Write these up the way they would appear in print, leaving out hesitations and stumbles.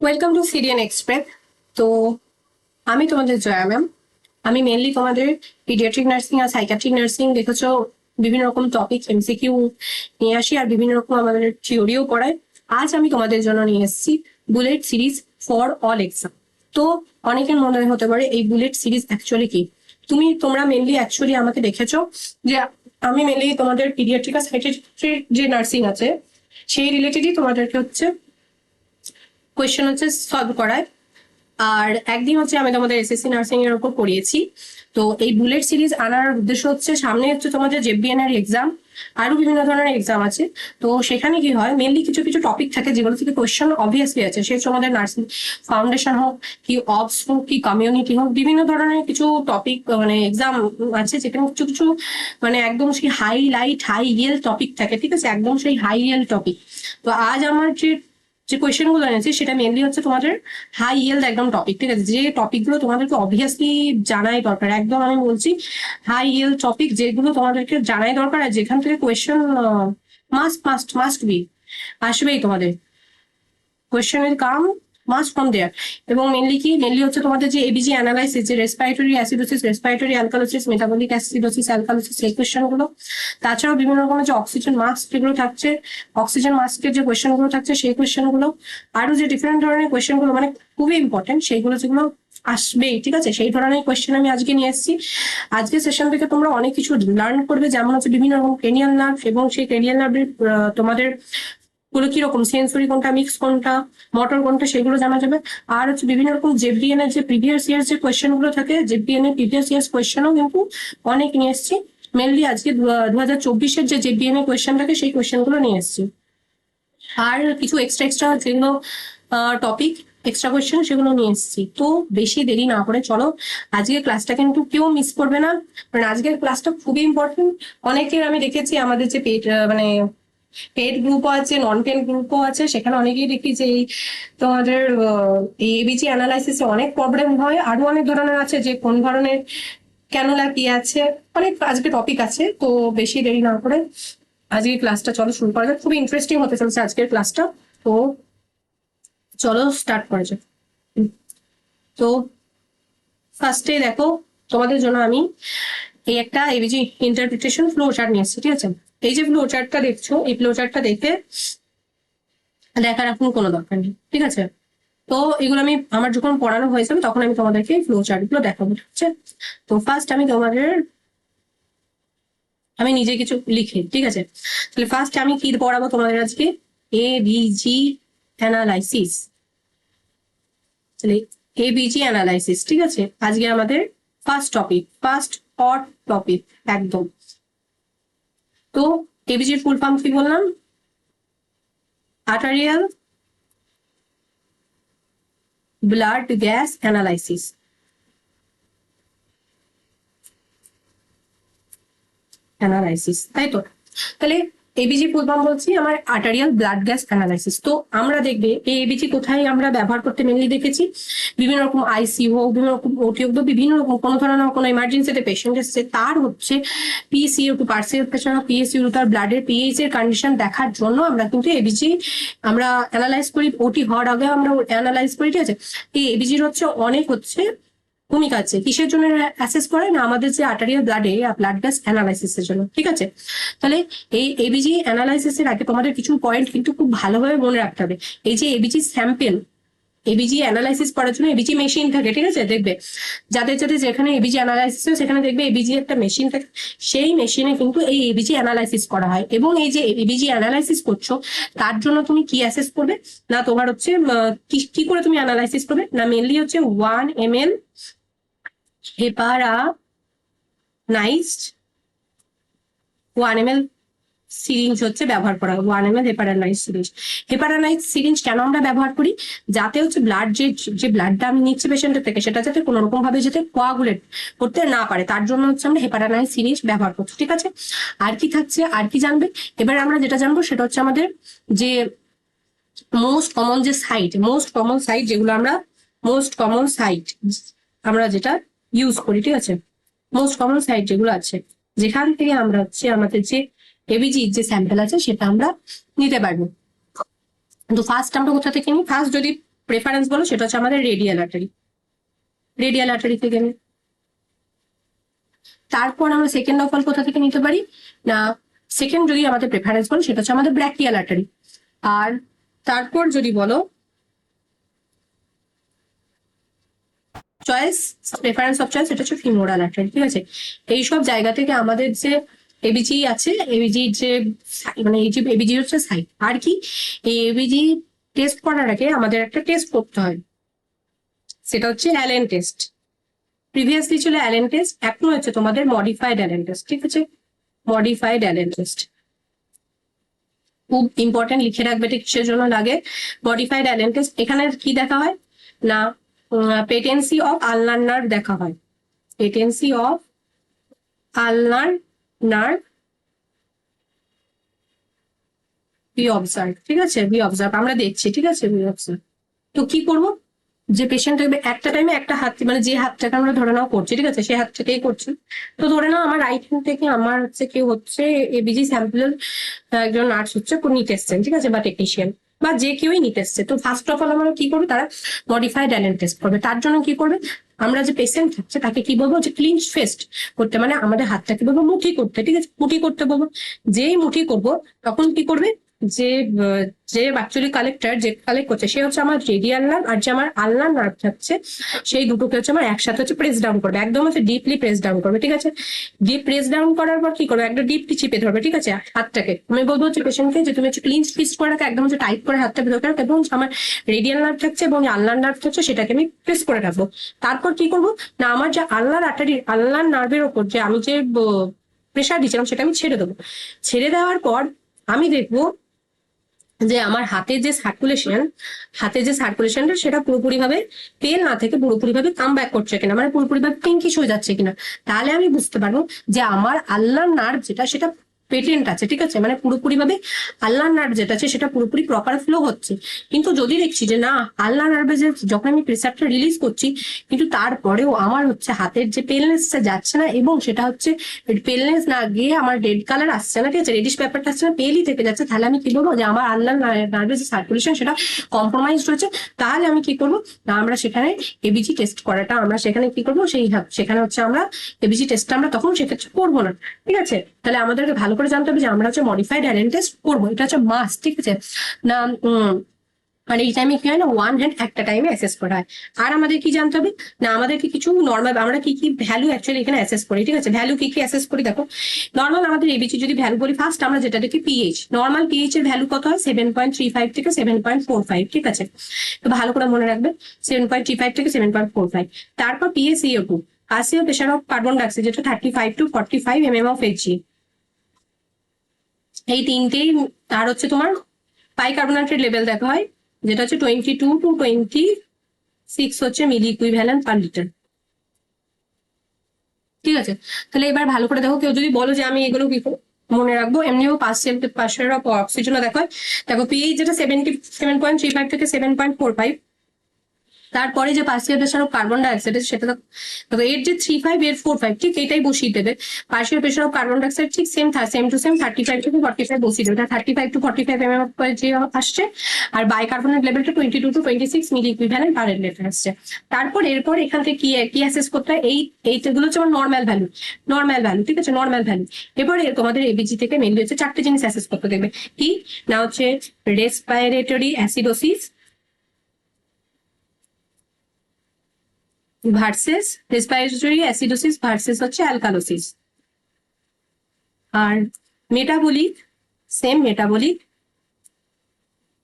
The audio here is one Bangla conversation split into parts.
Welcome to Syrian express. তো আমি তোমাদের জয়া ম্যাম। আমি মেনলি তোমাদের পিডিয়াট্রিক নার্সিং আর সাইকিয়াট্রিক নার্সিং দেখেছো বিভিন্ন রকম টপিক এমসিকিউ নিয়ে আসি, আর বিভিন্ন রকম আমাদের থিওরিও পড়াই। আজ আমি তোমাদের জন্য নিয়ে এসেছি bullet series for all exam. তো অনেকের মনে হতে পারে এই বুলেট সিরিজ অ্যাকচুয়ালি কি। তোমরা মেনলি অ্যাকচুয়ালি আমাকে দেখেছো যে আমি মেনলি তোমাদের পিডিয়াট্রিক আর সাইকিয়াট্রিক যে নার্সিং আছে সেই রিলেটেডই তোমাদেরকে হচ্ছে কোয়েশ্চেন হচ্ছে সলভ করায়। আর একদিন হচ্ছে আমি তোমাদের এসএসসি নার্সিং এর উপর পড়িয়েছি। তো এই বুলেট সিরিজ আনার উদ্দেশ্য হচ্ছে সামনে হচ্ছে তোমাদের জেবিএন এর এক্সাম, আরো বিভিন্ন ধরনের এক্সাম আছে। তো সেখানে কি হয়, মেনলি কিছু কিছু টপিক থাকে যেগুলো থেকে কোয়েশ্চেন অবভিয়াসলি আছে। সে তোমাদের নার্সিং ফাউন্ডেশন হোক, কি অবস হোক, কি কমিউনিটি হোক, বিভিন্ন ধরনের কিছু টপিক মানে এক্সাম আছে যেখানে কিছু কিছু মানে একদম সেই হাইলাইট হাই ইয়েল টপিক থাকে, ঠিক আছে, একদম সেই হাই ইয়েল টপিক। তো আজ আমার যে কোয়েশ্চেন গুলো এনেছি সেটা মেনলি হচ্ছে তোমাদের হাই ইয়েল্ড একদম টপিক, ঠিক আছে, যে টপিক গুলো তোমাদেরকে অবভিয়াসলি জানাই দরকার। একদম আমি বলছি হাই ইয়েল্ড টপিক যেগুলো তোমাদেরকে জানাই দরকার, আর যেখান থেকে question must must must be আসবেই তোমাদের। Question will come must from there. এবং মেনলি হচ্ছে তোমাদের যে এবিজি অ্যানালাইসিস, যে respiratory acidosis, respiratory alkalosis, metabolic acidosis, alkalosis, এই কোয়েশ্চেন গুলো। তাছাড়াও বিভিন্ন রকমের যে অক্সিজেন মাস্ক যেগুলো থাকছে, অক্সিজেন মাস্কের যে কোয়েশ্চেন গুলো থাকছে সেই কোয়েশ্চেন গুলো, আরো যে ডিফারেন্ট ধরনের কোয়েশ্চেন গুলো মানে খুবই ইম্পর্টেন্ট সেইগুলো যেগুলো আসবেই, ঠিক আছে, সেই ধরনের কোয়েশ্চেন আমি আজকে নিয়ে এসেছি। আজকে সেশন থেকে তোমরা অনেক কিছু লার্ন করবে, যেমন হচ্ছে বিভিন্ন রকম ক্রেনিয়াল নার্ভ এবং সেই ক্রেনিয়াল নার্ভের তোমাদের গুলো কিরকম, সেন্সরি কোনটা, মিক্স কোনটা, মোটর কোনটা, সেগুলো জানা যাবে। আর হচ্ছে বিভিন্ন রকম জেবিএন এর যে প্রিভিয়াস ইয়ার যে কোয়েশ্চেন গুলো থাকে, জেবিএন এর প্রিভিয়াস ইয়ার্স কোয়েশ্চেনও কিন্তু অনেক নিয়ে এসেছি। মেনলি আজকে 2024-এর যে জেবিএন এর কোয়েশ্চেন থাকে সেই কোয়েশ্চেন গুলো নিয়ে এসেছি। আর কিছু এক্সট্রা যেগুলো টপিক এক্সট্রা কোয়েশ্চেন সেগুলো নিয়ে এসেছি। তো বেশি দেরি না করে চলো আজকের ক্লাসটা কিন্তু কেউ মিস করবে না, কারণ আজকের ক্লাসটা খুবই ইম্পর্টেন্ট। অনেকের আমি দেখেছি আমাদের যে মানে পেড গ্রুপও আছে, নন পেড গ্রুপও আছে, সেখানে অনেকেই দেখি যে এই তোমাদের এই এবিজি অ্যানালাইসিসে অনেক প্রবলেম হয়। আরো অনেক ধরনের আছে যে কোন ধরনের ক্যানুলা কি আছে, অনেক আজকে টপিক আছে। তো বেশি দেরি না করে আজকের ক্লাসটা চলো শুরু করা যাক। খুবই ইন্টারেস্টিং হতে চলছে আজকের ক্লাসটা। তো চলো স্টার্ট করা যাক। তো ফার্স্টে দেখো তোমাদের জন্য আমি এই একটা এবিজি ইন্টারপ্রিটেশন ফ্লো চার্ট নিয়ে এসেছি, ঠিক আছে। এই যে ফ্লো চার্টটা দেখছো, এই ফ্লো চার্টটা দেখে দেখার এখন কোনো দরকার নেই, ঠিক আছে। তো এগুলো আমার যখন পড়ানো হয়ে যাবে তখন আমি তোমাদেরকে ফ্লো চার্ট গুলো দেখাবো, ঠিক আছে। তো ফার্স্ট আমি নিজে কিছু লিখি, ঠিক আছে। তাহলে ফার্স্ট আমি কি পড়াবো তোমাদের আজকে, এবিজি অ্যানালাইসিস। তাহলে এবিজি অ্যানালাইসিস, ঠিক আছে, আজকে আমাদের first topic, first hot topic একদম। তো এবিজির ফুল ফর্ম কি বললাম, arterial blood gas analysis. Analysis, তাই তো। তাহলে এবিজি ফুল ফর্ম বলছি আমার আর্টারিয়াল ব্লাড গ্যাস অ্যানালাইসিস। তো আমরা দেখবে এই এবিজি কোথায় আমরা ব্যবহার করতে মেনলি দেখেছি, বিভিন্ন রকম আইসিইউ হোক, বিভিন্ন রকম ওটি হোক, বিভিন্ন রকম কোনো ধরনের কোনো ইমার্জেন্সিতে পেশেন্ট এসছে, তার হচ্ছে PCU to partial patient, PSU তার ব্লাডের পিএইচ এর কন্ডিশন দেখার জন্য আমরা কিন্তু এবিজি আমরা অ্যানালাইজ করি। ওটি হওয়ার আগে আমরা অ্যানালাইজ করি, ঠিক আছে। এই এবিজির হচ্ছে অনেক হচ্ছে ভূমিকা আছে। কিসের জন্য অ্যাসেস করে না, আমাদের যে আর্টারিয়াল ব্লাডে ব্লাড গ্যাস অ্যানালাইসিসের জন্য, ঠিক আছে। তাহলে এই এবিজি অ্যানালাইসিসের আগে তোমাদের কিছু পয়েন্ট কিন্তু খুব ভালোভাবে মনে রাখতে হবে। এই যে এবিজি স্যাম্পেল, এবিজি অ্যানালাইসিস করার জন্য এবিজি মেশিন থাকে, ঠিক আছে। দেখবে যাদের যাদের যেখানে এবিজি অ্যানালাইসিস হয় সেখানে দেখবে এবিজি একটা মেশিন থাকে, সেই মেশিনে কিন্তু এই এবিজি অ্যানালাইসিস করা হয়। এবং এই যে এবিজি অ্যানালাইসিস করছো তার জন্য তুমি কি অ্যাসেস করবে না, তোমার হচ্ছে কি করে তুমি অ্যানালাইসিস করবে না, মেনলি হচ্ছে 1 ml হেপারানাইজড 1 ml সিরিঞ্জ হচ্ছে ব্যবহার করা হয়। 1 ml হেপারানাইজ সিরিঞ্জ। হেপারানাইজ সিরিঞ্জ কেন আমরা ব্যবহার করি, যাতে হচ্ছে ব্লাড যে ব্লাডটা আমি নিচ্ছি পেশেন্টের থেকে সেটা যাতে কোনো রকম ভাবে যাতে কোয়াগুলেট করতে না পারে, তার জন্য হচ্ছে আমরা হেপারানাইজ সিরিঞ্জ ব্যবহার করছি, ঠিক আছে। আর কি থাকছে, আর কি জানবে, এবার আমরা যেটা জানবো সেটা হচ্ছে আমাদের যে মোস্ট কমন সাইট যেগুলো আমরা যেটা ইউজ করি, ঠিক আছে। মোস্ট কমন সাইট যেগুলো আছে যেখান থেকে আমরা হচ্ছে আমাদের যে এবিজি যে স্যাম্পল আছে সেটা আমরা নিতে পারবো। তো ফার্স্ট আমরা কোথা থেকে নিই, ফার্স্ট যদি প্রেফারেন্স বলো সেটা হচ্ছে আমাদের রেডিয়াল আর্টারি। রেডিয়াল আর্টারি থেকে নিই। তারপর আমরা সেকেন্ড অফ অল কোথা থেকে নিতে পারি না, সেকেন্ড যদি আমাদের প্রেফারেন্স বলো সেটা হচ্ছে আমাদের ব্র্যাকিয়াল আর্টারি। আর তারপর যদি বলো চয়েস, প্রেফারেন্স অফ চয়েস, এটা হচ্ছে ফিমোরাল আর্টারি। ঠিক আছে, এইসব জায়গা থেকে আমাদের যে এবিজি আছে, এবিজি যে মানে এই যে এবিজি হচ্ছে সাইট। আর কি, এই এবিজি টেস্ট করার আগে আমাদের একটা টেস্ট করতে হয়, সেটা হচ্ছে অ্যালেন টেস্ট। প্রিভিয়াসলি ছিল অ্যালেন টেস্ট, এখন হচ্ছে তোমাদের মডিফাইড অ্যালেন টেস্ট। ঠিক আছে, মডিফাইড অ্যালেন টেস্ট খুব ইম্পর্টেন্ট, লিখে রাখবে এটা কিসের জন্য লাগে। মডিফাইড অ্যালেন টেস্ট, এখানে কি দেখা হয় না, পেটেন্সি অফ আলনার নার্ভ দেখা হয়। Patency of ulnar nerve be observe. ঠিক আছে, বি অবজার্ভ আমরা দেখছি। ঠিক আছে, বি অবজার্ভ। তো কি করবো, যে পেশেন্ট একটা টাইমে একটা হাত, মানে যে হাতটাকে আমরা ধরে নাও করছি, ঠিক আছে, সেই হাতটাকেই করছি। তো ধরে নাও আমার রাইট হ্যান্ড থেকে আমার হচ্ছে কেউ হচ্ছে এবিজি স্যাম্পল একজন নার্স হচ্ছে নিতে এসছেন, ঠিক আছে, বা টেকনিশিয়ান বা যে কেউই নিতে এসছে। তো ফার্স্ট অফ অল আমরা কি করবে, তারা মডিফাইড অ্যালেন টেস্ট করবে। তার জন্য কি করবে, আমরা যে পেশেন্ট থাকছে তাকে কি বলবো, যে ক্লিনচ ফেস্ট করতে, মানে আমাদের হাতটা কি বলবো, মুঠি করতে। ঠিক আছে, মুঠি করতে বলবো। যেই মুঠি করবো তখন কি করবে, যে যে অ্যাকচুয়ালি কালেক্টর যে কালেক্ট করছে সে হচ্ছে আমার রেডিয়াল নার্ভ, আর যে আমার আলনার নার্ভ থাকছে সেই দুটোকে হচ্ছে আমার একসাথে হচ্ছে প্রেস ডাউন করবে, একদম হচ্ছে ডিপলি প্রেস ডাউন করবে। ঠিক আছে, ডিপ প্রেস ডাউন করার পর কি করবে, একটা ডিপলি চিপে ধরবে। ঠিক আছে, হাতটাকে আমি বলবো হচ্ছে পেশেন্টকে যে তুমি হচ্ছে ক্লিন ফিস্ট করে রাখো, একদম হচ্ছে টাইট করে হাতটা ভেতরে রাখো, এবং আমার রেডিয়াল নার্ভ থাকছে এবং আলনার নার্ভ থাকছে সেটাকে আমি প্রেস করে রাখবো। তারপর কি করবো না, আমার যে আলনার আর্টারি, আলনার নার্ভের ওপর যে আমি যে প্রেশার দিচ্ছিলাম সেটা আমি ছেড়ে দেবো। ছেড়ে দেওয়ার পর আমি দেখবো যে আমার হাতে যে সার্কুলেশনটা সেটা পুরোপুরি ভাবে তেল না থেকে পুরোপুরি ভাবে কাম ব্যাক করছে কিনা, মানে পুরোপুরি ভাবে পিঙ্কিশ হয়ে যাচ্ছে কিনা। তাহলে আমি বুঝতে পারবো যে আমার আল্লাহর নার্ভ যেটা সেটা পেটেন্ট আছে। ঠিক আছে, মানে পুরোপুরি ভাবে আল্লাহর নার্ভ যেটা আছে সেটা পুরোপুরি প্রপার ফ্লো হচ্ছে। কিন্তু যদি দেখছি যে না, আল্লাহ নার্ভে যে যখন আমি প্রেসারটা রিলিজ করছি কিন্তু তারপরেও আমার হচ্ছে হাতের যে পেলনেসটা যাচ্ছে না, এবং সেটা হচ্ছে পেলনেস না গিয়ে আমার রেড কালার আসছে না, ঠিক আছে, রেডিশ ব্যাপারটা আসছে না, পেলই থেকে যাচ্ছে, তাহলে আমি কি বলবো যে আমার আল্লাহর নার্ভের যে সার্কুলেশন সেটা কম্প্রোমাইজ হয়েছে। তাহলে আমি কি করবো না, আমরা সেখানে এবিজি টেস্ট করাটা আমরা সেখানে কি করবো, সেখানে হচ্ছে আমরা এবিজি টেস্টটা আমরা তখন সেক্ষেত্রে করবো না। ঠিক আছে, তাহলে আমাদেরকে ভালো করে জানতে হবে যে আমরা হচ্ছে মডিফাইড অ্যালেন টেস্ট করবো, এটা হচ্ছে মাস্ট। ঠিক আছে না, মানে এই টাইমে কি হয় না, ওয়ান হ্যান্ড একটা টাইমে অ্যাসেস করা হয়। আর আমাদের কি জানতে হবে না, আমাদেরকে কিছু নর্মাল, আমরা কি কি ভ্যালু অ্যাকচুয়ালি এখানে অ্যাসেস করি। ঠিক আছে, ভ্যালু কি কি অ্যাসেস করি দেখো। নর্মাল আমাদের এবিসি যদি ভ্যালু বলি, ফার্স্ট আমরা যেটা দেখি পিএইচ, নর্মাল পিএইচ এর ভ্যালু কত হয়, 7.35 থেকে 7.45। ঠিক আছে, তো ভালো করে মনে রাখবে, 7.35 থেকে 7.45। তারপর PaCO2, partial pressure of carbon dioxide, যেটা 35 to 45 mm অফ Hg। এই তিনটেই। আর হচ্ছে তোমার পাইকার্বনেটের লেভেল দেখা হয়, যেটা হচ্ছে 22 to 26 হচ্ছে মিলি ইকুইভ্যালেন্ট পার লিটার। ঠিক আছে, তাহলে এবার ভালো করে দেখো, কেউ যদি বলো যে আমি এগুলো কি মনে রাখবো, এমনিও পার্সেন্ট অফ অক্সিজেনও দেখো। দেখো পিএইচ যেটা 7.35 থেকে 7.45। তারপরে যে partial pressure of carbon dioxide সেটা দেখো, এর যে 35 এর 45, ঠিক এটাই বসিয়ে দেবে। Partial pressure of carbon dioxide ঠিক সেম টু সেম 35 থেকে 45 বসিয়ে দেবে, 35 to 45 mm যে আসছে। আর বাইকার্বনেট লেভেলটা 22 to 26 milliequivalent per litre আসছে। তারপর এরপর এখান থেকে কি অ্যাসেস করতে হয়, এইগুলো হচ্ছে আমার নর্মাল ভ্যালু। ঠিক আছে, নর্মাল ভ্যালু। এবারে তোমাদের এবিজি থেকে মেনলি হচ্ছে চারটে জিনিস অ্যাসেস করতে দেখবে। কি না, হচ্ছে respiratory acidosis versus respiratory acidosis versus হচ্ছে অ্যালকালোসিস। আর মেটাবলিক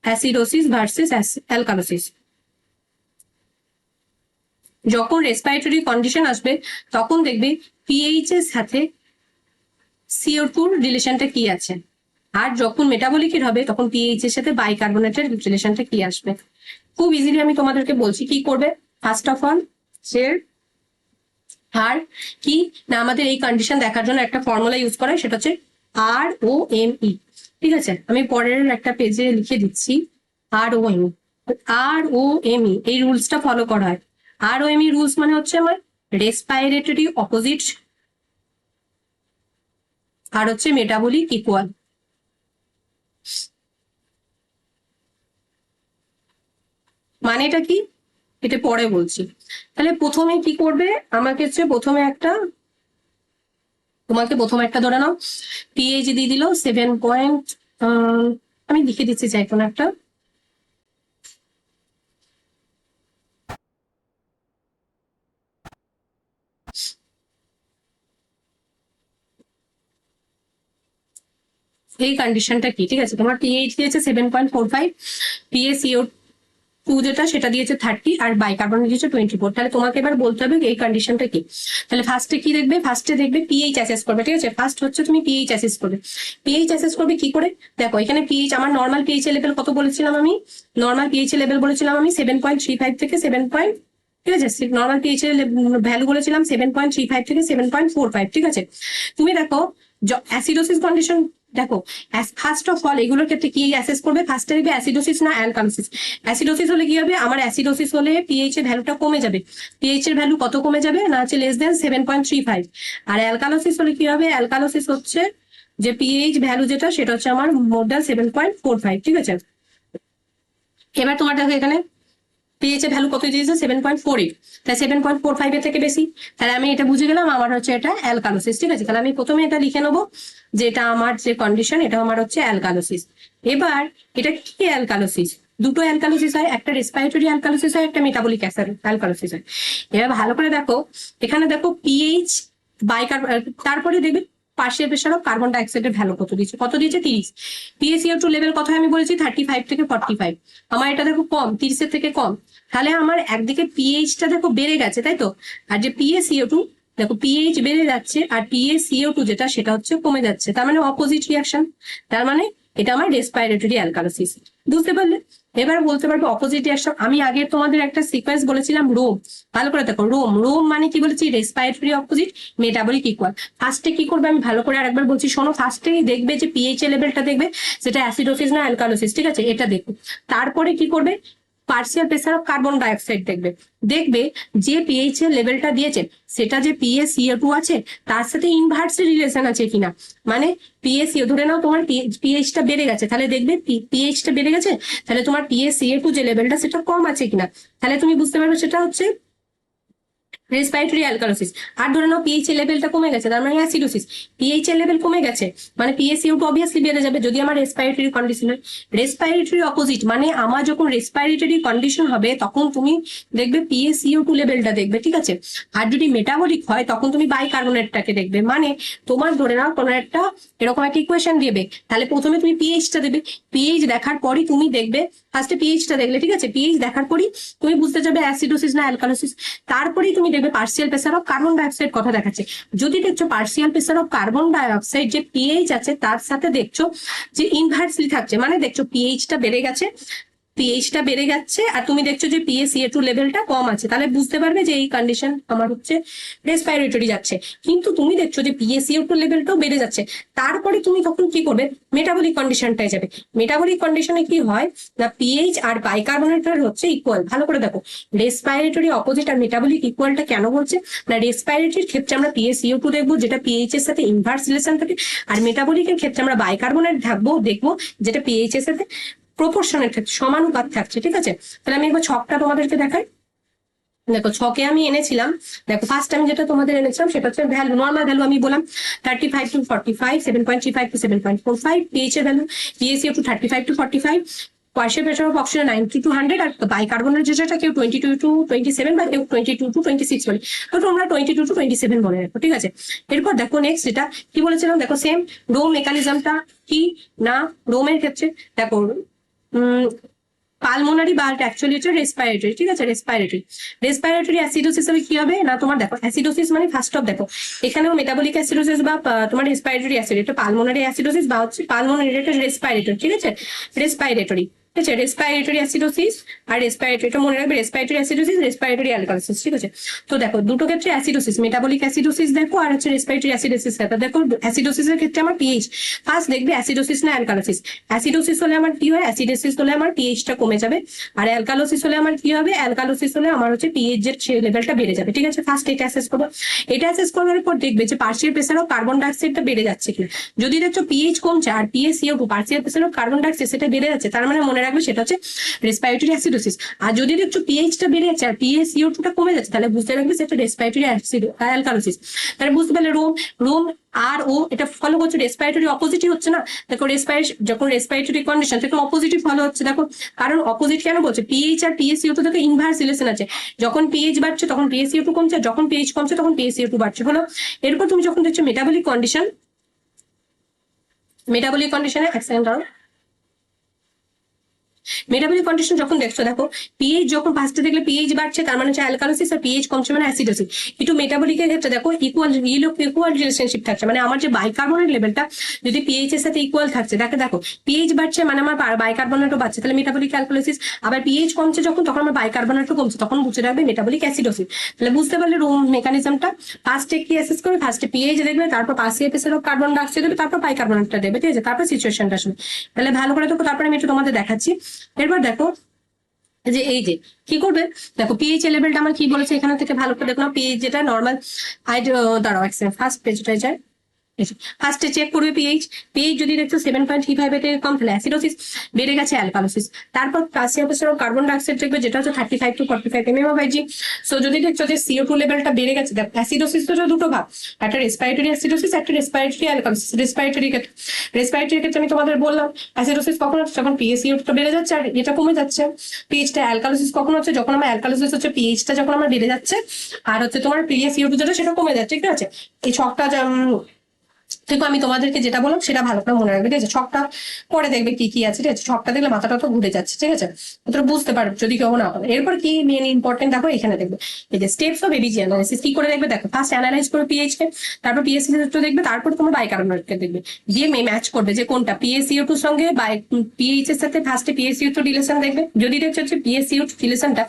অ্যাসিডোসিস ভার্সেস অ্যালকালোসিস। যখন রেসপিরেটরি কন্ডিশন আসবে তখন দেখবে পিএইচ এর সাথে CO2 রিলেশনটা কি আছে। আর যখন মেটাবলিকের হবে তখন পিএইচ এর সাথে বাইকার্বনেটের রিলেশনটা কি আসবে। খুব ইজিলি আমি তোমাদেরকে বলছি কি করবে। ফার্স্ট অফ অল যে আর কি না, আমাদের এই কন্ডিশন দেখার জন্য একটা ফর্মুলা ইউজ করা হয়, সেটা হচ্ছে ROME। ঠিক আছে, আমি পরের একটা পেজে লিখে দিচ্ছি ROME। ROME এই রুলসটা ফলো করা হয়। ROME রুলস মানে হচ্ছে আমার রেসপিরেটরি অপোজিট আর হচ্ছে মেটাবলিক ইকুয়াল। মানেটা কি এটা পরে বলছি। তাহলে প্রথমে কি করবে, আমাকে হচ্ছে প্রথমে একটা ধরে নাও, পিএইচ দিয়ে দিল 7 পয়েন্ট, আমি লিখে দিচ্ছি চাই কোনো একটা, এই কন্ডিশনটা কি, ঠিক আছে। তোমার পিএইচ দিয়েছে 7.45, PaCO2 যেটা সেটা দিয়েছে 30, আর বাইকার্বনেট দিয়েছে 24। তাহলে তোমাকে এবার বলতে হবে এই কন্ডিশনটা কি। তাহলে ফার্স্টে কি দেখবে, ফার্স্টে দেখবে পিএইচ অ্যাসেস করবে, ঠিক আছে। ফার্স্ট হচ্ছে তুমি পিএইচ অ্যাসেস করবে। পিএইচ অ্যাসেস করবে কি করে, দেখো এখানে পিএইচ আমার নর্মাল পিএইচ লেভেল কত বলেছিলাম আমি, নর্মাল পিএইচ লেভেল বলেছিলাম আমি 7.35 থেকে 7, ঠিক আছে। নর্মাল পিএইচ এর ভ্যালু বলেছিলাম 7.35 থেকে 7.45, ঠিক আছে। তুমি দেখো অ্যাসিডোসিস কন্ডিশন, দেখো ফার্স্ট অফ অল এগুলোর ক্ষেত্রে কি অ্যাসেস করবে, ফার্স্টে দেখবে অ্যাসিডোসিস না অ্যালকালোসিস। অ্যাসিডোসিস হলে কি হবে, আমার অ্যাসিডোসিস হলে পিএইচ এর ভ্যালুটা কমে যাবে। পিএইচ এর ভ্যালু কত কমে যাবে না, হচ্ছে লেস দেন 7.35। আর অ্যালকালোসিস হলে কি হবে, অ্যালকালোসিস হচ্ছে যে পিএইচ ভ্যালু যেটা সেটা হচ্ছে আমার মোর দ্যান 7.45, ঠিক আছে। এবার তোমার দেখো এখানে পিএইচ এর ভ্যালু কত দিয়েছে 7.48, তাই 7.45 এর থেকে বেশি, তাহলে আমি এটা বুঝে গেলাম আমার হচ্ছে এটা অ্যালকালোসিস, ঠিক আছে। তাহলে আমি প্রথমে এটা লিখে নেবো যে এটা আমার যে কন্ডিশন এটা আমার হচ্ছে অ্যালকালোসিস। এবার এটা কি অ্যালকালোসিস, দুটো অ্যালকালোসিস হয়, একটা রেসপিরেটরি অ্যালকালোসিস হয়, একটা মেটাবলিক অ্যালকালোসিস হয়। এবার ভালো করে দেখো, এখানে দেখো পিএইচ তারপরে দেখবে পার্শিয়াল প্রেশার অফ কার্বন ডাইঅক্সাইডের ভ্যালু কত দিয়েছে, 30। PaCO2 লেভেল কত আমি বলেছি 35 থেকে 45, আমার এটা দেখো কম, 30-এর থেকে কম। তাহলে আমার একদিকে পিএইচটা দেখো বেড়ে গেছে, তাই তো। আর যে PaCO2 দেখো পিএইচ বেড়ে যাচ্ছে আর PaCO2 যেটা সেটা হচ্ছে কমে যাচ্ছে, তার মানে অপোজিট রিয়াকশন। তার মানে এটা আমার রেসপিরেটরি অ্যালকালোসিস, বুঝতে পারলে। এবার বলতে পারবো অপোজিট রিয়াকশন, আমি আগে তোমাদের একটা সিকোয়েন্স বলেছিলাম রোম, ভালো করে দেখো রোম মানে কি বলেছি, রেসপিরেটরি অপোজিট, মেটাবলিক ইকুয়াল। ফার্স্টে কি করবে আমি ভালো করে আরেকবার বলছি শোনো, ফার্স্টেই দেখবে যে পিএইচ লেভেলটা দেখবে সেটা অ্যাসিডোসিস না অ্যালকালোসিস, ঠিক আছে, এটা দেখো। তারপরে কি করবে, partial pressure of carbon dioxide দেখবে, দেখবে যে পিএইচ এর লেভেলটা দিয়েছে সেটা যে PaCO2 আছে তার সাথে ইনভার্স রিলেশন আছে কিনা। মানে PaCO ধরে নাও তোমার পিএইচটা বেড়ে গেছে, তাহলে দেখবে পিএইচটা বেড়ে গেছে, তাহলে তোমার PaCO2 যে লেভেলটা সেটা কম আছে কিনা, তাহলে তুমি বুঝতে পারবে সেটা হচ্ছে রেসপিরেটরি অ্যালকালোসিস। আর ধরে নাও পিএইচ এর লেভেলটা কমে গেছে, তার মানে অ্যাসিডোসিস। পিএইচ এর লেভেল কমে গেছে মানে PaCO2 অবভিয়াসলি বেড়ে যাবে যদি আমার রেসপিরেটরি কন্ডিশন হয়। রেসপিরেটরি অপোজিট মানে আমার যখন রেসপিরেটরি কন্ডিশন হবে তখন তুমি দেখবে PaCO2 লেভেলটা দেখবে, ঠিক আছে। আর যদি মেটাবলিক হয় তখন তুমি বাইকার্বনেটটাকে দেখবে। মানে তোমার ধরে নাও কোনো একটা এরকম একটা ইকুয়েশন দিবে, তাহলে প্রথমে তুমি পিএইচটা দেবে, পিএইচ দেখার পরই তুমি দেখবে, ফার্স্টে পিএইচটা দেখলে, ঠিক আছে, পিএইচ দেখার পরই তুমি বুঝতে যাবে অ্যাসিডোসিস না অ্যালকালোসিস। তারপরেই তুমি দেখবে partial pressure of carbon dioxide কথা দেখাচ্ছে, যদি দেখছো partial pressure of carbon dioxide যে পিএইচ আছে তার সাথে দেখছো যে ইনভার্সলি থাকছে, মানে দেখছো পিএইচটা বেড়ে গেছে, পিএইচটা বেড়ে যাচ্ছে আর তুমি দেখছো যে PaCO2 লেভেলটা কম আছে, তাহলে বুঝতে পারবে যে এই কন্ডিশন আমার হচ্ছে রেসপিরেটরি যাচ্ছে। কিন্তু তুমি দেখছো যে PaCO2 লেভেলটাও বেড়ে যাচ্ছে, তারপরে তুমি তখন কি করবে, মেটাবলিক কন্ডিশনটায় যাবে। মেটাবলিক কন্ডিশনে কি হয় না, পিএইচ আর বাইকার্বনেটের হচ্ছে ইকুয়াল। ভালো করে দেখো, রেসপিরেটরি অপোজিট আর মেটাবলিক ইকুয়ালটা কেন বলছে না, রেসপিরেটরির ক্ষেত্রে আমরা PaCO2 দেখবো যেটা পিএইচ এর সাথে ইনভার্স রিলেশন থাকে, আর মেটাবলিকের ক্ষেত্রে আমরা বাইকার্বনেট দেখবো যেটা পিএইচ এর সাথে প্রপোর্শনের ক্ষেত্রে সমানুপাত থাকছে, ঠিক আছে। তাহলে আমি একবার ছকটা তোমাদেরকে দেখাই। দেখো ছকে আমি এনেছিলাম, দেখো ফার্স্ট আমি যেটা তোমাদের এনেছিলাম সেটা হচ্ছে ভ্যালু, নর্মাল ভ্যালু আমি বললাম 35 to 45, 7.35 to 7.45, পিএইচ এর value PaCO2 35 to 45, partial pressure of oxygen 90 to 100, আর বাইকার্বনের যেটা কেউ 22 to 27 বা কেউ 22 to 26 বলে, তো তোমরা 22 to 27 বলে রাখো, ঠিক আছে। এরপর দেখো নেক্সট এটা কি বলেছিলাম, দেখো সেম রোম মেকানিজমটা কি না, রোমের ক্ষেত্রে দেখো পালমোনারি বা অ্যাকচুয়ালি হচ্ছে রেসপিরেটরি, ঠিক আছে, রেসপিরেটরি অ্যাসিডোসিস হবে কি হবে না, তোমার দেখো অ্যাসিডোসিস মানে ফার্স্ট অফ দেখো এখানেও মেটাবলিক অ্যাসিডোসিস বা তোমার রেসপিরেটরি অ্যাসিড, এটা পালমোনারি অ্যাসিডোসিস বা হচ্ছে পালমোনারি, এটা রেসপিরেটরি, ঠিক আছে, রেসপিরেটরি, ঠিক আছে, রেসপিরেটরি অ্যাসিডোসিস আর রেসপিরেটরি, এটা মনে রাখবে, রেসপিরেটরি অ্যাসিডোসিস, রেসপিরেটরি অ্যালকালোসিস, ঠিক আছে। তো দেখো দুটো ক্ষেত্রে অ্যাসিডোসিস, মেটাবলিক অ্যাসিডোসিস দেখো আর হচ্ছে রেসপিরেটরি অ্যাসিডোসিস দেখো। দেখো অ্যাসিডোসিসের ক্ষেত্রে আমার পিএইচ ফার্স্ট দেখবে অ্যাসিডোসিস না অ্যালকালোসিস। অ্যাসিডোসিস হলে আমার কি হয়, অ্যাসিডোসিস হলে আমার পিএইচটা কমে যাবে, আর অ্যালকালোসিস হলে আমার কি হবে, অ্যালকালোসিস হলে আমার হচ্ছে পিএইচ এর লেভেলটা বেড়ে যাবে, ঠিক আছে। ফার্স্ট এটা অ্যাসেস করবো, এটা অ্যাসেস করার পর দেখবে যে পার্শিয়াল প্রেসার অফ কার্বন ডাইঅক্সাইডটা বেড়ে যাচ্ছে কিনা। যদি দেখছো পিএইচ কমছে আর PaCO2 partial pressure of carbon dioxide সেটা বেড়ে যাচ্ছে, তার মানে মনে রাখবে সেটা হচ্ছে রেসপিরেটরি অ্যাসিডোসিস। আর যদি দেখছো পিএইচটা বেড়ে যাচ্ছে আর PaCO2টা কমে যাচ্ছে তাহলে বুঝতে রাখবে সেটা রেসপিরেটরি অ্যালকালোসিস। তাহলে বুঝতে পারলে রোম রোম আর ও এটা ফলো করছে রেসপিরেটরি অপোজিটই হচ্ছে না। দেখো যখন রেসপিরেটরি কন্ডিশন তখন অপোজিটই ফলো হচ্ছে। দেখো কারণ অপোজিট কেন বলছে, পিএইচ আর PaCO2 থেকে ইনভার্স রিলেশন আছে। যখন পিএইচ বাড়ছে তখন PaCO2 কমছে, যখন পিএইচ কমছে তখন PaCO2 বাড়ছে। হলো এরপর তুমি যখন দেখছো মেটাবলিক কন্ডিশনে এক সেকেন্ড দাঁড়াও। মেটাবলিক কন্ডিশন যখন দেখছো, দেখো পিএইচ যখন ফার্স্টে দেখলে পিএইচ বাড়ছে তার মানে হচ্ছে অ্যালকালোসিস, আর পিএইচ কমছে মানে অ্যাসিডোসিস। কিন্তু মেটাবলিকের ক্ষেত্রে দেখো ইকুয়াল রিলেশনশিপ থাকছে, মানে আমার যে বাইকার্বনেট লেভেলটা যদি পিএইচ এর সাথে ইকুয়াল থাকছে, দেখো দেখো পিএইচ বাড়ছে মানে আমার বাইকার্বনেটও বাড়ছে, তাহলে মেটাবলিক অ্যালকালোসিস। আবার পিএইচ কমছে যখন তখন আমার বাইকার্বনেটও কমছে, তখন বুঝে রাখবে মেটাবলিক অ্যাসিডোসিস। তাহলে বুঝতে পারলে রুম মেকানিজমটা। ফার্স্টে কি অ্যাসেস করবে, ফার্স্টে পিএইচ দেখবে, তারপর পার্সিএফএস এর কার্বন ডাইঅক্সাইড দেবে, তারপর বাইকার্বনেটটা দেবে, ঠিক আছে, তারপর সিচুয়েশনটা শুনে। তাহলে ভালো করে দেখো, তারপরে আমি একটু তোমাদের দেখাচ্ছি। এরপর দেখো যে এই যে কি করবে, দেখো পিএইচ লেভেলটা আমার কি বলেছে এখানে থেকে ভালো করে দেখো না। পিএইচ যেটা নর্মাল দাঁড়াও এক সেকেন্ড, ফার্স্ট পেজটায় যায়। ফার্স্টে চেক করবে পিএইচ যদি দেখছো 7.35 এর কম তাহলে অ্যাসিডোসিস, বেড়ে গেছে অ্যালকালোসিস। তারপর কার্বন ডাইঅক্সাইড দেখবে যেটা হচ্ছে 35 to 45 mmHg। সো যদি দেখছো যে CO2 লেভেলটা বেড়ে গেছে, দেখো অ্যাসিডোসিস তো দুটো ভাগ, একটা রেসপিরেটরি অ্যাসিডোসিস, একটা রেসপিরেটরি অ্যালকালোসিস। রেসপিরেটরি ক্ষেত্রে আমি তোমাদের বললাম অ্যাসিডোসিস কখন হচ্ছে, যখন PaCO2টা বেড়ে যাচ্ছে আর এটা কমে যাচ্ছে। পিএইচটা অ্যালকালোসিস কখন হচ্ছে, যখন আমার অ্যালকালোসিস হচ্ছে পিএইচটা যখন আমার বেড়ে যাচ্ছে আর হচ্ছে তোমার PaCO2 যেটা সেটা কমে যাচ্ছে, ঠিক আছে। এই ছকটা দেখো আমি তোমাদেরকে যেটা বললাম সেটা ভালো করে মনে রাখবে, ঠিক আছে। ছকটা পরে দেখবে কি কি আছে, ঠিক আছে। ছকটা দেখলে মাথাটা তো ঘুরে যাচ্ছে, ঠিক আছে, তোমরা বুঝতে পারো যদি কেউ না পারে। এরপর কি মেন ইম্পর্টেন্ট দেখো এখানে দেখবে এই যে স্টেপস অফ এবিজি অ্যানালাইসিস কি করে দেখবে। দেখো ফার্স্ট অ্যানালাইজ করবে পিএইচ কে, তারপর PaCO2 দেখবে, তারপর তোমার বাইকার্বনেটকে দেখবে, দিয়ে ম্যাচ করবে যে কোনটা PaCO2 সঙ্গে পিএইচ এর সাথে ফার্স্টে PaCO2 রিলেশন দেখবে। যদি দেখছো হচ্ছে PaCO2 রিলেশনটা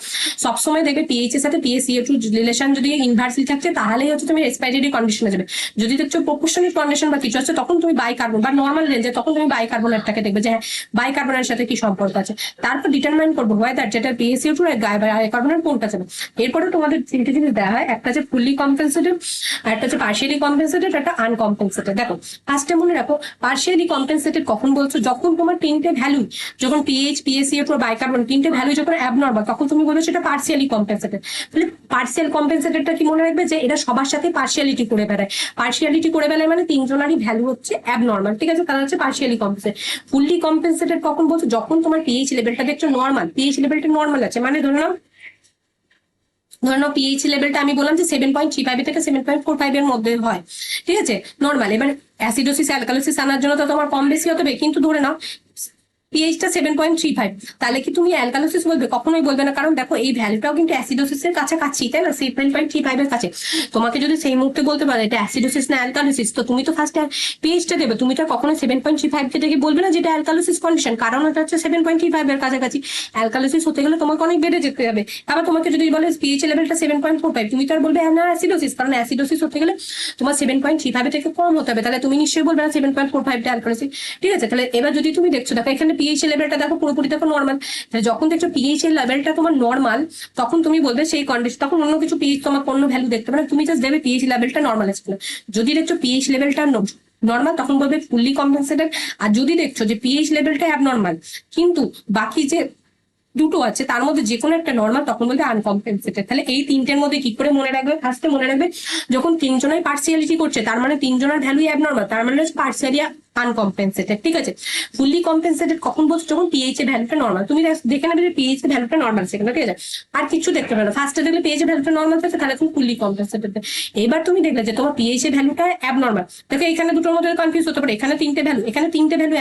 সবসময় দেখবে পিএইচ এর সাথে PaCO2 রিলেশন যদি ইনভার্সলি থাকছে তাহলেই হচ্ছে তুমি রেসপিরেটরি কন্ডিশনে যাবে। যদি দেখছো প্রপোর্শনাল কন্ডিশন বা কিছু আছে তখন তুমি বাইকার্বন বা নর্মাল রেঞ্জে তখন তুমি বাইকার্বনেটটাকে দেখবে যে হ্যাঁ বাইকার্বনের সাথে কি সম্পর্ক আছে। তারপর ডিটারমাইন করবো ওয়েদার যেটা PaCO2 আর বাইকার্বনেট কোনটা যাবে। এরপরে তোমাদের তিনটে জিনিস দেওয়া হয়, একটা হচ্ছে ফুললি কম্পেনসেটেড, আর একটা হচ্ছে পার্শিয়ালি কম্পেনসেটেড, একটা আনকম্পেনসেটেড। দেখো ফার্স্টে মনে রাখো পার্শিয়ালি কম্পেনসেটেড কখন বলছো, যখন তোমার তিনটে ভ্যালু, যখন পিএইচ PaCO2 আর বাইকার্বন তিনটে ভ্যালু যখন অ্যাবনর্মাল তখন তুমি বলছো সেটা পার্শিয়ালি কম্পেনসেটেড। তাহলে পার্শিয়াল কম্পেনসেটেডটা কি মনে রাখবে যে এটা সবার সাথে পার্শিয়ালিটি করে বেড়ায়। পার্শিয়ালিটি করে বেড়ায় মানে তিনজনারই ভ্যালু হচ্ছে অ্যাবনর্মাল, ঠিক আছে, তাহলে হচ্ছে পার্শিয়ালি কম্পেনসেটেড। ফুললি কম্পেনসেটেড কখন বলছো, যখন তোমার পিএইচ লেভেলটা দেখছো নর্মাল, পিএইচ লেভেলটা নর্মাল আছে, মানে ধরে নাও পিএইচ লেভেলটা আমি বললাম যে 7.35 থেকে 7.45 এর মধ্যে হয়, ঠিক আছে, নর্মাল। এবার অ্যাসিডোসিস অ্যালকালোসিস আনার জন্য তো তোমার কম বেশি হতে হবে, কিন্তু ধরে নাও পিএইচটা 7.35, তাহলে কি তুমি অ্যালকালোসিস বলবে? কখনোই বলবে না, কারণ দেখো এই ভ্যালুটাও কিন্তু অ্যাসিডোসিসের কাছাকাছি, তাই না, 7.35 এর কাছে। তোমাকে যদি সেই মুহূর্তে বলতে পারে এটা অ্যাসিডোসিস না অ্যালকালোসিস, তো তুমি তো ফার্স্ট পিএইচটা দেবে, তুমি তো কখনো 7.35 কে দেখে বলবে না যেটা অ্যালকালোসিস কন্ডিশন, কারণ এটা হচ্ছে 7.35 এর কাছাকাছি। অ্যালকালোসিস হতে গেলে তোমাকে অনেক বেড়ে যেতে হবে। আবার তোমাকে যদি বলে পিএইচ লেভেলটা 7.45, তুমি তো আর বলবে না অ্যাসিডোসিস, কারণ অ্যাসিডোসিস হতে গেলে তোমার 7.35 থেকে কম হতে হবে, তাহলে তুমি নিশ্চয়ই বলবে না 7.45টা অ্যালকালোসিস, ঠিক আছে। তাহলে এবার যদি তুমি দেখছো, দেখো এখানে পিএইচ লেভেলটা দেখো পুরোপুরি দেখো নর্মাল, যখন দেখছো পিএইচ এর লেভেলটা তোমার নর্মাল তখন তুমি বলবে সেই কন্ডিশন, তখন অন্য কিছু পিএইচ তোমার অন্য ভ্যালু দেখতে পারে, তুমি জাস্ট দেবে পিএইচ লেভেলটা নর্মাল আছে। যদি দেখছো পিএইচ লেভেলটা নর্মাল তখন বলবে ফুললি কম্পেনসেটেড। আর যদি দেখছো যে পিএইচ লেভেলটা অ্যাবনর্মাল কিন্তু বাকি যে দুটো আছে তার মধ্যে যে কোনো একটা নর্মাল তখন বলতে আনকম্পেনসেটেড। তাহলে এই তিনটের মধ্যে কি করে মনে রাখবে, ফার্স্টে মনে রাখবে যখন তিনজনের পার্সিয়ালিটি করছে তার মানে তিনজনের ভ্যালু অ্যাবনর্মাল, তার মানে পার্সিয়ালি আনকম্পেনসেটেড, ঠিক আছে। ফুললি কম্পেনসেটেড কখন বলছো, যখন পিএইচ এর ভ্যালুটা নর্মাল, তুমি দেখে নেবে যে পিএইচ এর ভ্যালুটা নর্মাল সেখানে, ঠিক আছে, আর কিছু দেখতে পাবে না। ফার্স্টে দেখলে পিএইচ এর ভ্যালুটা নর্মাল আছে তাহলে তুমি ফুললি কম্পেনসেটেড। এবার তুমি দেখলে যে তোমার পিএইচ এর ভ্যালুটা অ্যাবনর্মাল, দেখো এখানে দুটোর মধ্যে কনফিউজ হতে পারে, এখানে তিনটে ভ্যালু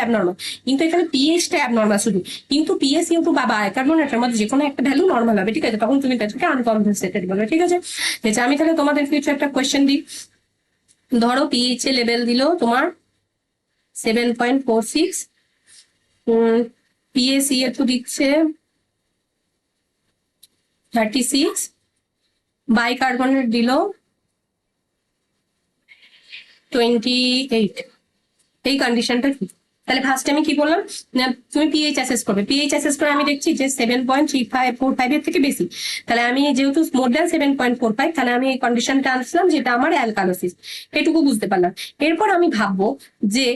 অ্যাবনর্মাল, কিন্তু এখানে পিএইচটা অ্যাবনর্মাল শুধু, কিন্তু PaCO2 বা বাইকার্বনেটের মধ্যে যে কোনো একটা ভ্যালু নর্মাল হবে, ঠিক আছে, তখন তুমি তাদেরকে আনকম্পেনসেটেড বলবে, ঠিক আছে। আমি তাহলে তোমাদের কিছু একটা কোয়েশ্চেন দিই। ধরো পিএইচ এর লেভেল দিল তোমার 7.46, PaCO2 দিচ্ছে 36, বাইকার্বনেট দিল 28, এই কন্ডিশনটা কি? তাহলে ফার্স্ট আমি কি বললাম না, তুমি পিএইচ অ্যাসেস করবে। পিএইচ অ্যাসেস করে আমি দেখছি যে 7.3545 এর থেকে বেশি, তাহলে আমি যেহেতু মোর দ্যান 7.45, তাহলে আমি এই কন্ডিশনটা আনছিলাম যেটা আমার অ্যালকালোসিস, এটুকু বুঝতে পারলাম। এরপর আমি ভাববো যে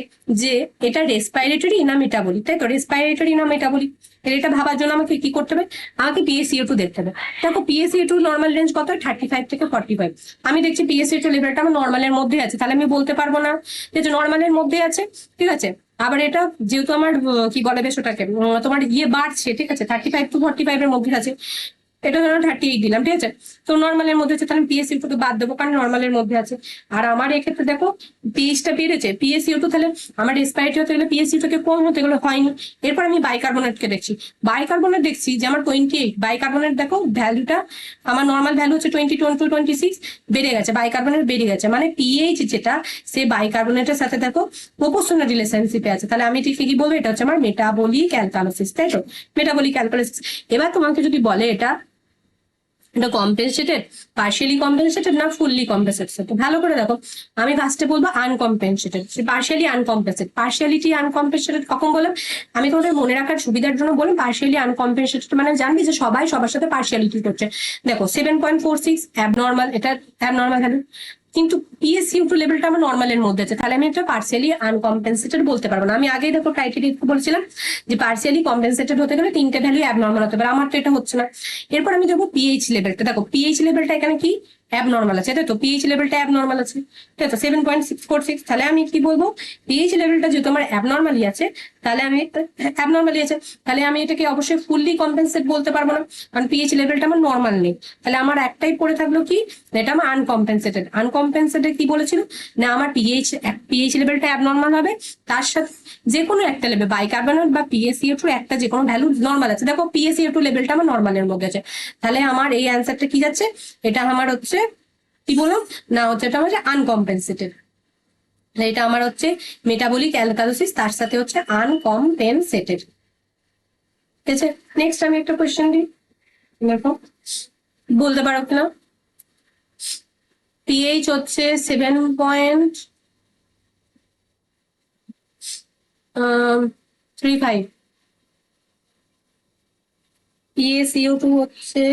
যে এটা রেসপাইরেটরি না মেটাবলিক, তাই তো? রেসপাইরেটরি না মেটাবলিক, এটা ভাবার জন্য আমাকে কি করতে হবে, আমাকে পিএসিও2 দেখতে হবে। দেখো পিএসিও2 নর্মাল রেঞ্জ কত, 35 থেকে 45। আমি দেখছি পিএসিও2 লেভেলটা আমার নর্মালের মধ্যে আছে, তাহলে আমি বলতে পারবো না যে নর্মালের মধ্যে আছে, ঠিক আছে? আবার এটা যেহেতু আমার কি বলে বেশ ওটাকে তোমার বাড়ছে, ঠিক আছে, 35 to 45 এর মধ্যে আছে, এটা ধরো 38 দিলাম, ঠিক আছে? তো নর্মালের মধ্যে আছে, তাহলে পিএসইউ টু বাদ দেবো কারণ নর্মালের মধ্যে আছে। আর আমার এক্ষেত্রে দেখো পিএইচটা বেড়েছে, পিএসইউ টু, তাহলে আমার রেসপাইরেটরি হতে গেলে পিএসইউ থেকে কম হতে গেলে হয়নি। এরপর আমি বাইকার্বনেটকে দেখছি, বাইকার্বনেট দেখছি যে আমার 28। বাইকার্বনেট দেখো ভ্যালুটা আমার নর্মাল ভ্যালু হচ্ছে 22 to 26, বেড়ে গেছে, বাইকার্বনেট বেড়ে গেছে, মানে পিএইচ যেটা সে বাইকার্বনেটের সাথে দেখো প্রপোর্শনাল রিলেশনশিপে আছে। তাহলে আমি ঠিক কি বলবো, এটা হচ্ছে আমার মেটাবলিক অ্যালকালোসিস, তাই তো? Metabolic alkalosis. এবার তোমাকে যদি বলে এটা কম্পেনসেটেড, পার্শিয়ালি কম্পেনসেটেড না ফুললি কম্পেনসেটেড, ভালো করে দেখো। আমি ফার্স্টে বলবো আনকম্পেনসেটেড, পার্শিয়ালি আনকম্পেনসেটেড। পার্শিয়ালিটি আনকম্পেনসেটেড কখন বললাম, আমি তোমাদের মনে রাখার সুবিধার জন্য বললাম পার্শিয়ালি আনকম্পেনসেটেড মানে জানবি যে সবাই সবার সাথে পার্শিয়ালিটি করছে। দেখো 7.46 অ্যাবনর্মাল, এটা অ্যাবনর্মাল ভ্যালু, কিন্তু পিএসইউ2 লেভেলটা আমার নর্মালের মধ্যে আছে, তাহলে আমি এটা পার্সিয়ালি আনকম্পেনসেটেড বলতে পারবো না। আমি আগেই দেখো ক্রাইটেরিয়া বলছিলাম যে পার্সিয়ালি কম্পেনসেটেড হতে গেলে 3টে ভ্যালু অ্যাবনর্মাল হতে পারে, আমার তো এটা হচ্ছে না। এরপর আমি দেখবো পিএইচ লেভেলটা, দেখো পিএইচ লেভেলটা এখানে কি অ্যাবনর্মাল আছে, তাই তো? পিএইচ লেভেলটা অ্যাবনর্মাল আছে, ঠিক আছে, 7.646। তাহলে আমি কি বলবো, পিএইচ লেভেলটা যেহেতু আমার অ্যাবনর্মালি আছে, তাহলে আমি অ্যাবনর্মালি আছে, তাহলে আমি এটাকে অবশ্যই ফুললি কম্পেনসেট বলতে পারবো না, কারণ পিএইচ লেভেলটা আমার নর্মাল নেই। তাহলে আমার একটাই পড়ে থাকলো কি, এটা আমার আনকম্পেনসেটেড। আনকম্পেনসেটেড কি বলেছিল না, আমার পিএইচ লেভেলটা অ্যাবনর্মাল হবে, তার সাথে যে কোনো একটা লেভেল বাইকার্বনেট বা পিএসইও2 একটা যে কোনো ভ্যালু নর্মাল আছে। দেখো পিএসইও2 লেভেলটা আমার নর্মালের মধ্যে আছে, তাহলে আমার এই অ্যান্সারটা কি যাচ্ছে, এটা আমার হচ্ছে কি বললাম না, হচ্ছে এটা হচ্ছে আনকম্পেনসেটেড। এটা আমার হচ্ছে মেটাবলিক অ্যালকালোসিস, তার সাথে হচ্ছে আনকম্পেনসেটেড, ঠিক আছে? নেক্সট আমি একটা কোয়েশ্চেন দিই, দেখো বলতে পারো কিনা। পিএইচ হচ্ছে 7.35, পিএসইও2 হচ্ছে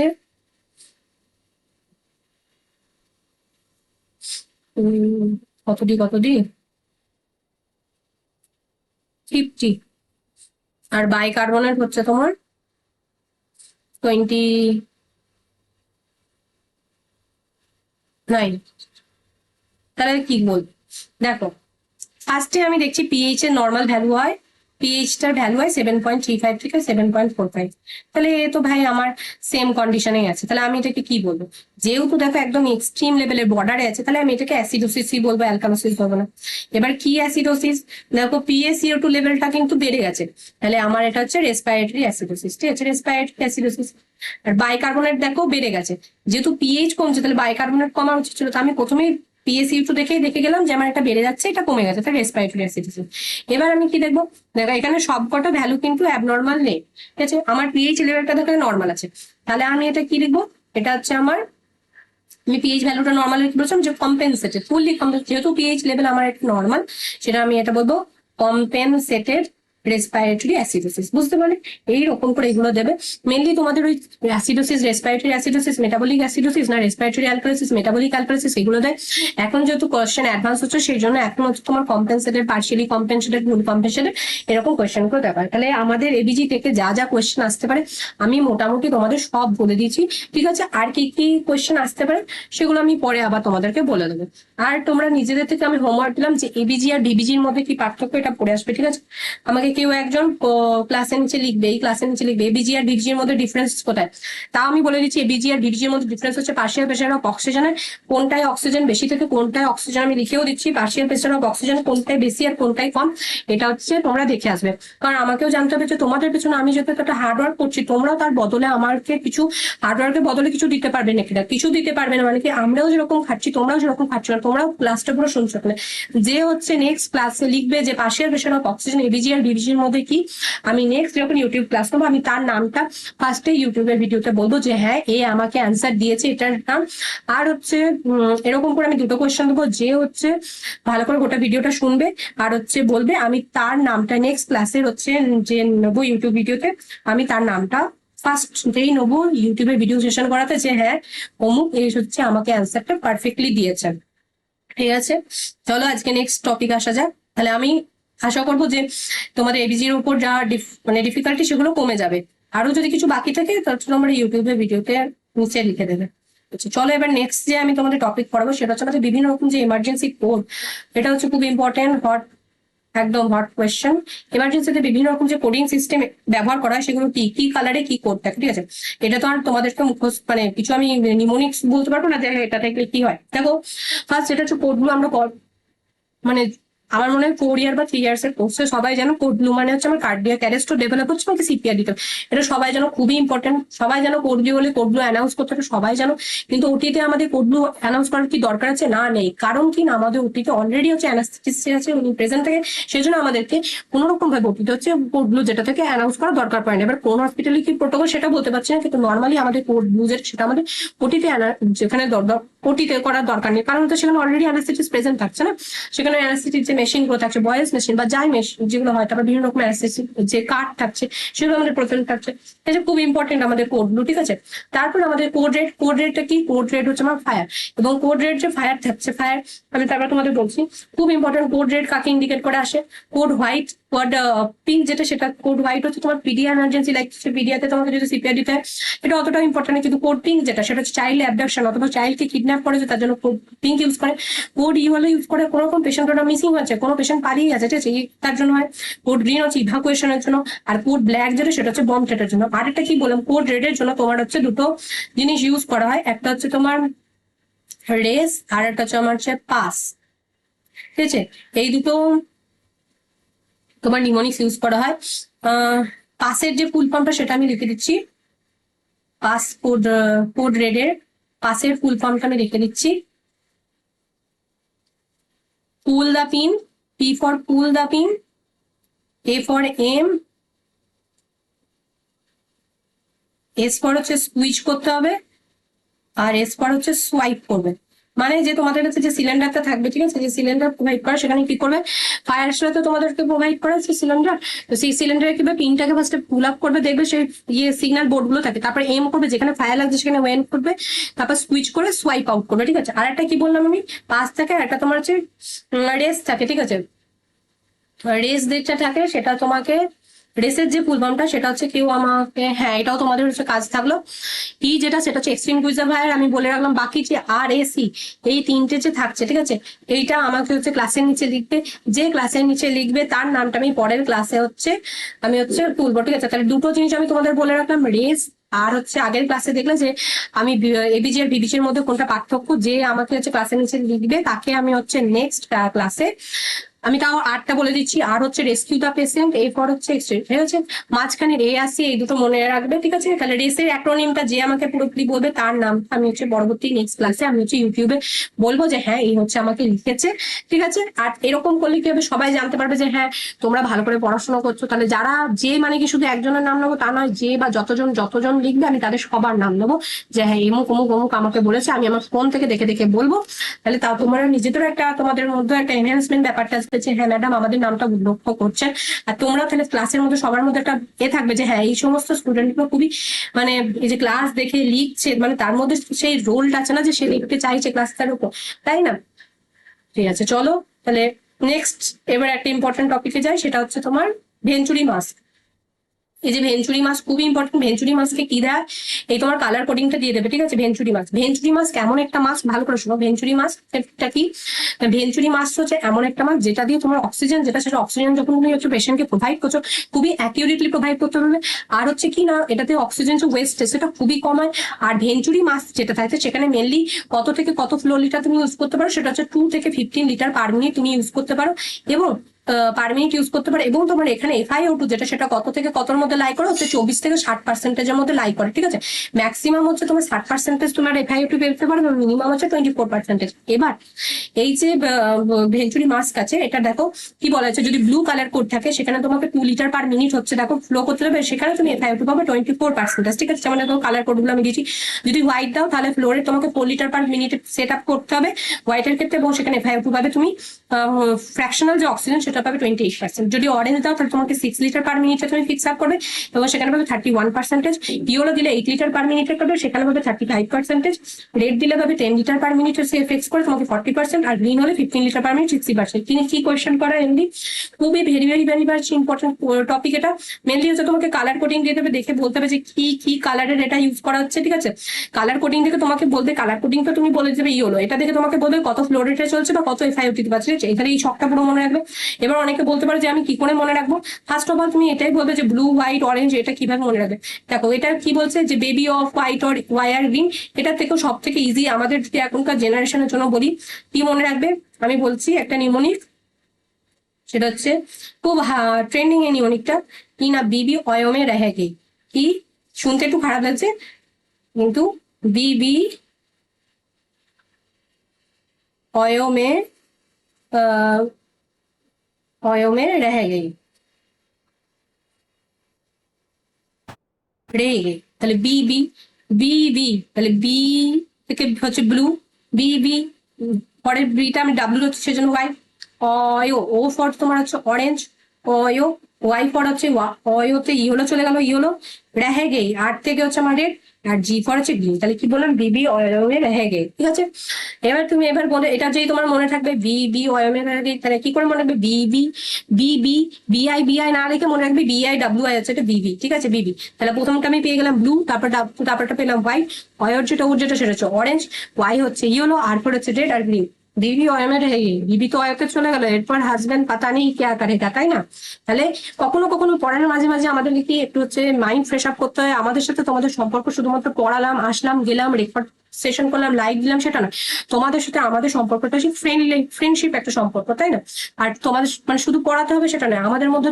কতটি 50, আর বাইকার্বনেট হচ্ছে তোমার 29। তাহলে কি বল, দেখো ফার্স্টে আমি দেখছি পিএইচ এর নর্মাল ভ্যালু হয়, পিএইচটার ভ্যালু হয় 7.35 থেকে 7.45, তাহলে এ তো ভাই আমার সেম কন্ডিশনেই আছে। তাহলে আমি এটাকে কি বলবো, যেহেতু দেখো একদম এক্সট্রিম লেভেলের বর্ডারে আছে, তাহলে আমি এটাকে অ্যাসিডোসিসই বলবো, অ্যালকালোসিস বলবো না। এবার কি অ্যাসিডোসিস, দেখো পিএসইও2 লেভেলটা কিন্তু বেড়ে গেছে, তাহলে আমার এটা হচ্ছে রেসপাইরেটরি অ্যাসিডোসিস, ঠিক আছে, রেসপাইরেটরি অ্যাসিডোসিস। আর বাইকার্বনেট দেখো বেড়ে গেছে, যেহেতু পিএইচ কমছে তাহলে বাইকার্বনেট কমা উচিত ছিল, তো আমি প্রথমেই পিএসইউ2 দেখে গেলাম যে আমার এটা বেড়ে যাচ্ছে, এটা কমে গেছে, তাহলে রেসপাইরেটরি অ্যাসিডোসিস। এবার আমি কি দেখবো, দেখো এখানে সবকটা ভ্যালু কিন্তু অ্যাবনর্মাল নেই, ঠিক আছে, আমার পিএইচ লেভেলটা দেখো নর্মাল আছে, তাহলে আমি এটা কি লিখবো, এটা হচ্ছে আমার, আমি পিএইচ ভ্যালুটা নর্মাল কি বলছিলাম যে কম্পেনসেটেড, ফুললি কম্পেনসেটেড, যেহেতু পিএইচ লেভেল আমার একটা নর্মাল, সেটা আমি এটা বলবো কম্পেনসেটেড রেসপাইরেটরি অ্যাসিডোসিস, বুঝতে পারলে? এইরকম করে এগুলো দেবে মেনলি তোমাদের ওই acidosis, respiratory acidosis, metabolic acidosis না রেসপাইরেটরি অ্যালকালোসিস, মেটাবলিক অ্যালকালোসিস, এগুলো দেয়। এখন যেহেতু কোয়েশ্চেন অ্যাডভান্স হচ্ছে সেই জন্য এখন হচ্ছে তোমার কম্পেনসেটেড, পার্শিয়ালি কম্পেনসেটেড, ফুল কম্পেনসেটেড, এরকম কোয়েশ্চেন করে দেওয়া হয়। তাহলে আমাদের এবিজি থেকে যা যা কোয়েশ্চেন আসতে পারে আমি মোটামুটি তোমাদের সব বলে দিয়েছি, ঠিক আছে? আর কি কি কোয়েশ্চেন আসতে পারে সেগুলো আমি পরে আবার তোমাদেরকে বলে দেবো। আর তোমরা নিজেদের থেকে আমি হোমওয়ার্ক দিলাম যে এবিজি আর ডিবিজির মধ্যে কি পার্থক্য, এটা পড়ে আসবে, ঠিক আছে? আমাকে কেউ একজন ক্লাসের নিচে লিখবে, এই ক্লাসের নিচে লিখবে এবিজি আর ডিবিজির মধ্যে ডিফারেন্স কোথায়। তাও আমি বলে দিচ্ছি এবিজি আর ডিবিজির মধ্যে ডিফারেন্স হচ্ছে পার্শিয়াল প্রেসার অফ অক্সিজেনের, কোনটায় অক্সিজেন বেশি থেকে কোনটায় অক্সিজেন, আমি লিখেও দিচ্ছি পার্শিয়াল প্রেসার অফ অক্সিজেন কোনটায় বেশি আর কোনটায় কম, এটা হচ্ছে তোমরা দেখে আসবে। কারণ আমাকেও জানতে হবে যে তোমাদের পেছনে আমি যত একটা হার্ডওয়ার্ক করছি, তোমরাও তার বদলে আমাকে কিছু হার্ডওয়ার্কের বদলে কিছু দিতে পারবে নাকি, না কিছু দিতে পারবে না, মানে কি আমরাও যেরকম খাচ্ছি তোমরাও যেরকম খাচ্ছ না, তোমরাও ক্লাসটা পুরো শুনছো। যে হচ্ছে নেক্সট ক্লাসে লিখবে যে partial pressure of oxygen ABG আর ডিবিজি এবিসির মধ্যে কি, আমি নেক্সট যখন ইউটিউব ক্লাস নেবো আমি তার নামটা ফার্স্টে ইউটিউবের ভিডিওতে বলবো যে হ্যাঁ এ আমাকে অ্যান্সার দিয়েছে এটার নাম। আর হচ্ছে এরকম করে আমি দুটো কোয়েশ্চেন দেবো, যে হচ্ছে ভালো করে গোটা ভিডিওটা শুনবে আর হচ্ছে বলবে আমি তার নামটা নেক্সট ক্লাসের হচ্ছে যে নেবো ইউটিউব ভিডিওতে আমি তার নামটা ফার্স্ট যেই নেবো ইউটিউবে ভিডিও সেশন করাতে যে হ্যাঁ অমুক এই হচ্ছে আমাকে অ্যান্সারটা পারফেক্টলি দিয়েছেন। ঠিক আছে, চলো আজকে নেক্সট টপিক আসা যাক। তাহলে আমি আশা করবো যে তোমাদের এবিজির উপর যা মানে ডিফিকাল্টি সেগুলো কমে যাবে। আরো যদি কিছু বাকি থাকে তাহলে তোমরা ইউটিউবে ভিডিওতে নিচে লিখে দেবে। আচ্ছা চলো এবার নেক্সট যে আমি তোমাদের টপিক পড়াবো সেটা হচ্ছে আমাদের বিভিন্ন রকম যে ইমার্জেন্সি কোড, এটা হচ্ছে খুব ইম্পর্টেন্ট হট একদম হট কোয়েশ্চেন। এমার্জেন্সিতে বিভিন্ন রকম যে কোডিং সিস্টেম ব্যবহার করা হয় সেগুলো কি কি কালারে কি কোড থাকে, ঠিক আছে। এটা তো আর তোমাদেরকে মুখস্থ মানে কিছু আমি নিমোনিক্স বলতে পারবো না যে এটা থাকলে কি হয়। দেখো ফার্স্ট যেটা হচ্ছে কোডগুলো আমরা মানে আমার মনে হয় 4 ইয়ার বা 3 ইয়ার্স এর কোর্সে সবাই যেন কোড ব্লু মানে হচ্ছে আমার কার্ডিয়াক অ্যারেস্ট ডেভেলপ হচ্ছে আমাকে সিপিআর দিতে হবে। এটা সবাই যেন খুবই ইম্পর্টেন্ট, সবাই যেন কোড ব্লু হলে কোড ব্লু অ্যানাউন্স করতে হবে সবাই যেন। কিন্তু ওটিতে আমাদের কোড ব্লু অ্যানাউন্স করার কি দরকার আছে, না নেই। কারণ কি না আমাদের ওটিতে অলরেডি হচ্ছে অ্যানাস্থেটিস্ট আছে উনি প্রেজেন্ট থাকে, সেই জন্য আমাদেরকে কোনো রকম ভাবে ওটিতে হচ্ছে কোড ব্লু যেটা থেকে অ্যানাউন্স করার দরকার পড়ে না। এবার কোন হসপিটালে কি প্রোটোকল সেটা বলতে পারছি না, কিন্তু নর্মালি আমাদের কোড ব্লু যেটা সেটা আমাদের ওটিতে যেখানে ওটিতে করার দরকার নেই, কারণ তো সেখানে অলরেডি অ্যানাস্থেটিস্ট প্রেজেন্ট থাকছে না। সেখানে অ্যানাস্থেটিস্ট যে মেশিন গুলো থাকছে ভয়েস মেশিন বা যাই মেশিন যেগুলো হয়, তারপর বিভিন্ন রকম অ্যানাস্থেটিস্ট যে কার্ড থাকছে সেগুলো আমাদের প্রেজেন্ট থাকছে। এটা খুব ইম্পর্টেন্ট আমাদের কোড ব্লু, ঠিক আছে। তারপর আমাদের কোড রেডটা কি, কোড রেড হচ্ছে আমার ফায়ার, এবং কোড রেড যে ফায়ার থাকছে ফায়ার আমি তারপর তোমাদের বলছি খুব ইম্পর্টেন্ট। কোড রেড কাকে ইন্ডিকেট করে আসে, কোড হোয়াইট কোড পিঙ্ক যেটা সেটা কোড হোয়াইট হচ্ছে তোমার পিডিয়া এমার্জেন্সি লাইক পিডিয়াতে তোমাকে যদি সিপিআর দিতে হয় এটা অতটা ইম্পর্টেন্ট, কিন্তু কোড পিঙ্ক যেটা সেটা হচ্ছে চাইল্ড অ্যাবডাকশন অথবা চাইল্ডকে কিডন্যাপ করেছে তার জন্য কোড পিঙ্ক ইউজ করে। কোড ইউ হলে ইউজ করে কোনো রকম পেশেন্ট ওটা মিসিং হচ্ছে, কোনো পেশেন্ট পালিয়ে গেছে, ঠিক আছে, তার জন্য হয়। কোড গ্রিন হচ্ছে ইভাকুয়েশনের জন্য, আর কোড ব্ল্যাক যেটা সেটা হচ্ছে বম্ব থ্রেটের জন্য। আর একটা কি বললাম কোড রেডের জন্য তোমার হচ্ছে দুটো জিনিস ইউজ করা হয়, একটা হচ্ছে তোমার রেস আর একটা হচ্ছে আমার হচ্ছে পাস, ঠিক আছে। এই দুটো তোমার নিমোনিক্স ইউজ করা হয়। পাসের যে ফুল ফর্মটা সেটা আমি লিখে দিচ্ছি, পাস কোড রেডের পাসের ফুল ফর্মটা আমি লিখে দিচ্ছি। Pull the pin, P for pull the pin, A for aim, S for হচ্ছে সুইচ করতে হবে, আর এস ফর হচ্ছে সোয়াইপ করবে। মানে যে তোমাদের কাছে যে সিলিন্ডারটা থাকবে, ঠিক আছে, যে সিলিন্ডার প্রোভাইড করে সেখানে কি করবে, ফায়ার তো তোমাদেরকে প্রোভাইড করে সেই সিলিন্ডার, তো সেই সিলিন্ডারে কিভাবে পিনটাকে ফার্স্টে পুল আপ করবে, দেখবে সেই ইয়ে সিগন্যাল বোর্ড গুলো থাকে, তারপরে এম করবে যেখানে ফায়ার লাগছে সেখানে ওয়েন করবে, তারপর সুইচ করে সোয়াইপ আউট করবে, ঠিক আছে। আর একটা কি বললাম আমি, পাস থাকে, আর একটা তোমার হচ্ছে রেস থাকে, ঠিক আছে। রেস যেটা থাকে সেটা তোমাকে রেসের যে ফুল ফর্মটা সেটা হচ্ছে কেউ আমাকে, হ্যাঁ এটাও তোমাদের হচ্ছে কাজ থাকলো। ই যেটা সেটা হচ্ছে এক্সটিংগুইশার, আমি বলে রাখলাম। বাকি যে আর এ সি এই তিনটে যে থাকছে, ঠিক আছে, এইটা আমাকে হচ্ছে ক্লাসের নিচে লিখবে, যে ক্লাসের নিচে লিখবে তার নামটা আমি পরের ক্লাসে হচ্ছে আমি হচ্ছে তুলবো, ঠিক আছে। তাহলে দুটো জিনিস আমি তোমাদের বলে রাখলাম, রেস আর হচ্ছে আগের ক্লাসে দেখলে যে আমি এবিজি আর বিবিজির মধ্যে কোনটা পার্থক্য, যে আমাকে হচ্ছে ক্লাসের নিচে লিখবে তাকে আমি হচ্ছে নেক্সট ক্লাসে আমি তাও আরটা বলে দিচ্ছি। আর হচ্ছে রেস্কিউ দা পেশেন্ট, এরপর হচ্ছে এক্সট্রিট, ঠিক আছে। মাঝখানে রে আসি, এই দুটো মনে রাখবে, ঠিক আছে। তাহলে রেসের অ্যাক্রোনিমটা যে আমাকে পুরোপুরি বলবে তার নাম আমি হচ্ছে পরবর্তী নেক্সট ক্লাসে আমি হচ্ছে ইউটিউবে বলবো যে হ্যাঁ এই হচ্ছে আমাকে লিখেছে, ঠিক আছে। আর এরকম করলে কি হবে, সবাই জানতে পারবে যে হ্যাঁ তোমরা ভালো করে পড়াশোনা করছো। তাহলে যারা যে মানে কি শুধু একজনের নাম নেবো তা নয়, যে বা যতজন লিখবে আমি তাদের সবার নাম নেবো, যে হ্যাঁ অমুক অমুক অমুক আমাকে বলেছে, আমি আমার ফোন থেকে দেখে দেখে বলবো। তাহলে তাও তোমরা নিজেদের একটা তোমাদের মধ্যে একটা এনহ্যান্সমেন্ট ব্যাপারটা আসবে যে হ্যাঁ ম্যাডাম আমাদের নামটা লক্ষ্য করছেন। আর তোমরা তাহলে ক্লাসের মধ্যে সবার মধ্যে একটা থাকবে যে হ্যাঁ এই সমস্ত স্টুডেন্ট গুলো খুবই মানে এই যে ক্লাস দেখে লিখছে, মানে তার মধ্যে সেই রোলটা আছে না যে সে লিখতে চাইছে ক্লাসটার উপর, তাই না। ঠিক আছে চলো তাহলে নেক্সট এবার একটা ইম্পর্টেন্ট টপিকে যাই, সেটা হচ্ছে তোমার ভেঞ্চুরি মাস্ক। এই যে ভেঞ্চুরি মাস্ক খুবই ইম্পর্টেন্ট। ভেঞ্চুরি মাস্কে কি দেয়, এই তোমার কালার কোডিংটা দিয়ে দেবে, ঠিক আছে। ভেঞ্চুরি মাস্ক এমন একটা মাস্ক, ভালো করে শোনো, ভেঞ্চুরি মাস্কটা কি, ভেঞ্চুরি মাস্ক হচ্ছে এমন একটা মাস্ক যেটা দিয়ে তোমার অক্সিজেন যেটা সেটা অক্সিজেন যখন তুমি হচ্ছে পেশেন্টকে প্রোভাইড করছো খুবই অ্যাকিউরেটলি প্রোভাইড করতে হবে। আর হচ্ছে কি না এটাতে অক্সিজেন যে ওয়েস্ট সেটা খুবই কমায়। আর ভেঞ্চুরি মাস্ক যেটা থাকে সেখানে মেনলি কত থেকে কত ফ্লো লিটার তুমি ইউজ করতে পারো, সেটা হচ্ছে 2 থেকে 15 লিটার পার মিনিট তুমি ইউজ করতে পারো। এবং পার মিনিট ইউজ করতে পারে। এবং তোমার এখানে FiO2 যেটা, সেটা কত থেকে কতর মধ্যে লাই করে হচ্ছে 24 থেকে 60%-এর মধ্যে লাই করে, ঠিক আছে। ম্যাক্সিমাম হচ্ছে তোমার 60% তোমার FiO2 পেতে পারবে, মিনিমাম হচ্ছে 24%। এবার এই যে ভেঞ্চুরি মাস্ক আছে, এটা দেখো কি বলা আছে, যদি ব্লু কালার কোড থাকে সেখানে তোমাকে 2 লিটার পার মিনিট হচ্ছে দেখো ফ্লো করতে হবে, সেখানে তুমি FiO2 পাবে 24%, ঠিক আছে। যেমন দেখো কালার কোডগুলো আমি দিয়েছি। যদি হোয়াইট দাও তাহলে ফ্লোরে তোমাকে 4 litre per minute set up করতে হবে হোয়াইটের ক্ষেত্রে, এবং সেখানে FiO2 পাবে তুমি ফ্র্যাকশনাল যে অক্সিজেন সেটা পাবে 28%। যদি অরেঞ্জ দাও তাহলে তোমাকে 6 লিটার পার মিনিটে তুমি ফিক্স আপ করবে, এবং সেখানে পাবে 31%। ইয়েলো দিলে 8 লিটার পার মিনিটে করবে, সেখানে পাবে 35%। রেড দিলে পাবে 10 লিটার পার মিনিটে সে ফিক্স করে তোমাকে 40%, আর গ্রিন হলে 15 লিটার পার মিনিট 60%। তিনি কি কোয়েশ্চেন করা এমনি খুবই very very very very important topic. এটা মেনলি হচ্ছে তোমাকে কালার কোডিং দিয়ে দেবে, দেখে বলতে হবে যে কি কি কালারের এটা ইউজ করা হচ্ছে, ঠিক আছে। কালার কোডিং দেখে তোমাকে বলবে, কালার কোডিং তো তুমি বলে দেবে ইয়েলো, এটা দেখে তোমাকে বলবে কত ফ্লো রেটে চলছে বা কত FiO2 পাচ্ছে, এখানে এই শখটা পুরো মনে রাখবে। এবার অনেকে বলতে পারে যে আমি কি করে মনে রাখবো। ফার্স্ট অফ অল তুমি এটাই বলবে যে ব্লু হোয়াইট অরেঞ্জ এটা কিভাবে মনে রাখবে। দেখো এটা কি বলছে যে baby off white or were green, এটা থেকেও সব থেকে ইজি আমাদের যদি এখনকার জেনারেশনের জন্য বলি কি মনে রাখবে, আমি বলছি একটা নিউমোনিক, সেটা হচ্ছে খুব ট্রেন্ডিং এই নিউমোনিকটা, কি না বিবি অয়মে রেহে গে। কি শুনতে একটু খারাপ লাগছে কিন্তু বিবি অয়মে অয়মে রেহে গে, রেগে গে, তাহলে বিবি বিবি, তাহলে বি থেকে হচ্ছে ব্লু, বিবি পরের বিটা আমি ডাব্লিউ হচ্ছে সেজন্য ওয়াই, অয়ো ও ফর তোমার হচ্ছে অরেঞ্জ, অয়ো ওয়াই ফর হচ্ছে অয়োতে ইয়েলো চলে গেল ইয়েলো, রেহে গে আর থেকে হচ্ছে আমার রেড, আর জি ফর হচ্ছে গ্রিন। তাহলে কি বললাম বিবি অয়মে রেহে গে, ঠিক আছে। এবার তুমি এবার বলে এটা যেই তোমার মনে থাকবে বিবি অয়মে রেহে গে, তাহলে কি করে মনে রাখবে বিবি বিবি বিআই বিআই না রেখে মনে রাখবে BIWI আছে, এটা বিবি, ঠিক আছে বিবি। তাহলে প্রথমটা আমি পেয়ে গেলাম ব্লু, তারপরটা পেলাম হোয়াইট, অয়র যেটা ওর যেটা সেটা হচ্ছে অরেঞ্জ, ওয়াই হচ্ছে ইয়েলো, আর ফোর হচ্ছে রেড আর গ্রিন। বিবি অয়মে রেহে গে, বিবি তো অয়তে চলে গেল, এরপর হাজবেন্ড পাতা নেই কে করেগা, তাই না। তাহলে কখনো কখনো পড়ানোর মাঝে মাঝে আমাদেরকে কি একটু হচ্ছে মাইন্ড ফ্রেশ আপ করতে হয়। আমাদের সাথে তোমাদের সম্পর্ক শুধুমাত্র পড়ালাম আসলাম গেলাম রেকর্ড সেশন করলাম লাইক দিলাম সেটা না, তোমাদের সাথে আমাদের সম্পর্কটা সেই ফ্রেন্ডলি ফ্রেন্ডশিপ একটা সম্পর্ক, তাই না। আর তোমাদের মানে শুধু পড়াতে হবে সেটা নয়, আমাদের মধ্যে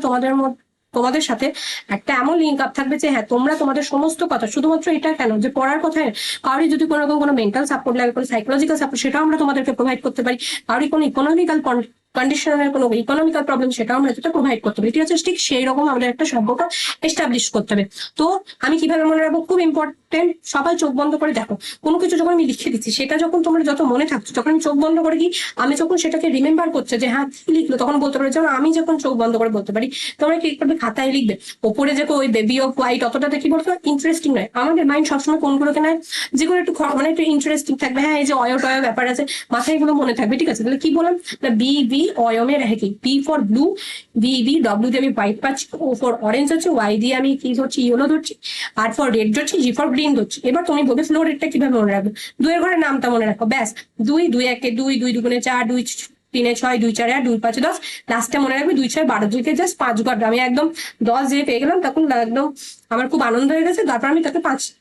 তোমাদের সাথে একটা এমন লিঙ্ক আপ থাকবে যে হ্যাঁ তোমরা তোমাদের সমস্ত কথা, শুধুমাত্র এটা কেন যে পড়ার কথায়, কারোর যদি কোনো রকম কোনো মেন্টাল সাপোর্ট লাগে, কোনো সাইকোলজিক্যাল সাপোর্ট, সেটাও আমরা তোমাদেরকে প্রোভাইড করতে পারি। কারোর কোনো ইকোনমিক্যাল কন্ডিশনের কোনো ইকোনমিক্যাল প্রবলেম, সেটাও আমরা যেটা প্রোভাইড করতে পারি, ঠিক আছে। ঠিক সেই রকম আমাদের একটা সম্পর্ক এস্টাবলিশ করতে হবে। তো আমি কিভাবে মনে রাখবো, খুব ইম্পর্টেন্ট, সবাই চোখ বন্ধ করে দেখো, কোনো কিছু যখন আমি লিখে দিচ্ছি সেটা যখন তোমরা যত মনে থাকছো, যখন আমি চোখ বন্ধ করে কি আমি যখন সেটাকে রিমেম্বার করছে যে হ্যাঁ কি লিখলো, তখন বলতে পারি। যেমন আমি যখন চোখ বন্ধ করে বলতে পারি, তোমরা কি করবে খাতায় লিখবে, ওপরে যে ওই বেবি অফ হোয়াইট অতটাতে কি বলতো ইন্টারেস্টিং নয়, আমাদের মাইন্ড সবসময় কোনগুলোকে নেয় যেগুলো একটু মানে একটু ইন্টারেস্টিং থাকবে, হ্যাঁ এই যে অয় টয় ব্যাপার আছে মাথায় এগুলো মনে থাকবে, ঠিক আছে। তাহলে কি বললাম, বিবি অয়মে রেহে কি, B for blue, Bibi W দিয়ে আমি হোয়াইট পাচ্ছি, ও ফর অরেঞ্জ হচ্ছে, ওয়াই দিয়ে আমি কি ধরছি ইয়েলো ধরছি, আর ফর রেড ধরছি, জি ফর গ্রিন ধরছি। এবার তুমি বলবে ফ্লো রেডটা কিভাবে মনে রাখবে, দুইয়ের ঘরে নামটা মনে রাখো ব্যাস, দুই দুই একে দুই, দুই দুগুণে চার, দুই তিনে ছয়, দুই চারে আট, দুই পাঁচে 10, লাস্টে মনে রাখবে 2 6 12, দুইকে জাস্ট 5 ঘর, আমি একদম 10 যে পেয়ে গেলাম তখন একদম আমার খুব আনন্দ হয়ে গেছে। তারপর আমি তাকে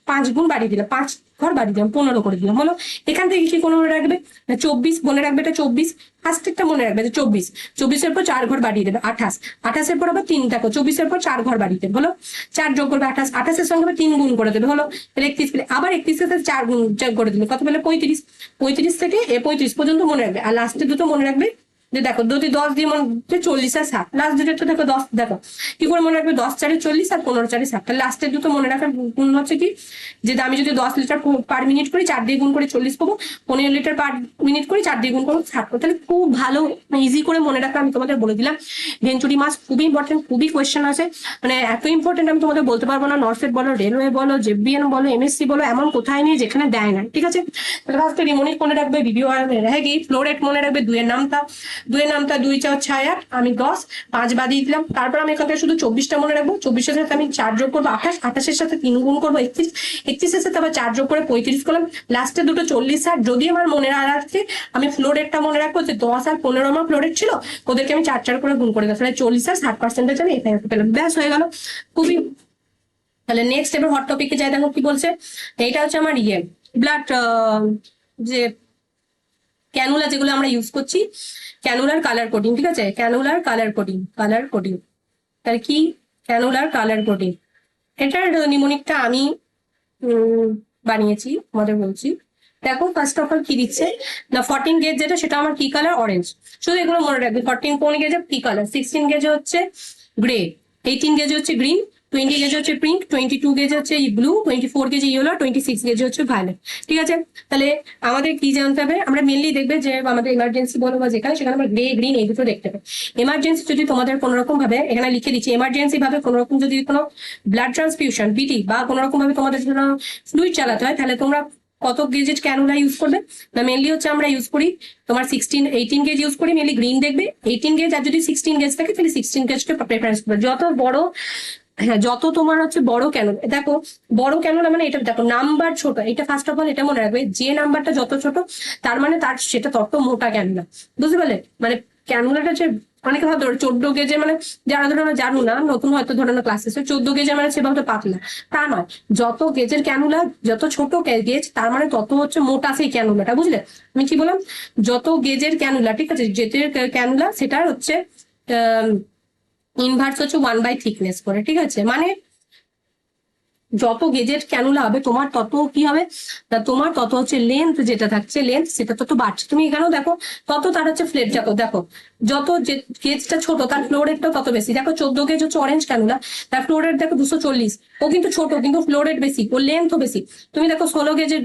5 গুণ বাড়িয়ে দিলাম, 5 ঘর বাড়িয়ে দিলাম, 15 করে দিলাম, হলো। এখান থেকে কি কোনো মনে রাখবে 24 মনে রাখবে, এটা 24 ফার্স্টেরটা মনে রাখবে যে 24, 24-এর পর 4 ঘর বাড়িয়ে দেবে 28, 28-এর পর আবার 3 দেখো 24-এর পর 4 ঘর বাড়িয়ে দেবে, হলো। 4 যোগ করবে 28, 28-এর সঙ্গে আবার 3 গুণ করে দেবে, হলো। তাহলে 31 পেলে আবার 31-এর সাথে 4 গুণ যোগ করে দিলে কত পেলে 35, 35 থেকে 35 পর্যন্ত মনে রাখবে। আর লাস্টে দুটো মনে রাখবে যে দেখো যদি 10 দিয়ে মনে 40 আর 60, লাস্ট দুটো তো দেখো 10, দেখো কি করে মনে রাখবে 10 4 40 আর 15 4 60, তাহলে লাস্টের দুটো মনে রাখার গুণ হচ্ছে কি যে আমি যদি 10 লিটার পার মিনিট করি 4 দিয়ে গুণ করে 40 পাবো, 15 লিটার পার মিনিট করি 4 দিয়ে গুণ করবো 60 পাবো। তাহলে খুব ভালো ইজি করে মনে রাখা আমি তোমাদের বলে দিলাম। ভেঞ্চুরি মাস খুবই ইম্পর্টেন্ট, খুবই কোয়েশ্চেন আছে, মানে এত ইম্পর্টেন্ট আমি তোমাদের বলতে পারবো না। নর্সেট বলো, রেলওয়ে বলো, জেবিএন বলো, MSc বলো, এমন কোথায় নেই যেখানে দেয় না, ঠিক আছে। তাহলে ফার্স্টে রিমোনিক মনে রাখবে, বিবিও রেহেগি, ফ্লোরেট মনে রাখবে, দুইয়ের নামটা 2 4 6 8, আমি 10 5 বাদিয়ে দিলাম। তারপর আমি এখানে শুধু 24টা মনে রাখবো, 24-এর সাথে আমি 4 যোগ করবো 28, 28-এর সাথে 3 গুণ করবো 31, 31-এর সাথে আবার 4 যোগ করে 35 করলাম, লাস্টে দুটো 40 আর যদি আমার মনে রাখছে আমি ফ্লোরেটটা মনে রাখবো যে 10 আর 15 আমার ফ্লোরেট ছিল, ওদেরকে আমি 4 4 করে গুণ করে দিলাম, 40 আর 60% আমি এখানে পেলাম, ব্যাস হয়ে গেল খুবই। তাহলে নেক্সট এবার হট টপিকে যাই, দেখো কি বলছে। এইটা হচ্ছে আমার ব্লাড যে ক্যানুলা যেগুলো আমরা ইউজ করছি, ক্যানুলার কালার কোডিং, ঠিক আছে, ক্যানুলার কালার কোডিং, কালার কোডিং, তাহলে কি ক্যানুলার কালার কোডিং, এটার নিমোনিকটা আমি বানিয়েছি, তোমাদের বলছি। দেখো ফার্স্ট অফ অল কি দিচ্ছে না, 14 গেজ যেটা সেটা আমার কি কালার, অরেঞ্জ। শুধু এগুলো মনে রাখবে, 14 কোন গেজে কি কালার, 16 গেজে হচ্ছে গ্রে, 18 গেজে হচ্ছে গ্রিন, 20 গেজে হচ্ছে পিঙ্ক, 22 গেজে হচ্ছে ব্লু, 24 গেজে ইয়েলো, 26 গেজে হচ্ছে ভায়োলেট। ঠিক আছে, তাহলে আমাদের কি জানতে হবে, আমরা মেনলি দেখবে যে আমাদের ইমার্জেন্সি বলো বা যেখানে সেখানে আমরা গ্রে গ্রিন এই দুটো দেখতে পাই। এমার্জেন্সি যদি তোমাদের কোনো রকম ভাবে এখানে লিখে দিচ্ছি, এমার্জেন্সি ভাবে কোনো রকম যদি কোনো ব্লাড ট্রান্সফিউশন বিটি বা কোনো রকম ভাবে তোমাদের জন্য ফ্লুইড চালাতে হয়, তাহলে তোমরা কত গেজের ক্যানুলা ইউজ করবে না, মেনলি হচ্ছে আমরা ইউজ করি তোমার 18 গেজ ইউজ করি, মেনলি গ্রিন দেখবে 18 গেজ, আর যদি 16 গেজ থাকে তাহলে 16 গেজকে প্রেফারেন্স করবে। যত বড়, হ্যাঁ যত তোমার হচ্ছে বড় ক্যানুলা, দেখো বড় ক্যানুলা মানে এটা দেখো নাম্বার ছোট, এটা ফার্স্ট অফ অল এটা মনে রাখবে, যে নাম্বারটা যত ছোট তার মানে তার সেটা তত মোটা ক্যানুলা, বুঝতে পারলে, মানে ক্যানুলাটা হচ্ছে অনেকে ভাবে 14 গেজে, মানে যারা ধরো আমরা জানো না, নতুন হয়তো ধরো না ক্লাসে, 14 গেজে মানে সেভাবে পাতলা, তা নয়, যত গেজের ক্যানুলা, যত ছোট গেজ তার মানে তত হচ্ছে মোটা সেই ক্যানুলাটা, বুঝলে আমি কি বললাম, যত গেজের ক্যানুলা, ঠিক আছে, যেটের ক্যানুলা সেটার হচ্ছে ইনভার্স হচ্ছে 1/, থিকনেস করে, ঠিক আছে, মানে যত গেজের ক্যানুলা হবে তোমার তত কি হবে, তোমার তত হচ্ছে লেন্থ যেটা থাকছে, লেন্থ সেটা তত বাড়ছে। তুমি এখানেও দেখো তত তার হচ্ছে ফ্লেট, দেখো দেখো যত গেজটা ছোট তার ফ্লো রেটটা তত বেশি। দেখো 14 গেজ হচ্ছে অরেঞ্জ ক্যানুলা, তার ফ্লো রেট দেখো 240, ও কিন্তু ছোট কিন্তু ফ্লো রেট বেশি, ওর লেন্থও বেশি। তুমি দেখো 16 গেজের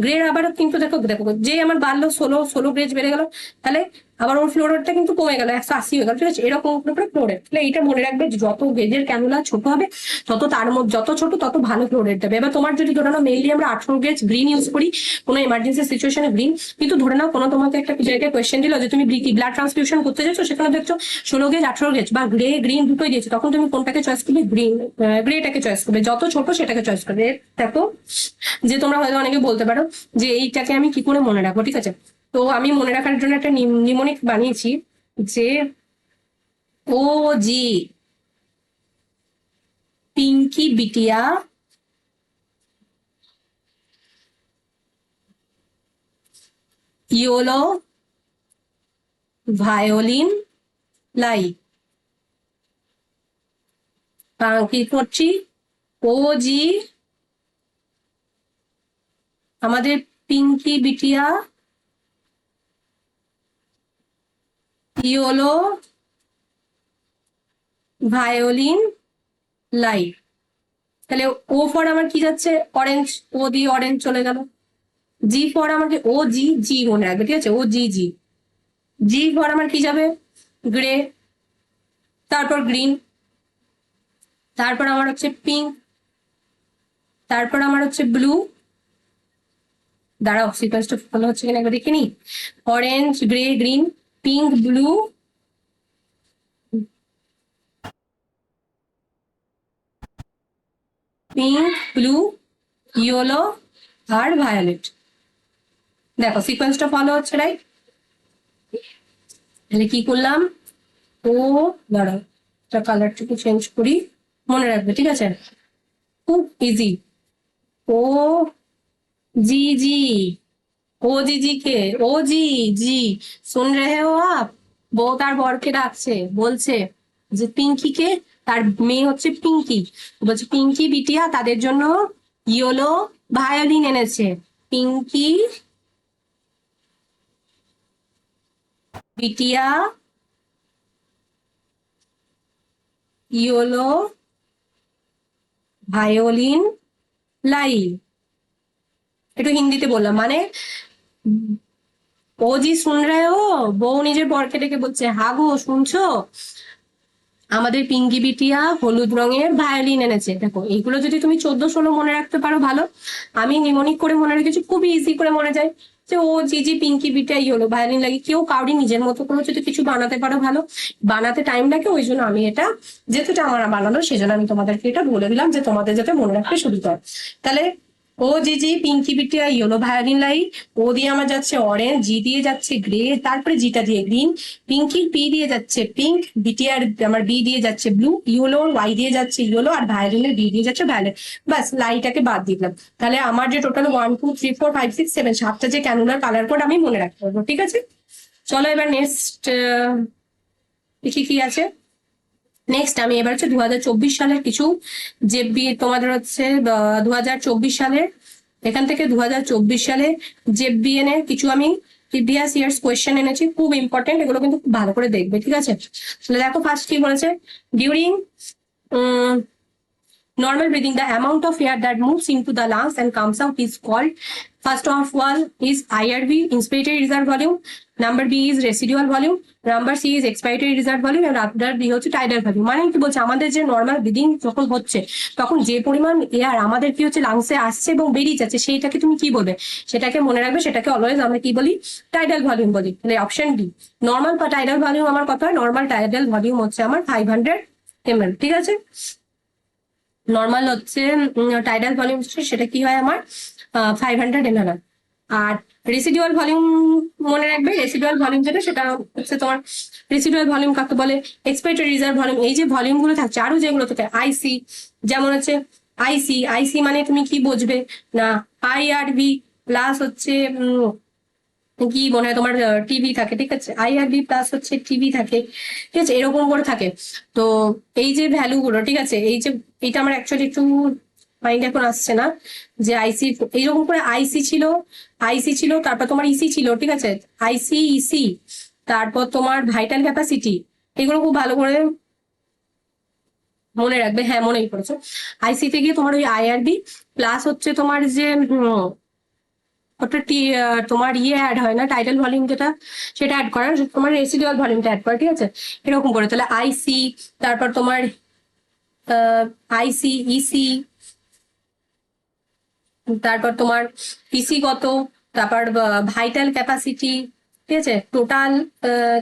গ্রের আবারও কিন্তু দেখো দেখো যে আমার বাড়লো 16 গেজ বেড়ে গেল, তাহলে আবার ওর ফ্লো রেটটা কিন্তু কমে গেল, 180 হয়ে গেল, ঠিক আছে, এরকম করে ফ্লো রেট। তাহলে এটা মনে রাখবে যে যত গেজের ক্যানুলা ছোট হবে তত তার মধ্যে যত ছোট তত ভালো ফ্লো রেট দেবে। এবার তোমার যদি ধরে নাও মেইনলি আমরা 18 গেজ গ্রিন ইউজ করি কোনো এমার্জেন্সি সিচুয়েশনে গ্রিন, কিন্তু ধরে নাও কোনো তোমাকে একটা জায়গায় কোয়েশ্চেন দিল যে তুমি ব্লাড ট্রান্সফিউশন করতে যাচ্ছ, সেখানে দেখছো 16 গেজ 18 গেজ বা গ্রে গ্রিন দুটোই দিয়েছে, তখন তুমি কোনটাকে চয়েস করবে, গ্রেটাকে চয়েস করবে, যত ছোট সেটাকে চয়েস করবে। দেখো যে তোমরা হয়তো অনেকে বলতে পারো যে এইটাকে আমি কি করে মনে রাখবো, ঠিক আছে, তো আমি মনে রাখার জন্য একটা নিমোনিক বানিয়েছি, যে ও জি পিঙ্কি বিটিয়া ইয়োলো ভায়োলিন লাই, কি করছি, ও জি আমাদের পিঙ্কি বিটিয়া ইয়োলো ভায়োলিন লাই, তাহলে ও ফর আমার কি যাচ্ছে, অরেঞ্জ, ও দিয়ে অরেঞ্জ চলে গেল। জি ফর আমাকে, ও জি জি মনে রাখবে, ঠিক আছে, ও জি জি, জি ফর আমার কি যাবে, গ্রে, তারপর গ্রিন, তারপর আমার হচ্ছে পিঙ্ক, তারপর আমার হচ্ছে ব্লু, দাঁড়াও সিকোয়েন্সটা ফলো হচ্ছে কিনা একবার দেখে নি, orange grey green pink blue, pink blue yellow আর ভায়োলেট। দেখো সিকোয়েন্সটা ফলো হচ্ছে, রাইট, তাহলে কি করলাম, ও দাঁড়াও কালারটুকু চেঞ্জ করি, মনে রাখবে, ঠিক আছে, খুব ইজি, ও जी जी, ओ जी के, ओ जी सुन रहे हो आप, বউ তার বরকে ডাকছে, বলছে যে পিঙ্কিকে, তার মেয়ে হচ্ছে পিঙ্কি, বলছে পিঙ্কি বিটিয়া তাদের জন্য ইয়েলো ভায়োলিন এনেছে, পিঙ্কি বিটিয়া ইয়েলো ভায়োলিন লাই, একটু হিন্দিতে বললাম, মানে ও জি শুন রে ও, বউ নিজের বরকে ডেকে বলছে হা গো শুনছো, আমাদের পিঙ্কি বিটিয়া হলুদ রঙের ভায়োলিন এনেছে। দেখো এইগুলো যদি তুমি 14-16 মনে রাখতে পারো ভালো, আমি নিমোনিক করে মনে রেখেছি, খুবই ইজি করে মনে যায় যে ও জি জি পিঙ্কি বিটিয়া হলো ভায়োলিন লাগে। কেউ কাউরি নিজের মতো করে যদি কিছু বানাতে পারো ভালো, বানাতে টাইম লাগে, ওই জন্য আমি এটা যেহেতু এটা আমার বানানো, সেজন্য আমি তোমাদেরকে এটা বলে দিলাম যে তোমাদের যাতে মনে রাখতে সুবিধা হয়। তাহলে ও জি জি পিঙ্কি বিটিয়া ইয়েলো ভায়োলিন লাইট, ও দিয়ে আমার যাচ্ছে অরেঞ্জ, জি দিয়ে যাচ্ছে গ্রে, তারপরে জিটা দিয়ে গ্রিন, পিঙ্কির পি দিয়ে যাচ্ছে পিঙ্ক, বিটিয়ার আমার বি দিয়ে যাচ্ছে ব্লু, ইয়েলোর ওয়াই দিয়ে যাচ্ছে ইয়েলো, আর ভায়োলিনের বি দিয়ে যাচ্ছে ভায়োলেট। বাস লাইটাকে বাদ দিলাম। তাহলে আমার যে টোটাল 1 2 3 4 5 6 7 সাতটা যে ক্যানুলার কালার কোড আমি মনে রাখতে পারবো। ঠিক আছে, চলো এবার নেক্সট কি কি আছে। নেক্সট আমি এবার হচ্ছে 2024 সালের কিছু যে তোমাদের হচ্ছে 2024 সালের এখান থেকে 2024 সালে জেবিএন এর কিছু আমি প্রিভিয়াস ইয়ার্স কোয়েশ্চেন এনেছি, খুব ইম্পর্টেন্ট, এগুলো কিন্তু খুব ভালো করে দেখবে। ঠিক আছে, তাহলে দেখো ফার্স্ট কি বলেছে, during normal breathing, the amount of air that moves into the lungs and comes out is called, first of all is IRV, inspiratory reserve volume, number B is residual volume, number C is expiratory reserve volume, and after D হচ্ছে tidal volume। মানে কি বলছে, আমাদের যে নর্মাল ব্রিদিং যখন হচ্ছে তখন যে পরিমাণ এয়ার আমাদের কি হচ্ছে লাংসে আসছে এবং বেরিয়ে যাচ্ছে, সেইটাকে তুমি কি বলবে, সেটাকে মনে রাখবে, সেটাকে অলওয়েজ আমরা কি বলি, টাইডাল ভলিউম বলি। তাহলে অপশন ডি নর্মাল বা টাইডাল ভলিউম আমার কত হয়, নর্মাল টাইডাল ভলিউম হচ্ছে আমার 500 ml। ঠিক আছে, নর্মাল হচ্ছে টাইডাল ভলিউম সেটা কি হয় আমার 500 ml। আর রেসিডুয়াল ভলিউম মনে রাখবে, রেসিডুয়াল ভলিউম যেটা সেটা হচ্ছে তোমার, রেসিডুয়াল ভলিউম কাকে বলে, এক্সপেক্টেড রিজার্ভ ভলিউম। এই যে ভলিউম গুলো থাকছে আরো যেগুলো থাকে আইসি, যেমন হচ্ছে আইসি, আইসি মানে তুমি কি বুঝবে না, আইআরভি প্লাস হচ্ছে কি মনে হয় তোমার টিভি থাকে। ঠিক আছে, আইআরবি প্লাস হচ্ছে টিভি থাকে। ঠিক আছে, এরকম করে থাকে। তো এই যে ভ্যালু গুলো, ঠিক আছে, এই যে এটা আমার অ্যাকচুয়ালি একটু মাইন্ড এখন আসছে না, যে আইসি এইরকম করে আইসি ছিল, আইসি ছিল, তারপর তোমার ইসি ছিল। ঠিক আছে, আইসি ইসি, তারপর তোমার ভাইটাল ক্যাপাসিটি, এগুলো খুব ভালো করে মনে রাখবে। হ্যাঁ মনেই পড়েছো, আইসি থেকে তোমার ওই আইআরবি প্লাস হচ্ছে তোমার যে ওটা তোমার ইয়ে অ্যাড হয় না, টাইটেল ভলিউম যেটা, সেটা অ্যাড করার, তোমার রেসিডুয়াল ভলিউমটা অ্যাড করে। ঠিক আছে, এরকম করে তাহলে আইসি, তারপর তোমার আইসি ইসি, তারপর তোমার ইসি কত, তারপর ভাইটাল ক্যাপাসিটি, ঠিক আছে, টোটাল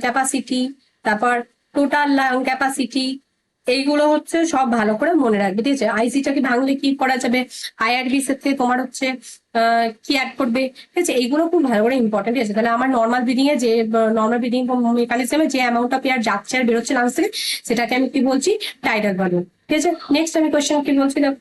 ক্যাপাসিটি, তারপর টোটাল লাং ক্যাপাসিটি, এইগুলো হচ্ছে সব ভালো করে মনে রাখবে। ঠিক আছে, আইসিটাকে ভাঙলে কি করা যাবে, আইআরবি সাথে তোমার হচ্ছে কি অ্যাড করবে। ঠিক আছে, এইগুলো খুব ভালো করে ইম্পর্টেন্ট আছে। তাহলে আমার নর্মাল ব্রিদিং এ যে নর্মাল ব্রিদিং মেকানিজমে যে অ্যামাউন্ট অফ এয়ার যাচ্ছে আর বেরোচ্ছে লাংস থেকে, সেটাকে আমি কি বলছি, টাইডাল ভলিউম। ঠিক আছে, নেক্সট আমি কোয়েশ্চেন কি বলছিলাম,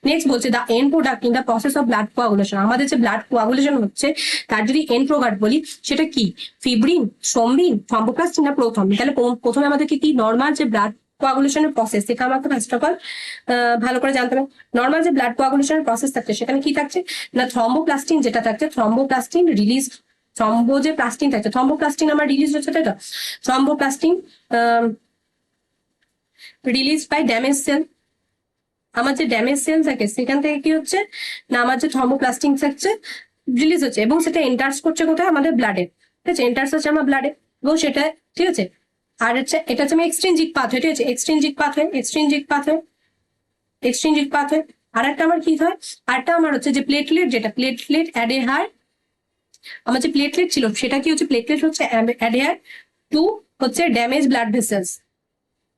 নেক্সট বলছে the end product in the process of blood coagulation. আমাদের যে ব্লাড কোয়াগুলেশন হচ্ছে তার যদি এন্ড প্রোডাক্ট বলি, সেটা কি, ফিব্রিন, থ্রম্বিন, থ্রম্বোপ্লাস্টিন না প্রোথ্রম্বিন। তাহলে প্রথমে আমাদেরকে কি নর্মাল যে ব্লাড কোয়াগুলেশনের প্রসেস, সেটা আমাকে ফার্স্ট অফ অল ভালো করে জানতে হবে। নর্মাল যে ব্লাড কোয়াগুলেশনের প্রসেস থাকছে সেখানে কি থাকছে না, থ্রম্বোপ্লাস্টিন যেটা থাকছে, থ্রম্বোপ্লাস্টিন রিলিজ, থ্রম্বো যে প্লাস্টিন থাকছে, থ্রম্বোপ্লাস্টিন আমার রিলিজ হচ্ছে, তাই তো, thromboplastin release by damage cell. আমার যে ড্যামেজ সেল থাকে সেখান থেকে কি হচ্ছে না, আমার যে থ্রম্বোপ্লাস্টিন থাকছে রিলিজ হচ্ছে, এবং সেটা এন্টার্স করছে কোথায়, আমাদের ব্লাডে। ঠিক আছে, এন্টার্স হচ্ছে আমার ব্লাডে, এবং সেটা ঠিক আছে। আর হচ্ছে এটা হচ্ছে আমার এক্সট্রিনজিক পাথওয়ে। ঠিক আছে, extrinsic pathway, extrinsic pathway, extrinsic pathway. আর একটা আমার কি হয়, আরটা আমার হচ্ছে যে প্লেটলেট, যেটা প্লেটলেট অ্যাডেহার, আমার যে প্লেটলেট ছিল সেটা কি হচ্ছে, প্লেটলেট হচ্ছে অ্যাডেহার টু হচ্ছে damage blood vessels,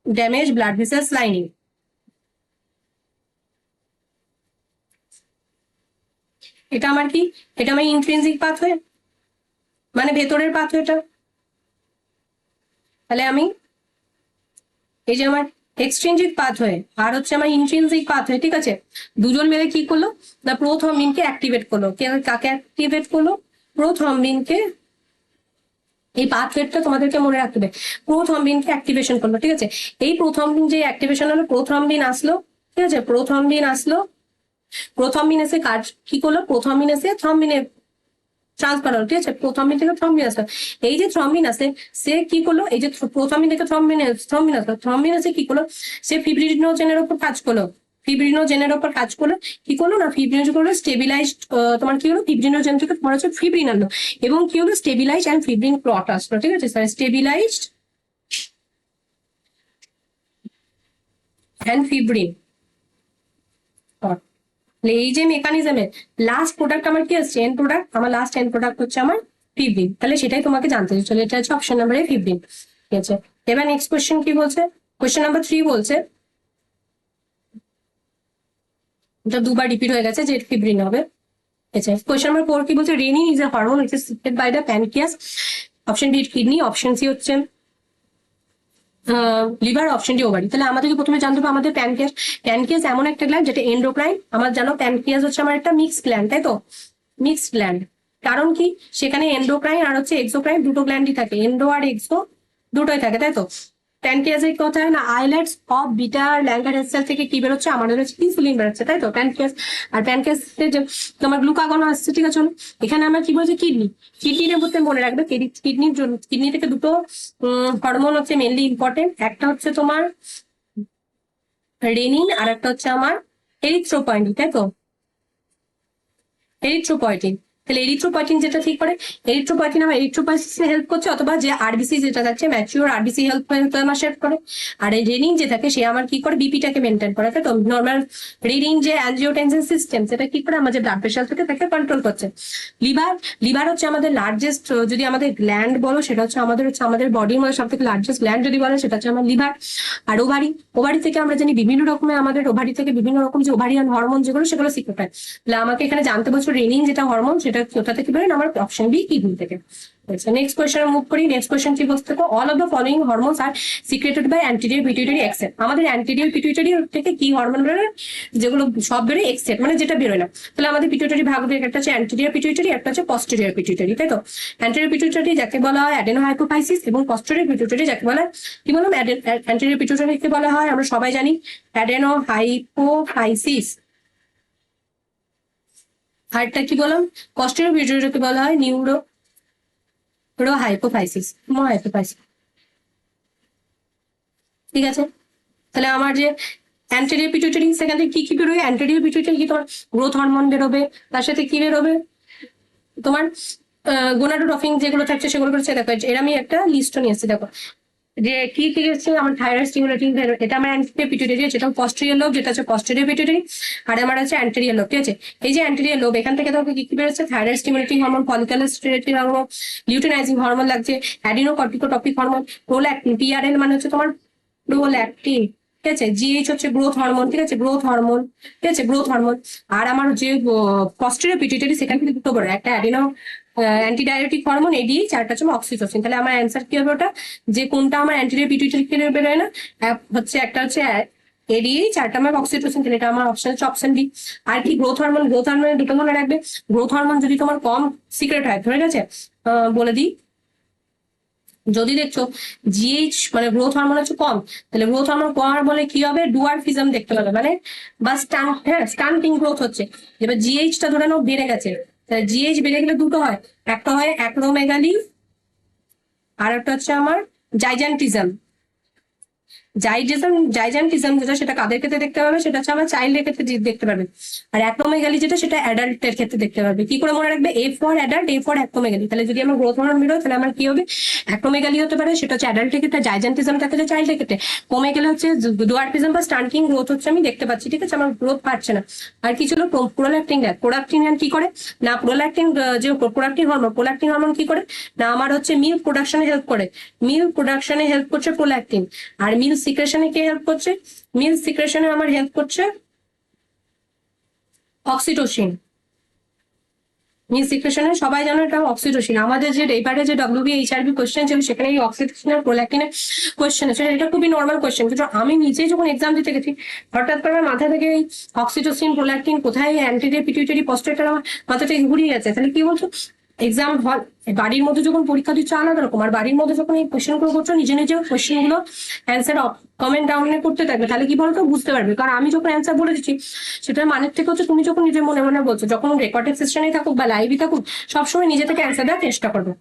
damage blood vessels lining. এটা আমার কি, এটা আমার ইন্ট্রিনজিক পাথওয়ে, মানে ভেতরের পাথওয়েটা। তাহলে আমি এই যে আমার এক্সট্রিনজিক পাথওয়ে আর হচ্ছে আমার ইন্ট্রিনজিক পাথওয়ে, ঠিক আছে, দুজন মিলে কি করলো না, প্রোথ্রম্বিনকে অ্যাক্টিভেট করলো। কাকে অ্যাক্টিভেট করলো, প্রোথ্রম্বিনকে। এই পাথওয়েটা তোমাদেরকে মনে রাখতে হবে, প্রোথ্রম্বিনকে অ্যাক্টিভেশন করলো। ঠিক আছে, এই প্রোথ্রম্বিন যে অ্যাক্টিভেশন হলো, প্রোথ্রম্বিন আসলো। ঠিক আছে, প্রোথ্রম্বিন আসলো, প্রোথ্রম্বিন এসে কাজ কি করলো, প্রোথ্রম্বিন এসে থ্রম্বিনে ট্রান্সফার হলো। ঠিক আছে, প্রোথ্রম্বিন থেকে থ্রম্বিন আসলো। এই যে থ্রম্বিন আছে সে কি করলো, এই যে প্রোথ্রম্বিন থেকে থ্রম্বিন আসলো, থ্রম্বিন আছে কি করলো, সে ফিব্রিনোজেনের উপর কাজ করলো, ফিব্রিনোজেনের উপর কাজ করলো, কি করলো না, ফিব্রিনোজেন করলো স্টেবিলাইজড, তোমার কি হলো, ফিব্রিনোজেন থেকে তোমার হচ্ছে ফিব্রিন আনলো, এবং কি হলো, স্টেবিলাইজড অ্যান্ড ফিব্রিন ক্লট আসলো। ঠিক আছে sir, stabilized and fibrin clot. এই যে মেকানিজমে লাস্ট প্রোডাক্ট আমার কি আসছে, এন্ড প্রোডাক্ট, আমার লাস্ট এন্ড প্রোডাক্ট হচ্ছে আমার ফিব্রিন। তাহলে সেটাই তোমাকে জানতে হবে। চলো এটা হচ্ছে অপশন নাম্বার এ ফিব্রিন। ঠিক আছে, এবার নেক্সট কোয়েশ্চেন কি বলছে, কোয়েশ্চেন নাম্বার 3 বলছে এটা দুবার রিপিট হয়ে গেছে যে ফিব্রিন হবে। আচ্ছা, কোয়েশ্চেন নাম্বার 4 কি বলছে? Renin is a hormone which is secreted by the pancreas. Option B kidney, option C হচ্ছে লিভার, অপশন ডি ওভারি। তাহলে আমাদেরকে প্রথমে জানতে হবে আমাদের প্যানক্রিয়াস। প্যানক্রিয়াস এমন একটা গ্ল্যান্ড যেটা এন্ডোক্রাইন। আমার জানো প্যানক্রিয়াস হচ্ছে আমার একটা মিক্সড গ্ল্যান্ড, তাই তো? Mixed gland. কারণ কি, সেখানে এন্ডোক্রাইন আর হচ্ছে এক্সোক্রাইন দুটো গ্ল্যান্ডই থাকে, এন্ডো আর এক্সো দুটোই থাকে, তাই তো? প্যানক্রিয়াসের কথা হয় না, islets of beta Langer cell থেকে কি বেরোচ্ছে? আমাদের হচ্ছে ইনসুলিন বেরোচ্ছে, তাই তো? প্যানক্রিয়াস। আর প্যানক্রিয়াসে যে তোমার গ্লুকাগন আসছে, ঠিক আছে? এখানে আমরা কি বলছি? কিডনি। কিডনির মধ্যে মনে রাখবে, কিডনির জন্য কিডনি থেকে দুটো হরমোন হচ্ছে মেনলি ইম্পর্টেন্ট। একটা হচ্ছে তোমার রেনিন আর একটা হচ্ছে আমার এরিথ্রোপয়েটিন, তাই তো? এরিথ্রোপয়েটিন। তাহলে এরিথ্রোপয়েটিন যেটা ঠিক করে, এরিথ্রোপয়েটিন আমার এরিথ্রোপয়েটিসে হেল্প করছে, অথবা যে আরবিসি যেটা থাকছে ম্যাচিওর আরবিসি হেল্প আমার শেপ করে। আর এই রেনিন যে থাকে সে আমার কি করে? বিপিটাকে মেনটেন করে, তাই তো? নর্মাল রেনিন যে অ্যাঞ্জিওটেনসিন সিস্টেম সেটা কি করে? আমাদের ব্লাড প্রেশার থেকে তাকে কন্ট্রোল করছে। লিভার, লিভার হচ্ছে আমাদের লার্জেস্ট, যদি আমাদের গ্ল্যান্ড বলো সেটা হচ্ছে আমাদের বডির মধ্যে সব থেকে লার্জেস্ট গ্ল্যান্ড যদি বলে সেটা হচ্ছে আমার লিভার। আর ওভারি, ওভারি থেকে আমরা জানি বিভিন্ন রকমের, আমাদের ওভারি থেকে বিভিন্ন রকম যে ওভারিয়ান হরমোন যেগুলো সেগুলো সিক্রেট হয়। তাহলে আমাকে এখানে জানতে বলছো রেনিন যেটা হরমোন সেটা কোথা থেকে বেরোয়? আমার অপশন বি কিডনি থেকে। আচ্ছা, নেক্সট কোয়েশ্চেনে মুভ করি। নেক্সট কোয়েশ্চেন কি বলতে থাকো? All of the following hormones are secreted by anterior pituitary except. আমাদের অ্যান্টেরিয়র পিটুইটারি থেকে কি হরমোন বেরোয়? যেগুলো সব বেরোয় এক্সেপ্ট, মানে যেটা বেরোয় না। তাহলে আমাদের পিটুইটারি ভাগ হবে, একটা হচ্ছে অ্যান্টেরিয়র পিটুইটারি, একটা হচ্ছে পস্টেরিয়র পিটুইটারি, তাই তো? অ্যান্টেরিয়র পিটুইটারি যাকে বলা হয় অ্যাডেনোহাইপোফাইসিস, এবং পস্টেরিয়র পিটুইটারি যাকে বলা হয় কি বললাম? অ্যান্টেরিয়র পিটুইটারিকে বলা হয়, আমরা সবাই জানি, অ্যাডেনোহাইপোফাইসিস। আরেকটা কি বললাম? পস্টেরিয়র পিটুইটারিকে বলা হয় হাইপোফাইসিস, হাইপোফাইসিস। ঠিক আছে, তাহলে আমার যে অ্যান্টেরিয়র পিটুইটারি, সেখান থেকে কি কি বেরোবে? অ্যান্টেরিয়র পিটুইটারি কি তোমার গ্রোথ হরমোন বেরোবে, তার সাথে কি বেরোবে? তোমার গোনাডোট্রফিন যেগুলো থাকছে সেগুলো করছে। দেখো এর আমি একটা লিস্ট নিয়ে এসেছি, দেখো যে কি কি হচ্ছে আমার থাইরয়েড স্টিমুলেটিং, এটা আমার অ্যান্টেরিয়র পিটুইটারি, যেটা পস্টেরিয়র লোব, যেটা হচ্ছে পস্টেরিয়র পিটুইটারি, আর আমার আছে অ্যান্টেরিয়র লোব, ঠিক আছে? এই যে অ্যান্টেরিয়র লোব, এখান থেকে দেখো কি কি বেরোচ্ছে? Thyroid stimulating hormone, follicular stimulating hormone, luteinising hormone লাগছে, অ্যাডিনোকর্টিকোট্রপিক হরমোন, প্রোল্যাক্টিন, পিআরএল মানে হচ্ছে তোমার প্রোল্যাক্টিন, ঠিক আছে? জিএইচ হচ্ছে গ্রোথ হরমোন, ঠিক আছে? গ্রোথ হরমোন, ঠিক আছে? Growth hormone. আর আমার যে পস্টেরিয়র পিটুইটারি সেখান থেকে দুটো বেরোয়, একটা অ্যান্টিডায়াবেটিক হরমোন এডিএইচ, চারটা হচ্ছে অক্সিটোসিন। তাহলে আমার অ্যান্সার কি হবে? ওটা যে কোনটা আমার অ্যান্টিরিয়র পিটুইটারি থেকে বেরোয় না, হচ্ছে একটা হচ্ছে এডিএইচ, চারটা আমার অক্সিটোসিন। তাহলে এটা আমার অপশন হচ্ছে অপশন বি। আর কি গ্রোথ হরমোন? গ্রোথ হরমোনের দুটো মনে রাখবে। গ্রোথ হরমোন যদি তোমার কম সিক্রেট হয়, ধরে গেছে, বলে দিই, যদি দেখছো জিএইচ মানে গ্রোথ হরমোন হচ্ছে কম, তাহলে গ্রোথ হরমোন কম বলে কি হবে? ডুয়ারফিজম দেখতে পাবে, মানে বা স্টান্টিং গ্রোথ হচ্ছে। এবার জিএইচ টা ধরে নাও বেড়ে গেছে, তাহলে জিএইচ বেড়ে গেলে দুটো হয়, একটা হয় অ্যাক্রোমেগালি, আর একটা হচ্ছে আমার জাইজান্টিজম। জাইজান্টিজম যেটা, সেটা কাদের ক্ষেত্রে দেখতে পাবে? সেটা হচ্ছে আমার চাইল্ডের ক্ষেত্রে দেখতে পাবে। আর অ্যাক্রোমেগালি যেটা, সেটা অ্যাডাল্টের ক্ষেত্রে দেখতে পাবে। কি করে মনে রাখবে? A for adult, A for acromegaly. তাহলে যদি আমার গ্রোথ হরমোন বেরোয় তাহলে আমার কি হবে? অ্যাক্রোমেগালি হতে পারে, সেটা হচ্ছে অ্যাডাল্টের ক্ষেত্রে, জাইজান্টিজম ক্ষেত্রে, চাইল্ডের ক্ষেত্রে। কমে গেলে হচ্ছে ডুয়ার্ফিজম বা স্টান্টিং গ্রোথ হচ্ছে আমি দেখতে পাচ্ছি, ঠিক আছে? আমার গ্রোথ পাচ্ছে না। আর কি ছিল? প্রোল্যাক্টিন। প্রোল্যাক্টিন কি করে না, প্রোল্যাক্টিন যে প্রোল্যাক্টিন হরমোন কি করে না, আমার হচ্ছে মিল্ক প্রোডাকশনে হেল্প করে। মিল্ক প্রোডাকশনে হেল্প করছে প্রোল্যাক্টিন। আর মিল্ক সিক্রেশনে কে হেল্প করছে? মিল্ক সিক্রেশনে আমার হেল্প করছে অক্সিটোসিন। মিল্ক সিক্রেশনে সবাই জানো এটা অক্সিটোসিন। আমাদের যে এবারে যে ডব্লিউবি এইচআরবি কোয়েশ্চেন ছিল সেখানে এই অক্সিটোসিন আর প্রোল্যাক্টিনের কোয়েশ্চেন আছে। এটা খুবই নর্মাল কোয়েশ্চেন, কিন্তু আমি নিজে যখন এক্সাম দিতে গেছি হঠাৎ করে আমার মাথা থেকে এই অক্সিটোসিন প্রোল্যাক্টিন কোথায়, অ্যান্টিরিয়র পিটুইটারি পস্টেরিয়র, আমার মাথা থেকে ঘুরিয়ে গেছে। তাহলে কি বলছো? এক্সাম হল বাড়ির মধ্যে যখন পরীক্ষা দিচ্ছ আলাদা রকম, আর বাড়ির মধ্যে যখন এই কোয়েশ্চেন গুলো করছো নিজে নিজে কোয়েশ্চেন গুলো অ্যান্সার কমেন্ট ডাউনে করতে থাকবে, তাহলে কি বলতো বুঝতে পারবে। কারণ আমি যখন অ্যান্সার বলে দিচ্ছি সেটার মানের থেকে হচ্ছে তুমি যখন নিজের মনে মনে বলছো, যখন রেকর্ডেড সেশনে থাকুক বা লাইভই থাকুক, সবসময় নিজে থেকে অ্যান্সার দেওয়ার চেষ্টা করবো।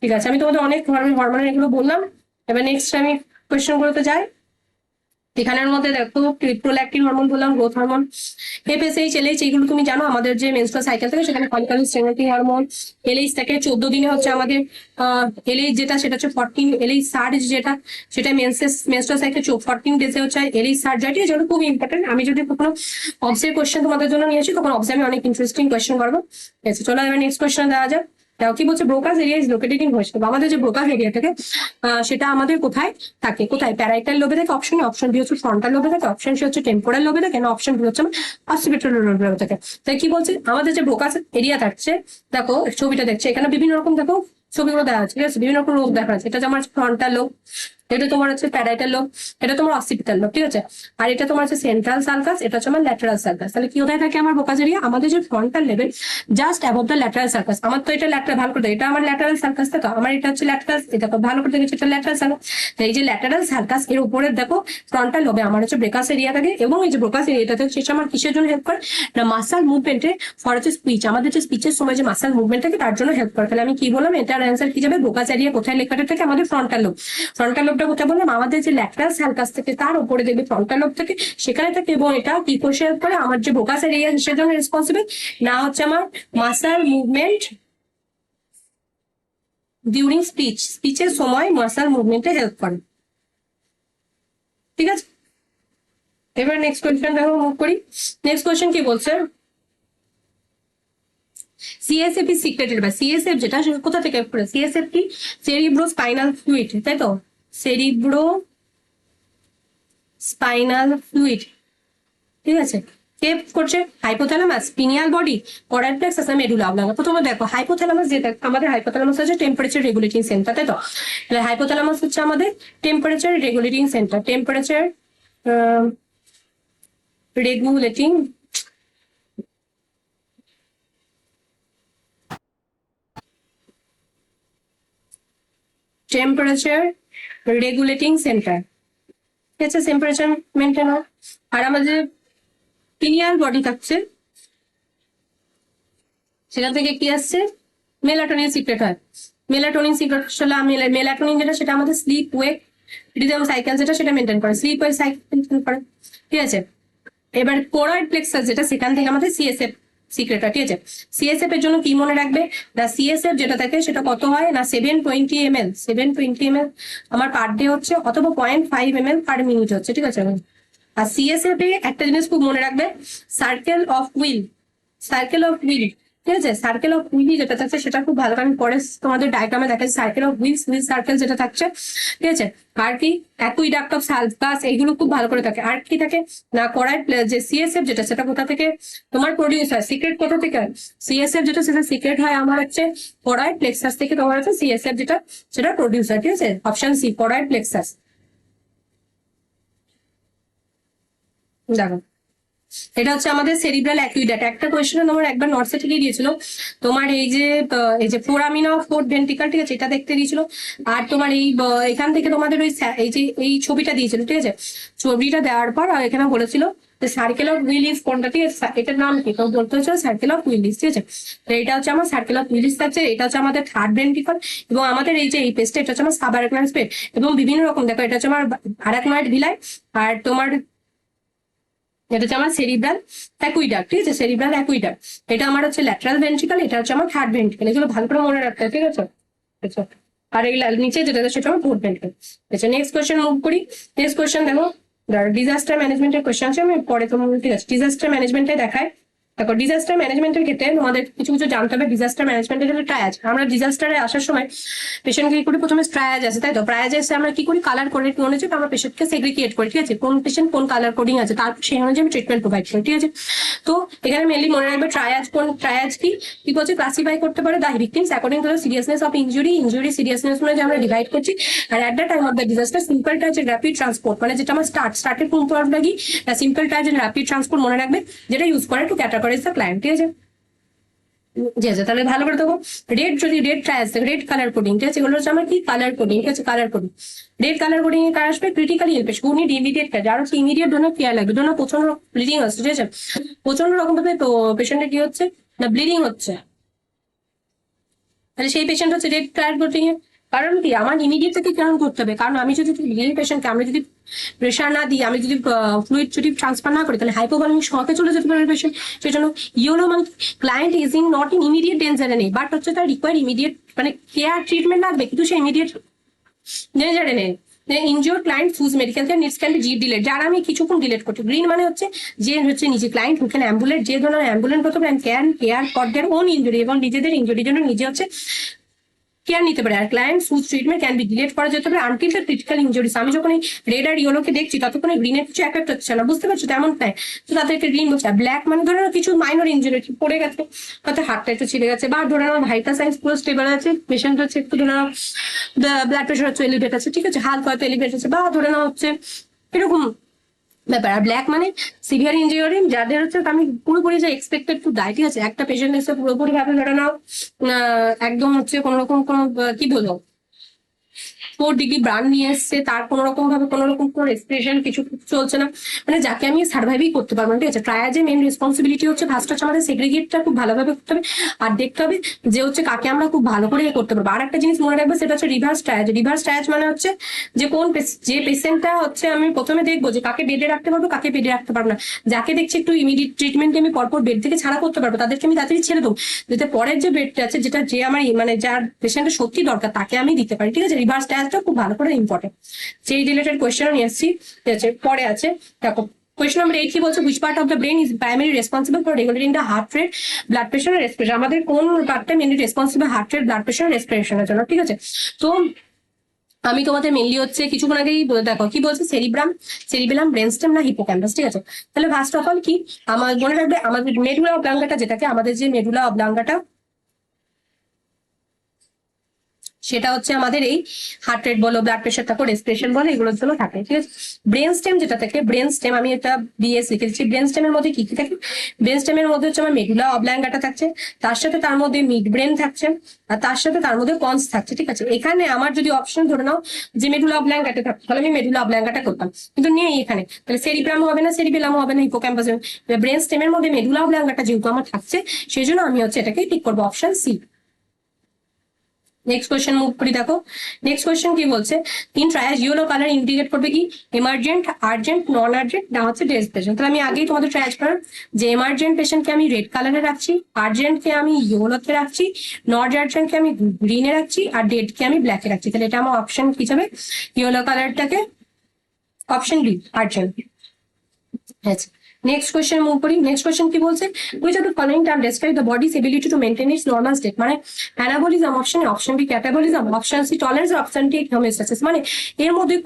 ঠিক আছে, আমি তোমাদের অনেক ধরনের হরমোনের এগুলো বললাম। এবার নেক্সট আমি কোয়েশ্চেন গুলোতে যাই। এখানের মধ্যে দেখো প্রোল্যাক্টিন হরমোন বললাম, গ্রোথ হরমোন, এফএসএইচ, এলএইচ, এইগুলো তুমি জানো আমাদের যে মেনস্ট্রুয়াল সাইকেল থেকে, সেখানে ফলিকুলার স্টিমুলেটিং হরমোন। এলএইচ থেকে 14 দিনে হচ্ছে আমাদের এলএইচ যেটা, সেটা হচ্ছে 14 এলএইচ সার্জ যেটা, সেটা মেনস্ট্রুয়াল সাইকেল 14 ডেজে হচ্ছে এলএইচ সার্জ হয়, যেটা খুব ইম্পর্টেন্ট। আমি যদি কখনো অবসের কোয়েশ্চেন তোমাদের জন্য নিয়ে আসি তখন অবসে আমি অনেক ইন্টারেস্টিং কোয়েশ্চেন করবো। ঠিক আছে, চলো এবার নেক্সট কোয়েশ্চেন দেওয়া যাক। কি বলছে, Broca's area is located in hoist. আমাদের যে ব্রোকাস এরিয়া থাকে সেটা আমাদের কোথায় থাকে, কোথায় প্যারাইটাল লোবে থাকে, অপশন বি হচ্ছে ফ্রন্টাল লোবে থাকে, অপশন সি হচ্ছে টেম্পোরাল লোবে থাকে, না অপশন বি হচ্ছে অসিপিটাল লোবে থাকে। তাই কি বলছে, আমাদের যে ব্রোকাস এরিয়া থাকছে, দেখো ছবিটা দেখছে এখানে বিভিন্ন রকম দেখো ছবিগুলো দেওয়া আছে, ঠিক আছে, বিভিন্ন রকম লোক দেখা যাচ্ছে। এটা আমার ফ্রন্টাল লোব, এটা তোমার হচ্ছে প্যারাইটাল লোব, এটা তোমার অসিপিটাল লোব, ঠিক আছে। আর এটা তোমার হচ্ছে সেন্ট্রাল সার্কাস, এটা হচ্ছে আমার ল্যাটারাল সার্কাস। তাহলে কি কোথায় থাকে আমার ব্রোকাস এরিয়া, আমাদের যে frontal level just above the lateral circus. আমার তো এটা ল্যাটারাল, ভালো করে এটা আমার ল্যাটারাল সার্কাস, তো আমার এটা হচ্ছে ল্যাটারাল, এটা ভালো করে দেখেছি এটা ল্যাটারাল সার্কাস। এই যে ল্যাটারাল সার্কাস এর উপরে দেখো ফ্রন্টাল লোবে আমার হচ্ছে ব্রেকাস এরিয়া থাকে, এবং এই যে ব্রোকাস এরিয়াটাতে সেটা আমার কিসের জন্য হেল্প করে, না মাসাল মুভমেন্টে ফর হচ্ছে স্পিচ। আমাদের যে স্পিচের সময় যে মাসাল মুভমেন্ট থাকে তার জন্য হেল্প করে। তাহলে আমি কি বললাম, এটার অ্যান্সার কি যাবে, ব্রোকাস এরিয়া কোথায় লেখাটা থাকে, আমাদের ফ্রন্টাল লোব। ফ্রন্টাল লোবটা কোথায় বললাম, আমাদের যে ল্যাটারাল সার্কাস থেকে তার উপরে দেখবে ফ্রন্টাল লোব থেকে সেখানে থাকে, এবং এটা কি কোষে হেল্প করে, আমার যে ব্রোকাস এরিয়া সেটার জন্য রেসপন্সিবল, না হচ্ছে আমার মাসাল মুভমেন্ট ডিউরিং স্পিচ, স্পিচের সময় মাসাল মুভমেন্টে হেল্প করে, ঠিক আছে। এবার নেক্সট কোয়েশ্চেন দেখো, মুভ করি। নেক্সট কোয়েশ্চেন কি বলছে, CSF is secreted by, CSF যেটা সেটা কোথা থেকে করে, সিএসএফ কি সেরিব্রো স্পাইনাল ফ্লুইড, তাই তো, সেরিব্রো স্পাইনাল ফ্লুইড, ঠিক আছে। কে করছে, হাইপোথ্যালামাস, পিনিয়াল বডি, করাল প্লেক্সাস আর মেডুলা অবলাঙ্গা। প্রথমে দেখো হাইপোথ্যালামাস, যেটা আমাদের হাইপোথ্যালামাস হচ্ছে টেম্পারেচার রেগুলেটিং সেন্টার, তাই তো। হাইপোথ্যালামাস হচ্ছে আমাদের temperature regulating centre, temperature regulating temperature regulating centre, ঠিক আছে, টেম্পারেচার মেনটেন হয়। আর আমাদের পিনিয়াল বডি থাকছে, সেটা থেকে কি আসছে, মেলাটোনিন সিক্রেট হয়। মেলাটোনিন সিক্রেট হলে মেলাটোনিন যেটা সেটা আমাদের স্লিপ ওয়েক রিদম সাইকেল যেটা সেটা মেনটেন করে, স্লিপ ওয়েক সাইকেল মেনটেন করে, ঠিক আছে। এবার কোরয়েড প্লেক্সাস যেটা, সেখান থেকে আমাদের সিএসএফ সিক্রেট হয়, ঠিক আছে। সিএসএফ এর জন্য কি মনে রাখবে, না সিএসএফ যেটা থাকে সেটা কত হয়, না 720 ml, 720 ml আমার পার ডে হচ্ছে, অথবা 0.5 ml পার মিনিট হচ্ছে, ঠিক আছে। আর সিএসএফ এ একটা জিনিস খুব মনে রাখবে, circle of wheel, circle of wheel, ঠিক আছে। সার্কেল অফ হুইল যেটা থাকছে সেটা খুব ভালো, আমি পরে তোমাদের ডায়াগ্রামে দেখাচ্ছি circle of wheel, wheel circle যেটা থাকছে, ঠিক আছে। আর কি অ্যাকুইডাক্ট অফ সালভাস, এইগুলো খুব ভালো করে থাকে। আর কি থাকে, না করার যে সিএসএফ যেটা সেটা কোথা থেকে তোমার প্রডিউস হয়, সিক্রেট কোথা থেকে হয়, সিএসএফ যেটা সেটা সিক্রেট হয় আমার হচ্ছে করার প্লেক্সাস থেকে, তোমার হচ্ছে সিএসএফ যেটা সেটা প্রডিউস হয়, ঠিক আছে। অপশন সি করার প্লেক্সাস। দেখো এটা হচ্ছে আমাদের সেরিব্রাল অ্যাকুইডাক্ট। একটা কোয়েশ্চেন তোমার একবার নর্থে থেকে দিয়েছিল, তোমার এই যে ফোরামিনা অফ ফোর্থ ভেন্ট্রিকল, ঠিক আছে, এটা দেখতে দিয়েছিল। আর তোমার এখান থেকে তোমাদের ওই এই যে এই ছবিটা দিয়েছিল, ঠিক আছে। ছবিটা দেওয়ার পর এখানে বলেছিল যে সার্কেল অফ উইলিস কোনটা, ঠিক আছে, এটার নাম কি, তো বলতে হচ্ছে সার্কেল অফ উইলিস, ঠিক আছে। তো এটা হচ্ছে আমার সার্কেল অফ উইলিস থাকছে, এটা হচ্ছে আমাদের থার্ড ভেন্ট্রিকল, এবং আমাদের এই যে এই পেজটা এটা হচ্ছে আমার সাবআরাকনয়েড স্পেস, এবং বিভিন্ন রকম দেখো এটা হচ্ছে আমার আরাকনয়েড ভিলাই, আর তোমার এটা হচ্ছে আমার সেরিব্রাল অ্যাকুইডাক্ট, ঠিক আছে, সেরিব্রাল অ্যাকুইডাক্ট। এটা আমার হচ্ছে ল্যাটারাল ভেন্ট্রিকল, এটা হচ্ছে আমার থার্ড ভেন্ট্রিকল, এগুলো ভালো করে মনে রাখতে হবে, ঠিক আছে। আচ্ছা, আর এগুলো নিচে যেটা সেটা আমার ফোর্থ ভেন্ট্রিকল। আচ্ছা নেক্সট কোয়েশ্চেন মুভ করি। নেক্সট কোয়েশ্চেন দেখো, ডিজাস্টার ম্যানেজমেন্টের কোয়েশ্চেন আছে, আমি পরে তোমার, ঠিক আছে, ডিজাস্টার ম্যানেজমেন্টে দেখায়। দেখো ডিজাস্টার ম্যানেজমেন্টের ক্ষেত্রে তোমাদের কিছু কিছু জানতে হবে। ডিজাস্টার ম্যানেজমেন্টের জন্য ট্রায়াজ, আমরা ডিজাস্টারে আসার সময় পেশেন্টকে কি করি, প্রথমে ট্রায়াজ আছে, তাই তো। ট্রায়াজে এসে আমরা কি করি, কালার কোডেড অনুযায়ী আমরা পেশেন্টকে সেগ্রিগেট করি, ঠিক আছে, কোন পেশেন্ট কোন কালার কোডিং আছে, তারপর সেই অনুযায়ী আমি ট্রিটমেন্ট প্রোভাইড করি, ঠিক আছে। তো এখানে মেনলি মনে রাখবে ট্রায়াজ কোন, ট্রায়াজ কি করছে, ক্লাসিফাই করতে পারে the victims according to the seriousness of injury seriousness অনুযায়ী আমরা ডিভাইড করছি। আর at the time of the disaster simple touch and rapid transport, মানে যেটা আমার স্টার্টের কোন প্রবলেম লাগি, simple touch and rapid transport মনে রাখবে, যেটা ইউজ করে টু ক্যাটাগরাইজ দ্য ক্লায়েন্ট, ঠিক আছে। জি আচ্ছা, তাহলে ভালো করে দেখো, রেড যদি রেড ট্রায়াস, রেড কালার কোডিং, ঠিক আছে, এগুলো হচ্ছে আমার কি কালার কোডিং, ঠিক আছে, colour coding. Red colour coding এর কাজ আসবে ক্রিটিক্যালি ইল পেশেন্ট, উনি ইমিডিয়েট কাজ, আর হচ্ছে ইমিডিয়েট জন্য কেয়ার লাগবে, জন্য প্রচন্ড ব্লিডিং হচ্ছে, ঠিক আছে, প্রচন্ড রকম ভাবে তো পেশেন্টের কি হচ্ছে, না ব্লিডিং হচ্ছে, তাহলে সেই পেশেন্ট হচ্ছে রেড কালার কোডিং এর কারণ কি, আমার ইমিডিয়েট থেকে কেমন করতে হবে, কারণ আমি যদি এই পেশেন্টকে আমি যদি প্রেশার না দিই, আমি যদি ফ্লুইড যদি ট্রান্সফার না করি, তাহলে হাইপোভলিমিক শকে চলে যেতে পারে পেশেন্ট। সেজন্য ইয়েলো মানে client is in not in immediate ডেঞ্জারে নেই, বাট হচ্ছে তার রিকোয়ার ইমিডিয়েট মানে কেয়ার ট্রিটমেন্ট লাগবে, কিন্তু সে ইমিডিয়েট ডেঞ্জারে নেই। Injured client whose medical care needs can be delayed, যারা আমি কিছুক্ষণ ডিলেট করছি। গ্রিন মানে হচ্ছে যে হচ্ছে নিজে ক্লায়েন্ট হু ক্যান অ্যাম্বুলেট, যে ধরনের অ্যাম্বুলেন্ট হতে পারে can care for their own injury, এবং নিজেদের ইনজুরির জন্য নিজে হচ্ছে কেয়ার নিতে পারে। আর clients whose treatment can be delayed করা যেতে পারে আনটিল দ্য ক্রিটিক্যাল ইনজুরিস। আমি যখন এই রেড আর ইয়েলোকে দেখছি ততক্ষণে গ্রিনের কিছু এফেক্ট হচ্ছে না, বুঝতে পারছো? তেমন তাই তো তাদেরকে গ্রিন বলছে। ব্ল্যাক মানে ধরে নাও কিছু মাইনর ইনজুরি পড়ে গেছে, হয়তো হাতটা একটু ছিঁড়ে গেছে, বা ধরে নাও ভাইটাল সাইন্স পুরো স্টেবল আছে, পেশেন্ট হচ্ছে একটু ধরে নাও ব্লাড প্রেশার হচ্ছে এলিভেট আছে, ঠিক আছে, হালকা হয়তো এলিভেট আছে, বা ধরে নাও হচ্ছে এরকম ব্যাপার। আর ব্ল্যাক মানে সিভিয়ার ইঞ্জিওরি, যাদের হচ্ছে আমি পুরোপুরি যে এক্সপেক্টেড টু ডাই, ঠিক আছে, একটা পেশেন্ট এসে পুরোপুরি ভাবে ধরে নাও একদম হচ্ছে কোনো রকম কোনো কি বলবো 4 ডিগ্রি ব্রান নিয়ে এসছে, তার কোনো রকম ভাবে কোনো রকম কোনো রেসপিরেশন কিছু চলছে না, মানে যাকে আমি সার্ভাইভই করতে পারবো না, ঠিক আছে। ট্রায়াজে মেন রেসপন্সিবিলিটি হচ্ছে ফার্স্ট হচ্ছে আমাদের সেগ্রিগেটটা খুব ভালোভাবে করতে হবে, আর দেখতে হবে যে হচ্ছে কাকে আমরা খুব ভালো করে করতে পারবো। আর একটা জিনিস মনে রাখবে, সেটা হচ্ছে রিভার্স ট্রায়াজ। রিভার্স ট্রায়াজ মানে হচ্ছে যে কোন যে পেশেন্টটা হচ্ছে আমি প্রথমে দেখবো যে কাকে বেডে রাখতে পারবো, কাকে বেডে রাখতে পারবো না, যাকে দেখছি একটু ইমিডিয়েট ট্রিটমেন্টে আমি পরপর বেড থেকে ছাড়া করতে পারবো তাদেরকে আমি তাড়াতাড়ি ছেড়ে দেবো, যাতে পরের যে বেডটা আছে যেটা যে আমার মানে যার পেশেন্টের সত্যি দরকার তাকে আমি দিতে পারি, ঠিক আছে। রিভার্স ট্রায়াজটা খুব ভালো করে ইম্পর্টেন্ট। সেই রিলেটেড কোয়েশ্চেন নিয়ে এসেছি, ঠিক আছে, পরে আছে দেখো। Question number 8 কি বলছে, which part of the brain is primarily responsible for regulating the heart rate, blood pressure and respiration? আমাদের কোন পার্টটা mainly responsible heart rate, blood pressure, রেসপিরেশনের জন্য, ঠিক আছে। তো আমি তোমাদের মেনলি হচ্ছে কিছুক্ষণ আগেই দেখো কি বলছে, সেরিব্রাম, সেরিবেলাম, ব্রেনস্টেম না হিপোক্যাম্পাস, ঠিক আছে। তাহলে ফার্স্ট অফ অল কি আমার মনে রাখবে, আমাদের মেডুলা অবলাঙ্গাটা যেটাকে আমাদের যে মেডুলা অবলাঙ্গাটা সেটা হচ্ছে আমাদের এই হার্ট রেট বলো, ব্লাড প্রেশার থাকো, রেসপিরেশন বলো, এগুলোর জন্য থাকে, ঠিক আছে। ব্রেন স্টেম যেটা থাকে, ব্রেন স্টেম আমি এটা বিএস লিখেছি। ব্রেন স্টেমের মধ্যে কি কি থাকে, ব্রেন স্টেমের মধ্যে হচ্ছে আমার মেডুলা অবলাঙ্গাটা থাকছে, তার সাথে তার মধ্যে মিড ব্রেন থাকছে, আর তার সাথে তার মধ্যে কনস থাকছে, ঠিক আছে। এখানে আমার যদি অপশন ধরে নাও যে মেডুলা অবলাঙ্গাটা থাকতো, তাহলে আমি মেডুলা অবলাঙ্গাটা করতাম, কিন্তু নেই এখানে, তাহলে সেরিব্রাম হবে না, সেরিবেলাম হবে না, হিপোক্যাম্পাস হবে। ব্রেন স্টেমের মধ্যে মেডুলা অবলাঙ্গাটা যেহেতু আমার থাকছে, সেই জন্য আমি হচ্ছে এটাকে টিক করবো, option C. Next question move করি, দেখো নেক্সট কোয়েশ্চেন কি বলছে, in triage yellow colour indicate করবে কি, এমার্জেন্ট, আর্জেন্ট, নন আর্জেন্ট, না হচ্ছে ডেজ পেশেন্ট। তাহলে আমি আগেই তোমাদের ট্রায়াজ করার যে এমার্জেন্ট পেশেন্টকে আমি রেড কালারে রাখছি, আর্জেন্টকে আমি ইয়েলোতে রাখছি, নন আর্জেন্টকে আমি গ্রিনে রাখছি, আর ডেডকে আমি ব্ল্যাকে রাখছি। তাহলে এটা আমার অপশন কি যাবে, ইয়েলো কালারটাকে অপশন ডি, আর্জেন্ট। আচ্ছা, নেক্সট কোয়েশ্চেন মুভ করি। নেক্সট কোয়েশ্চেন কি বলছে, which of the following term describe the body's ability to maintain its normal state? মানে anabolism option A, option B catabolism, option C tolerance, option D homeostasis. মানে এর মধ্যে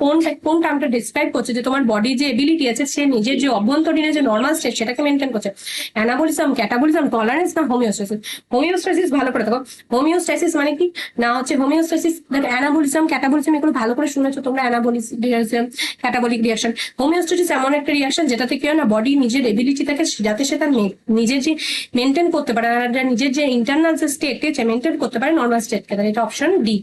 কোন টার্মটা ডিসক্রাইব করছে যে তোমার বডি যে এবিলিটি আছে সে নিজের যে অভ্যন্তরীণ যে নর্মাল স্টেট সেটাকে মেনটেন করছে, অ্যানাবলিজম, ক্যাটাবলিজম, টলারেন্স না হোমিওস্ট্যাসিস? হোমিওস্ট্যাসিস ভালো করে দেখো, হোমিওস্ট্যাসিস মানে কি না হচ্ছে হোমিওস্ট্যাসিস, দেখো অ্যানাবলিজম, ক্যাটাবলিজম এগুলো ভালো করে শুনেছো তোমরা, অ্যানাবলিজম, ক্যাটাবলিক রিয়াকশন। হোমিওস্ট্যাসিস এমন একটা রিয়াকশন যেটাতে কি হয় না, বডি নিজের এবিলিটি থাকে যাতে সে তার নিজের যে মেনটেন করতে পারে, নিজের যে ইন্টারনাল যে স্টেট আছে মেনটেন করতে পারে নর্মাল স্টেটকে, তাহলে এটা অপশন ডি।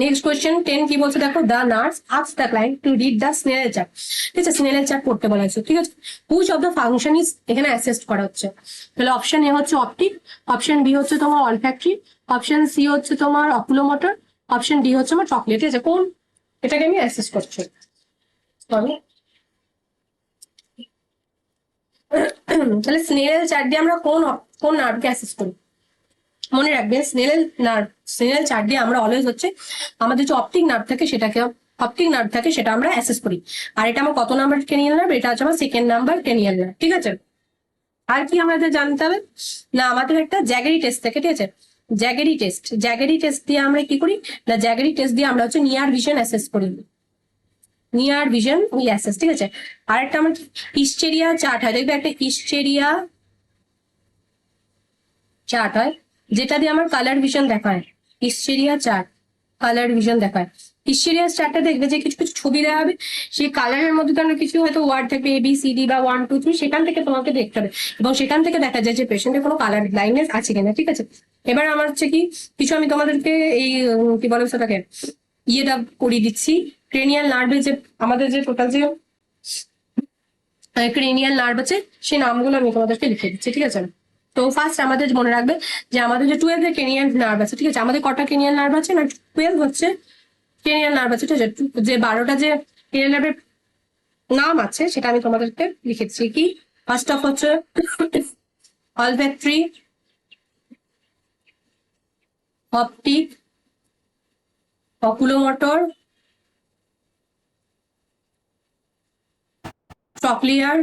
নেক্সট কোয়েশ্চেন 10 কি বলছে দেখো, the nurse asks the client to read the স্নেলের চার্ট, ঠিক আছে, স্নেলের চার্ট পড়তে বলা হয়েছে, ঠিক আছে। Which of the function is এখানে অ্যাসেসড করা হচ্ছে, তাহলে অপশন এ হচ্ছে অপটিক, অপশন বি হচ্ছে তোমার অলফ্যাক্টরি, অপশন সি হচ্ছে তোমার অকুলোমোটর, অপশন ডি হচ্ছে আমার চকলেট, ঠিক আছে। কোন এটাকে আমি অ্যাসেস করছি, তাহলে স্নেলের চার্ট দিয়ে আমরা কোন কোন নার্ভকে অ্যাসেস করি, মনে রাখবেন স্নেলের চার্ট দিয়ে আমরা অলওয়েজ হচ্ছে আমাদের যে অপটিক নার্ভ থাকে সেটাকে, অপটিক নার্ভ থাকে সেটা আমরা অ্যাসেস করি। আর এটা আমার কত নাম্বার ক্রেনিয়াল নার্ভ, এটা হচ্ছে আমার সেকেন্ড নাম্বার ক্রেনিয়াল নার্ভ, ঠিক আছে। আর কি আমাদের জানতে হবে না, আমাদের একটা জ্যাগেরি টেস্ট থাকে, ঠিক আছে, জ্যাগেরি টেস্ট দিয়ে আমরা কি করি না, জ্যাগেরি টেস্ট দিয়ে আমরা হচ্ছে নিয়ার ভিশন অ্যাসেস করি, নিয়ার ভিশন উই অ্যাসেস, ঠিক আছে। আর একটা আমার হিস্টেরিয়া চার্ট হয়, দেখবে একটা হিস্টেরিয়া চার্ট হয় যেটা দিয়ে আমার কালার ভিশন দেখায়, হিস্টেরিয়া চার্ট, কালার ভিশন দেখায়। হিস্টেরিয়া চার্টটা দেখবে যে কিছু কিছু ছবি দেওয়া হবে, সেই কালারের মধ্যে তোমার কিছু হয়তো ওয়ার্ড থাকবে ABCD বা 1 2 3, সেখান থেকে তোমাকে দেখতে হবে এবং সেখান থেকে দেখা যায় যে পেশেন্টের কোনো কালার ব্লাইন্ডনেস আছে কিনা, ঠিক আছে। এবার আমার হচ্ছে কি কিছু আমি তোমাদেরকে এই কি বলে সেটাকে ইয়েটা করিয়ে দিচ্ছি, ক্রেনিয়াল নার্ভে যে আমাদের যে টোটাল যে ক্রেনিয়াল নার্ভ আছে সেই নামগুলো আমি তোমাদেরকে লিখে দিচ্ছি, ঠিক আছে। তো ফার্স্ট আমাদের মনে রাখবে যে আমাদের যে 12 এর ক্রেনিয়াল নার্ভ আছে, ঠিক আছে, আমাদের কটা ক্রেনিয়াল নার্ভ আছে না 12 হচ্ছে ক্রেনিয়াল নার্ভ আছে, ঠিক আছে। যে 12টা যে ক্রেনিয়াল নার্ভের নাম আছে সেটা আমি তোমাদেরকে লিখে দিচ্ছি, কি ফার্স্ট অফ হচ্ছে olfactory, optic, oculomotor, trochlear,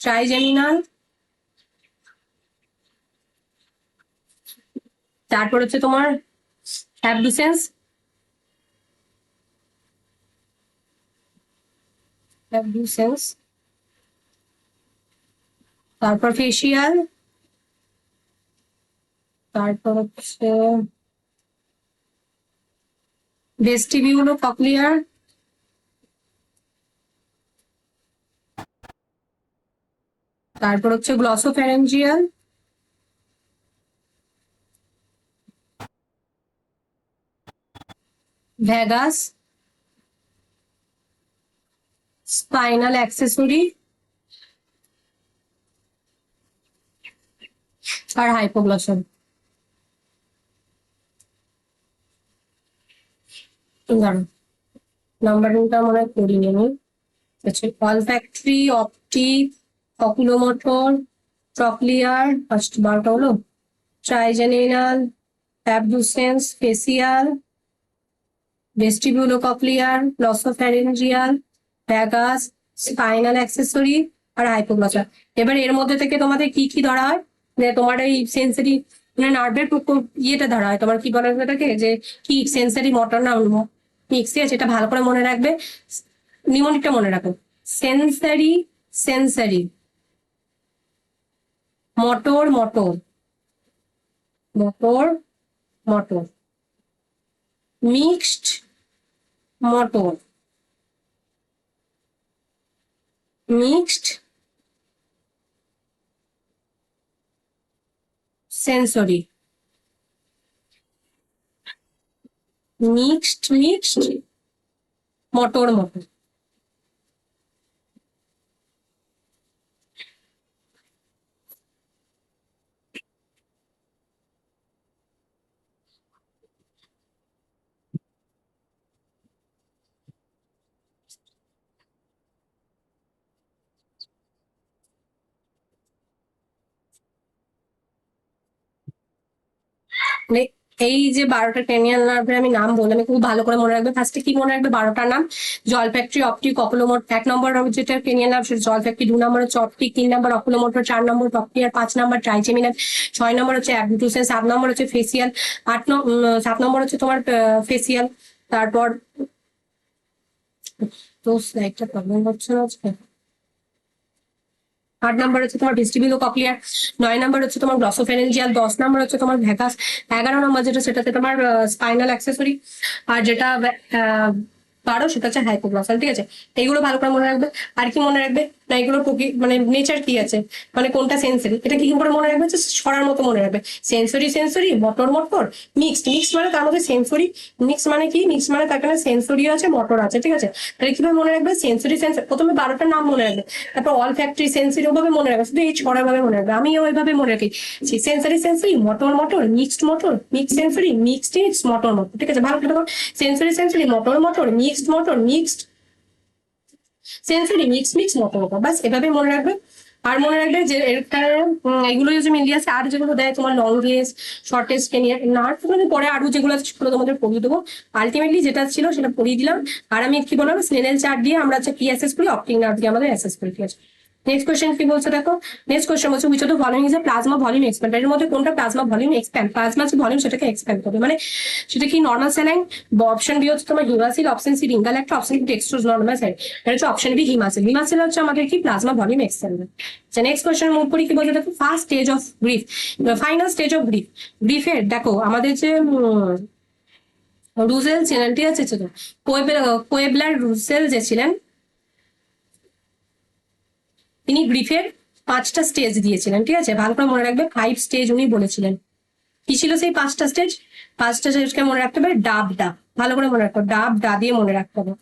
trigeminal, তারপর হচ্ছে তোমার অ্যাবডুসেন্স, তারপর ফেসিয়াল, তারপর হচ্ছে ভেস্টিবিউলো কক্লিয়ার, তারপর হচ্ছে গ্লসোফ্যারেঞ্জিয়াল, ভ্যাগাস, স্পাইনাল অ্যাক্সেসরি আর হাইপোগ্লসন। নাম্বারিংটা মনে হয় করিনি আমি। আচ্ছা, olfactory, optic, oculomotor, trochlear, first 12টা হলো, trigeminal, abducens, facial, vestibulocochlear, glossopharyngeal, vagus, spinal accessory আর হাইপোগ্লসা। এবার এর মধ্যে থেকে তোমাদের কি কি ধরা হয়, যে তোমার এই সেন্সরি মানে নার্ভের ইয়েটা ধরা হয়, তোমার কি বলে এটাকে, যে কি সেন্সারি মোটর না মিক্স, ঠিক আছে? এটা ভালো করে মনে রাখবে, নিমোনিকটা মনে রাখো। Sensory, sensory, motor, motor, motor, motor, mixed motor, mixed sensory, mixed motor, motor. মানে এই যে 12টা ক্রেনিয়াল নার্ভের আমি নাম বললাম, খুব ভালো করে মনে রাখবে। ফার্স্টে কি মনে রাখবে? 12টার নাম। জলফ্যাক্টরি, অপটিক, অকুলোমোটর, 1 নম্বর যেটা ক্রেনিয়াল নার্ভ সেটা জলফ্যাক্টরি, 2 নম্বর হচ্ছে অপটিক, 3 নম্বর অকুলোমোটর, 4 নম্বর ট্রক্লিয়ার, 5 নম্বর ট্রাইজেমিনাল, 6 নম্বর হচ্ছে অ্যাবডুসেন্স, 7 নম্বর হচ্ছে ফেসিয়াল, 7 নম্বর হচ্ছে তোমার ফেসিয়াল। তারপর তো স্লাইডটা প্রবলেম হচ্ছে না আজকে। 8 নম্বর হচ্ছে তোমার ভেস্টিবিউলো কক্লিয়ার, 9 নম্বর হচ্ছে তোমার গ্লসোফেরেঞ্জিয়াল, 10 নম্বর হচ্ছে তোমার ভ্যাগাস, 11 নম্বর যেটা সেটাতে তোমার স্পাইনাল অ্যাক্সেসরি, আর যেটা 12 সেটা হচ্ছে হাইপোগ্লসাল, ঠিক আছে? এইগুলো ভালো করে মনে রাখবে। আর কি মনে রাখবে না, এগুলোর মানে নেচার কি আছে, মানে কোনটা সেন্সরি, এটা কি করে মনে রাখবে? ছড়ার মতো মনে রাখবে। Sensory, sensory, motor, motor, mixed, mix মানে তার মধ্যে সেন্সরি, মিক্স মানে কি, মিক্স মানে তার কারণে সেন্সরি আছে, মোটর আছে, ঠিক আছে? তাহলে কিভাবে মনে রাখবে? সেন্সরি, সেন্সরি, প্রথমে 12টার নাম মনে রাখবে, তারপর অল ফ্যাক্টরি, সেন্সরি, ওভাবে মনে রাখবে, শুধু এই ছড়া ভাবে মনে রাখবে। আমিও ওইভাবে মনে রাখি, sensory, sensory, motor, motor, motor, mix sensory, mixed, motor, motor, ঠিক আছে? ভালো করে দেখো, sensory, sensory, motor, motor, mixed sensory, mix motor, motor, বাস এভাবে মনে রাখবে। আর মনে রাখবে যে এগুলো যে মেনলি আছে, আর যেগুলো দেয় তোমার লংগেস্ট, শর্টেস্ট নার্ভ, পরে আরো যেগুলো আছে সেগুলো তোমাদের পড়িয়ে দেবো। আলটিমেটলি যেটা ছিল সেটা পড়িয়ে দিলাম। আর আমি কি বললাম, স্নেনেল চার্ট দিয়ে আমরা হচ্ছে কি অ্যাসেস করি, অপটিক নার্ভ দিয়ে আমাদের অ্যাসেস করি, ঠিক আছে? নেক্সট কোয়েশ্চেন কি বলছে দেখো, নেক্সট কোয়েশ্চেন বলছে which of the following is a plasma volume expand. এর মধ্যে কোনটা প্লাজমা ভলিউম এক্সপ্যান্ড, প্লাজমা যে ভলিউম সেটাকে এক্সপ্যান্ড করবে, মানে সেটা কি নর্মাল স্যালাইন, অপশন বি হচ্ছে তোমার হিমাসিল, অপশন সি রিঙ্গাল একটা, option D dextrose normal saline, এটা হচ্ছে অপশন বি হিমাসিল। হিমাসিল হচ্ছে আমাদের কি প্লাজমা ভলিউম এক্সপ্যান্ড। আচ্ছা, নেক্সট কোয়েশ্চেন মুভ করি, কি বলছে দেখো, first stage of grief, final stage of grief. গ্রিফের দেখো আমাদের যে রুজেল ছিলেন, ঠিক আছে, কোয়েবলার রুজেল যে ছিলেন, তিনি গ্রিফের 5টা স্টেজ দিয়েছিলেন, ঠিক আছে? ভালো করে মনে রাখবে, 5 স্টেজ উনি বলেছিলেন। কি ছিল সেই 5টা স্টেজ? 5টা স্টেজকে মনে রাখতে হবে, ডাব ডা, ভালো করে মনে রাখো, ডাব ডা দিয়ে মনে রাখতে হবে।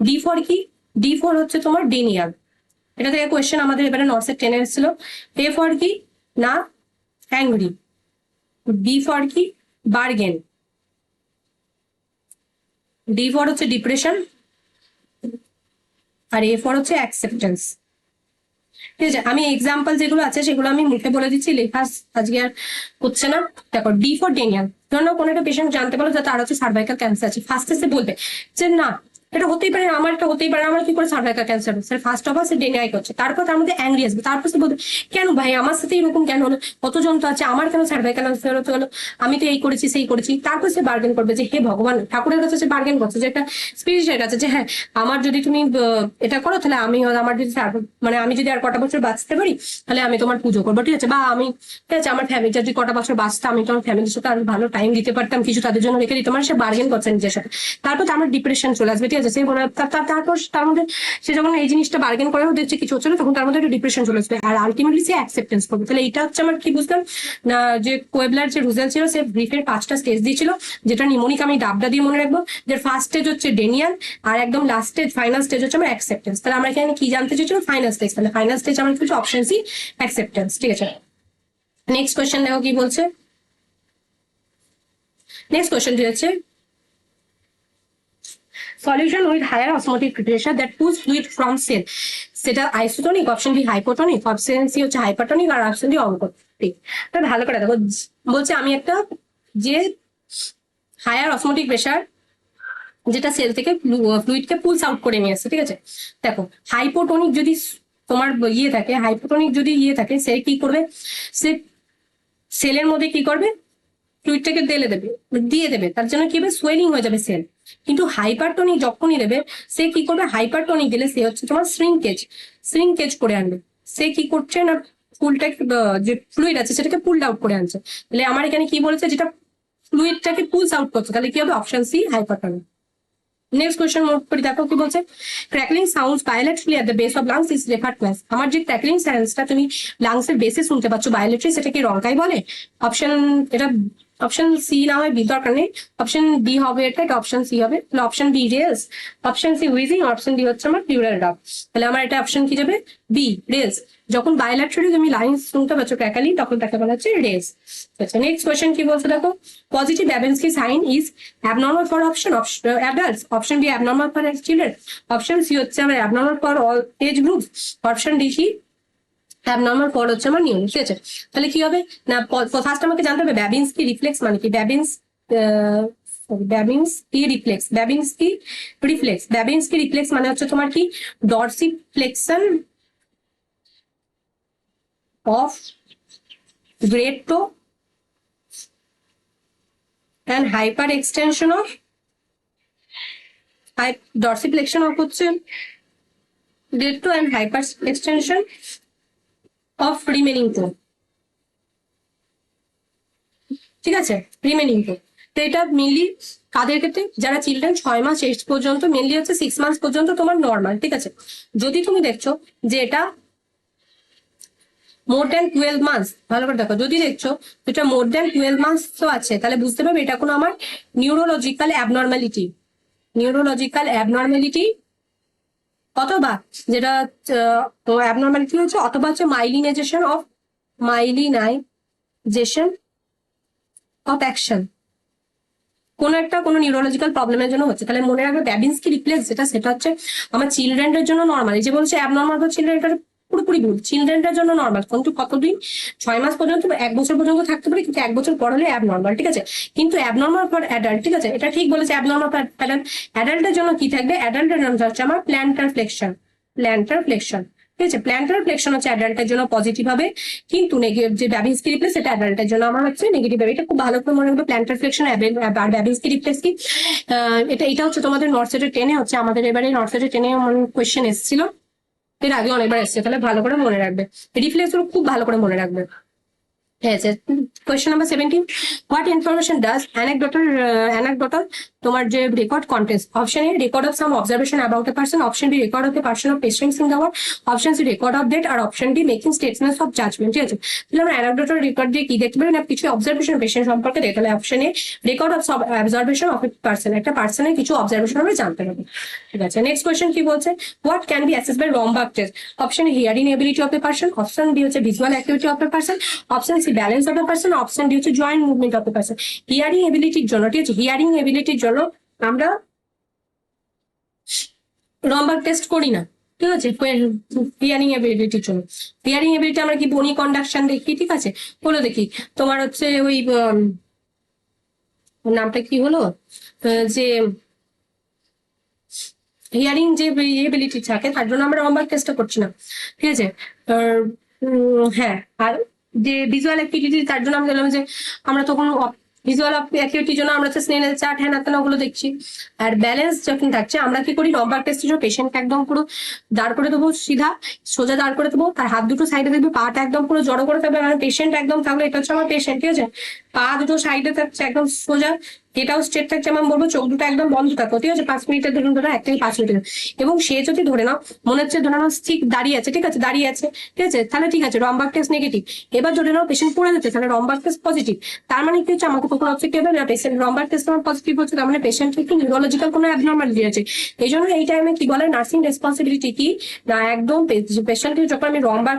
D4 কি? D4 হচ্ছে তোমার ডেনিয়াল, এটা থেকে কোয়েশ্চেন আমাদের এবারে নর্সের 10 এসেছিল। A4 কি? না অ্যাংরি। B4 কি? বার্গেন। D4 হচ্ছে ডিপ্রেশন, আর A4 হচ্ছে অ্যাকসেপ্টেন্স। ঠিক আছে, আমি এক্সাম্পল যেগুলো আছে সেগুলো আমি মুখে বলে দিচ্ছি, লেখা আজকে আর হচ্ছে না। দেখো, ডি ফর ডেনিয়াল। ধরো কোনো একটা পেশেন্ট জানতে পারলো যে তার হচ্ছে সার্ভাইকাল ক্যান্সার আছে, ফার্স্টে সে বলবে যে না এটা হতেই পারে, আমার এটা হতেই পারে, আমার কি করে সার্ভাইকাল ক্যান্সার হচ্ছে, ফার্স্ট অফ অল সে ডেনিয়াই করছে, তারপর তার মধ্যে অ্যাংরি আসবে, তারপর সে বলবে কেন ভাই আমার সাথে এরকম কেন হলো, কতজন তো আছে, আমার কেন সার্ভাইকাল ক্যান্সার হতে হলো, আমি তো এই করেছি সেই করেছি। তারপর সে বার্গেন করবে যে হে ভগবান, ঠাকুরের কাছে সে বার্গেন করছে, যে একটা স্পিরিটের কাছে যে হ্যাঁ আমার যদি তুমি এটা করো তাহলে আমি, আমার যদি মানে আমি যদি আর কটা বছর বাঁচতে পারি তাহলে আমি তোমার পুজো করবো, ঠিক আছে, বা আমি ঠিক আছে আমার ফ্যামিলি যদি কটা বছর বাঁচতাম আমি তোমার ফ্যামিলির সাথে আরো ভালো টাইম দিতে পারতাম, কিছু তাদের জন্য রেখে দিতাম, মানে সে বার্গেন করছে নিজের সাথে। তারপর আমার ডিপ্রেশন চলে আসবে, ঠিক আছে, সে তারপর তার মধ্যে সে যখন এই জিনিসটা বার্গেন করে দেখছে কিছু হচ্ছে না, তখন তার মধ্যে একটা ডিপ্রেশন চলে আসবে, আর আলটিমেটলি সে অ্যাকসেপ্টেন্স করবে। তাহলে এটা হচ্ছে আমার কি বুঝলাম না, যে কোয়েবলার যে রেজাল্ট ছিল সে ব্রিফের 5টা স্টেজ দিয়েছিল, যেটা নিমোনিক আমি ডাবটা দিয়ে মনে রাখবো, যে ফার্স্ট স্টেজ হচ্ছে ডেনিয়াল, আর একদম লাস্ট স্টেজ ফাইনাল স্টেজ হচ্ছে আমার অ্যাকসেপ্টেন্স। তাহলে আমরা এখানে কি জানতে চাইছিলাম, ফাইনাল স্টেজ, তাহলে ফাইনাল স্টেজ আমার কিছু অপশন সি অ্যাকসেপ্টেন্স, ঠিক আছে। নেক্সট কোয়েশ্চেন দেখো কি বলছে। নেক্সট কোয়েশ্চেনটি হচ্ছে solution with higher osmotic pressure that pulls fluid from cell, সেটা isotonic, option B hypotonic, option C হচ্ছে হাইপারটনিক, আর অপশন ডি অঙ্কটিক। তাহলে ভালো করে দেখো, বলছে আমি একটা যে হায়ার অসমোটিক প্রেশার যেটা সেল থেকে ফ্লুইডকে পুলস আউট করে নিয়ে আসছে, ঠিক আছে। দেখো হাইপোটনিক যদি তোমার ইয়ে থাকে, হাইপোটনিক যদি ইয়ে থাকে, সে কি করবে, সে সেলের মধ্যে কি করবে, ফ্লুইডটাকে দিয়ে দেবে, তার জন্য কি হবে, সোয়েলিং হয়ে যাবে সেল। কিন্তু হাইপারটনিক যখনই দেবে, সে কি করবে, হাইপারটনিক দিলে সে হচ্ছে তোমার শ্রিঙ্কেজ করে আনবে। সে কি করছে না, ফুলটা যে ফ্লুইড আছে সেটাকে পুল আউট করে আনছে। তাহলে আমার এখানে কি বলেছে, যেটা ফ্লুইডটাকে পুলস আউট করছে, তাহলে কি হবে, option C hypertonic. Next question note করে দেখো কি বলছে, crackling sounds bilaterally at the base of lungs is referred class. আমার যে ক্র্যাকলিং সাউন্ডসটা তুমি লাংস এর বেসে শুনতে পাচ্ছ বায়োলেট্রি, সেটাকে রঙ্কাই বলে। অপশন এটা অপশন সি না হয় বি, দরকার নেই, অপশন বি হবে এটা, অপশন সি হবে, তাহলে option B rales, option C wheezing, option D হচ্ছে আমার প্লুরাল ডগ। তাহলে আমার এটা অপশন কি যাবে, বি রেলস। যখন বায়োলেট্রি তুমি লাইন শুনতে পাচ্ছ ক্র্যাকলিং, তখন তাকে বলা হচ্ছে রেলস। আচ্ছা নেক্সট কোয়েশ্চেন কি বলছে দেখো, positive Babinski sign is abnormal for option of adults, option B abnormal for children, option C হচ্ছে আমার abnormal for all age groups, option D কি abnormal for হচ্ছে আমার নিউন, ঠিক আছে। তাহলে কি হবে না, ফার্স্ট আমাকে জানতে হবে ব্যাবিন্সকি রিফ্লেক্স মানে কি, ব্যাবিন্সকি রিফ্লেক্স মানে হচ্ছে তোমার কি, dorsiflexion of great to and hyper extension of dorsiflexion of হচ্ছে great toe and hyper extension of remaining toe, ঠিক আছে, রিমেনিং toe। তো এটা মেনলি কাদের ক্ষেত্রে, যারা চিলড্রেন 6 মাস এজ পর্যন্ত, মেনলি হচ্ছে 6 মান্থস পর্যন্ত তোমার নর্মাল, ঠিক আছে। যদি তুমি দেখছো যে এটা মোর দ্যান 12 মান্থস, ভালো করে দেখো, যদি দেখছো এটা মোর দ্যান 12 মান্থস তো আছে, তাহলে বুঝতে পারবে এটা কোনো আমার নিউরোলজিক্যাল অ্যাবনর্মালিটি, অথবা যেটা অ্যাবনর্মালিটি হচ্ছে, অথবা হচ্ছে মাইলিনাইজেশন অফ অ্যাকশন, কোনো নিউরোলজিক্যাল প্রবলেমের জন্য হচ্ছে। তাহলে মনে রাখবে ব্যাবিন্সকি রিফ্লেক্স সেটা হচ্ছে আমার চিলড্রেনদের জন্য নর্মাল, যে বলছে অ্যাবনর্মাল ফর চিলড্রেন, এটা পুরোপুরি ভুল। চিলড্রেনদের জন্য নর্মাল, কিন্তু কতদিন, 6 মাস পর্যন্ত, 1 বছর পর্যন্ত থাকতে পারে, কিন্তু 1 বছর পর হলে অ্যাবনর্মাল, ঠিক আছে। কিন্তু অ্যাবনর্মাল ফর অ্যাডাল্ট, ঠিক আছে, এটা ঠিক বলেছে, অ্যাবনর্মাল ফর অ্যাডাল্টের জন্য কি থাকবে, অ্যাডাল্টের জন্য হচ্ছে আমার প্ল্যান্টার ফ্লেকশন, ঠিক আছে। প্ল্যান্টার ফ্লেকশন হচ্ছে অ্যাডাল্টের জন্য পজিটিভ হবে, কিন্তু যে ব্যাবিন্সকি রিফ্লেক্স সেটা অ্যাডাল্টের জন্য আমার হচ্ছে নেগেটিভ হবে। এটা খুব ভালো করে মনে রাখবে, প্ল্যান্টার ফ্লেকশন আর ব্যাবিন্সকি রিফ্লেক্স কি, এটা হচ্ছে তোমাদের নর্থসেটের 10-এ হচ্ছে, আমাদের এবারে নর্থসেটের 10-এ কোয়েশ্চেন এসেছিল, এর আগে অনেকবার এসছে, তাহলে ভালো করে মনে রাখবে, রিফ্লেক্স গুলো খুব ভালো করে মনে রাখবে। Question number 17. What information does anecdotal তোমার যে record content, option A record of some observation about a person, option B record of a person of patients in the ward, option C record of date, আর option D making statements of judgement, ঠিক আছে। তাহলে আমরা অ্যানেকডোটাল রেকর্ড দিয়ে কি দেখতে পারি না, কিছু অবজারভেশন পেশেন্ট সম্পর্কে দেখতে, তাহলে option A record of observation of a person, একটা পার্সনের কিছু অবজারভেশন আমরা জানতে পারবো, ঠিক আছে। নেক্সট কোয়েশ্চেন কি বলছে, what can be assessed by Romberg test, option A hearing ability of a person, option B হচ্ছে visual activity of a person, option C balance of a person, option D হচ্ছে joint movement of a person. Hearing এবিলিটির জন্য, ঠিক আছে, হিয়ারিং এবিলিটির জন্য আমরা রম্বাক টেস্ট করি না, ঠিক আছে, হিয়ারিং এবিলিটির জন্য। হিয়ারিং এবিলিটি আমরা কি বনি কন্ডাকশন দেখি, ঠিক আছে, বলে দেখি তোমার হচ্ছে ওই নামটা কি হলো, যে হিয়ারিং যে এবিলিটি থাকে তার জন্য আমরা রম্বার টেস্টটা করছি না, ঠিক আছে। হ্যাঁ, আর যে ভিজুয়াল অ্যাক্টিভিটি তার জন্য আমি বললাম যে আমরা তখন ভিজুয়াল অ্যাক্টিভিটির জন্য আমরা হচ্ছে স্নেলের চার্ট হ্যান আত্মা ওগুলো দেখছি। আর ব্যালেন্স যখন থাকছে আমরা কি করি, রম্বার টেস্টের জন্য পেশেন্টকে একদম পুরো দাঁড় করে দেবো, সিধা সোজা দাঁড় করে দেবো, তার হাত দুটো সাইডে দেখবে, পাটা একদম পুরো জড়ো করে থাকবে, মানে পেশেন্ট একদম থাকলে এটা হচ্ছে আমার পেশেন্ট, ঠিক আছে। পা দুটো সাইডে থাকছে একদম সোজা, এটাও স্ট্রেট থাকছে, আমি বলবো চোখ দুটো একদম বন্ধ থাকো, ঠিক আছে, 5 মিনিটের ধরুন, ধরো 1 থেকে 5 মিনিটের। এবং সে যদি ধরে নাও মনে হচ্ছে ধরে নাও ঠিক দাঁড়িয়ে আছে, ঠিক আছে, দাঁড়িয়ে আছে, ঠিক আছে, তাহলে ঠিক আছে, রম্বার টেস্ট নেগেটিভ। এবার ধরে নাও পেশেন্ট পড়ে যাচ্ছে, তাহলে রম্বার টেস্ট পজিটিভ। তার মানে কি হচ্ছে, আমাকে কখন অবজেক্ট হবে না, পেশেন্ট রম্বার টেস্ট আমার পজিটিভ হচ্ছে, তার মানে পেশেন্ট একটু নিউরোলজিক্যাল কোনো অ্যাবনর্মালিটি আছে। এই জন্য এই টাইমে কি বলে নার্সিং রেসপন্সিবিলিটি কি, না একদম পেশেন্টকে যখন আমি রম্বার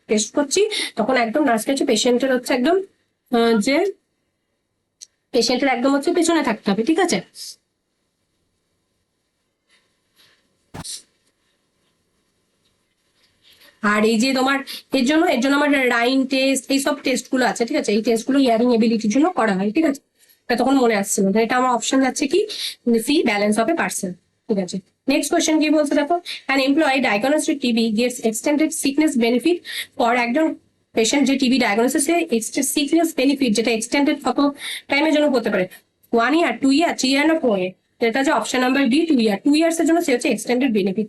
টেস্ট করছি তখন একদম নার্সকে হচ্ছে পেশেন্টের হচ্ছে একদম যে পেশেন্টের একদম হচ্ছে পেছনে থাকতে হবে, ঠিক আছে। আর এই যে তোমার এর জন্য আমার রাইন টেস্ট এইসব টেস্ট গুলো আছে, ঠিক আছে, এই টেস্ট গুলো হিয়ারিং এবিলিটির জন্য করা হয়, ঠিক আছে। এটা তখন মনে আসছে না, এটা আমার অপশন যাচ্ছে কি C, balance of a person, ঠিক আছে। নেক্সট কোয়েশ্চেন কি বলছে দেখো, an employee diagnosed with TB gets extended sickness benefit for একজন পেশেন্ট যে টিবি ডায়াগনোসিস সিকনেস বেনিফিট যেটা এক্সটেন্ডেড কত টাইমের জন্য করতে পারে, 1 ইয়ার, 2 ইয়ার, 3 ইয়ার না 4 ইয়ার। এটা হচ্ছে অপশন নাম্বার ডি, 2 ইয়ার। 2 ইয়ার্স এর জন্য সে হচ্ছে এক্সটেন্ডেড বেনিফিট।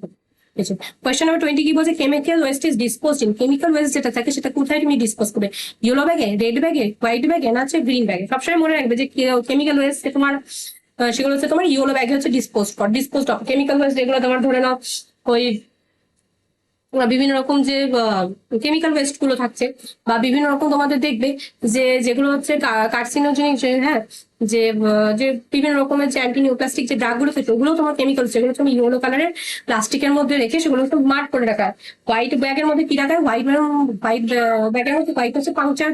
কোয়েশ্চেন নাম্বার 20 কি বলছে, chemical West is disposed in, chemical West যেটা থাকে সেটা কোথায় তুমি ডিসপোজ করবে, ইয়েলো ব্যাগে, রেড ব্যাগে, হোয়াইট ব্যাগে, না হচ্ছে গ্রিন ব্যাগে। সবসময় মনে রাখবে যে কেমিক্যাল ওয়েস্ট তোমার সেগুলো হচ্ছে তোমার ইয়েলো ব্যাগে হচ্ছে ডিসপোজ অফ কেমিক্যাল ওয়েস্ট, যেগুলো তোমার ধরে নাও ওই বিভিন্ন রকম যে কেমিক্যাল ওয়েস্ট গুলো থাকছে, বা বিভিন্ন রকম তোমাদের দেখবে যে যেগুলো হচ্ছে কার্সিনোজেনিক, যে হ্যাঁ যে যে বিভিন্ন রকমের যে অ্যান্টি নিউপ্লাস্টিক যে ড্রাগ গুলো থাকে ওগুলো তোমার কেমিক্যাল, সেগুলো তুমি ইয়েলো কালারের প্লাস্টিকের মধ্যে রেখে সেগুলো একটু মার্ক করে রাখা। হোয়াইট ব্যাগের মধ্যে কি রাখায়, হোয়াইট ব্যাগের মধ্যে হোয়াইট হচ্ছে পাংচার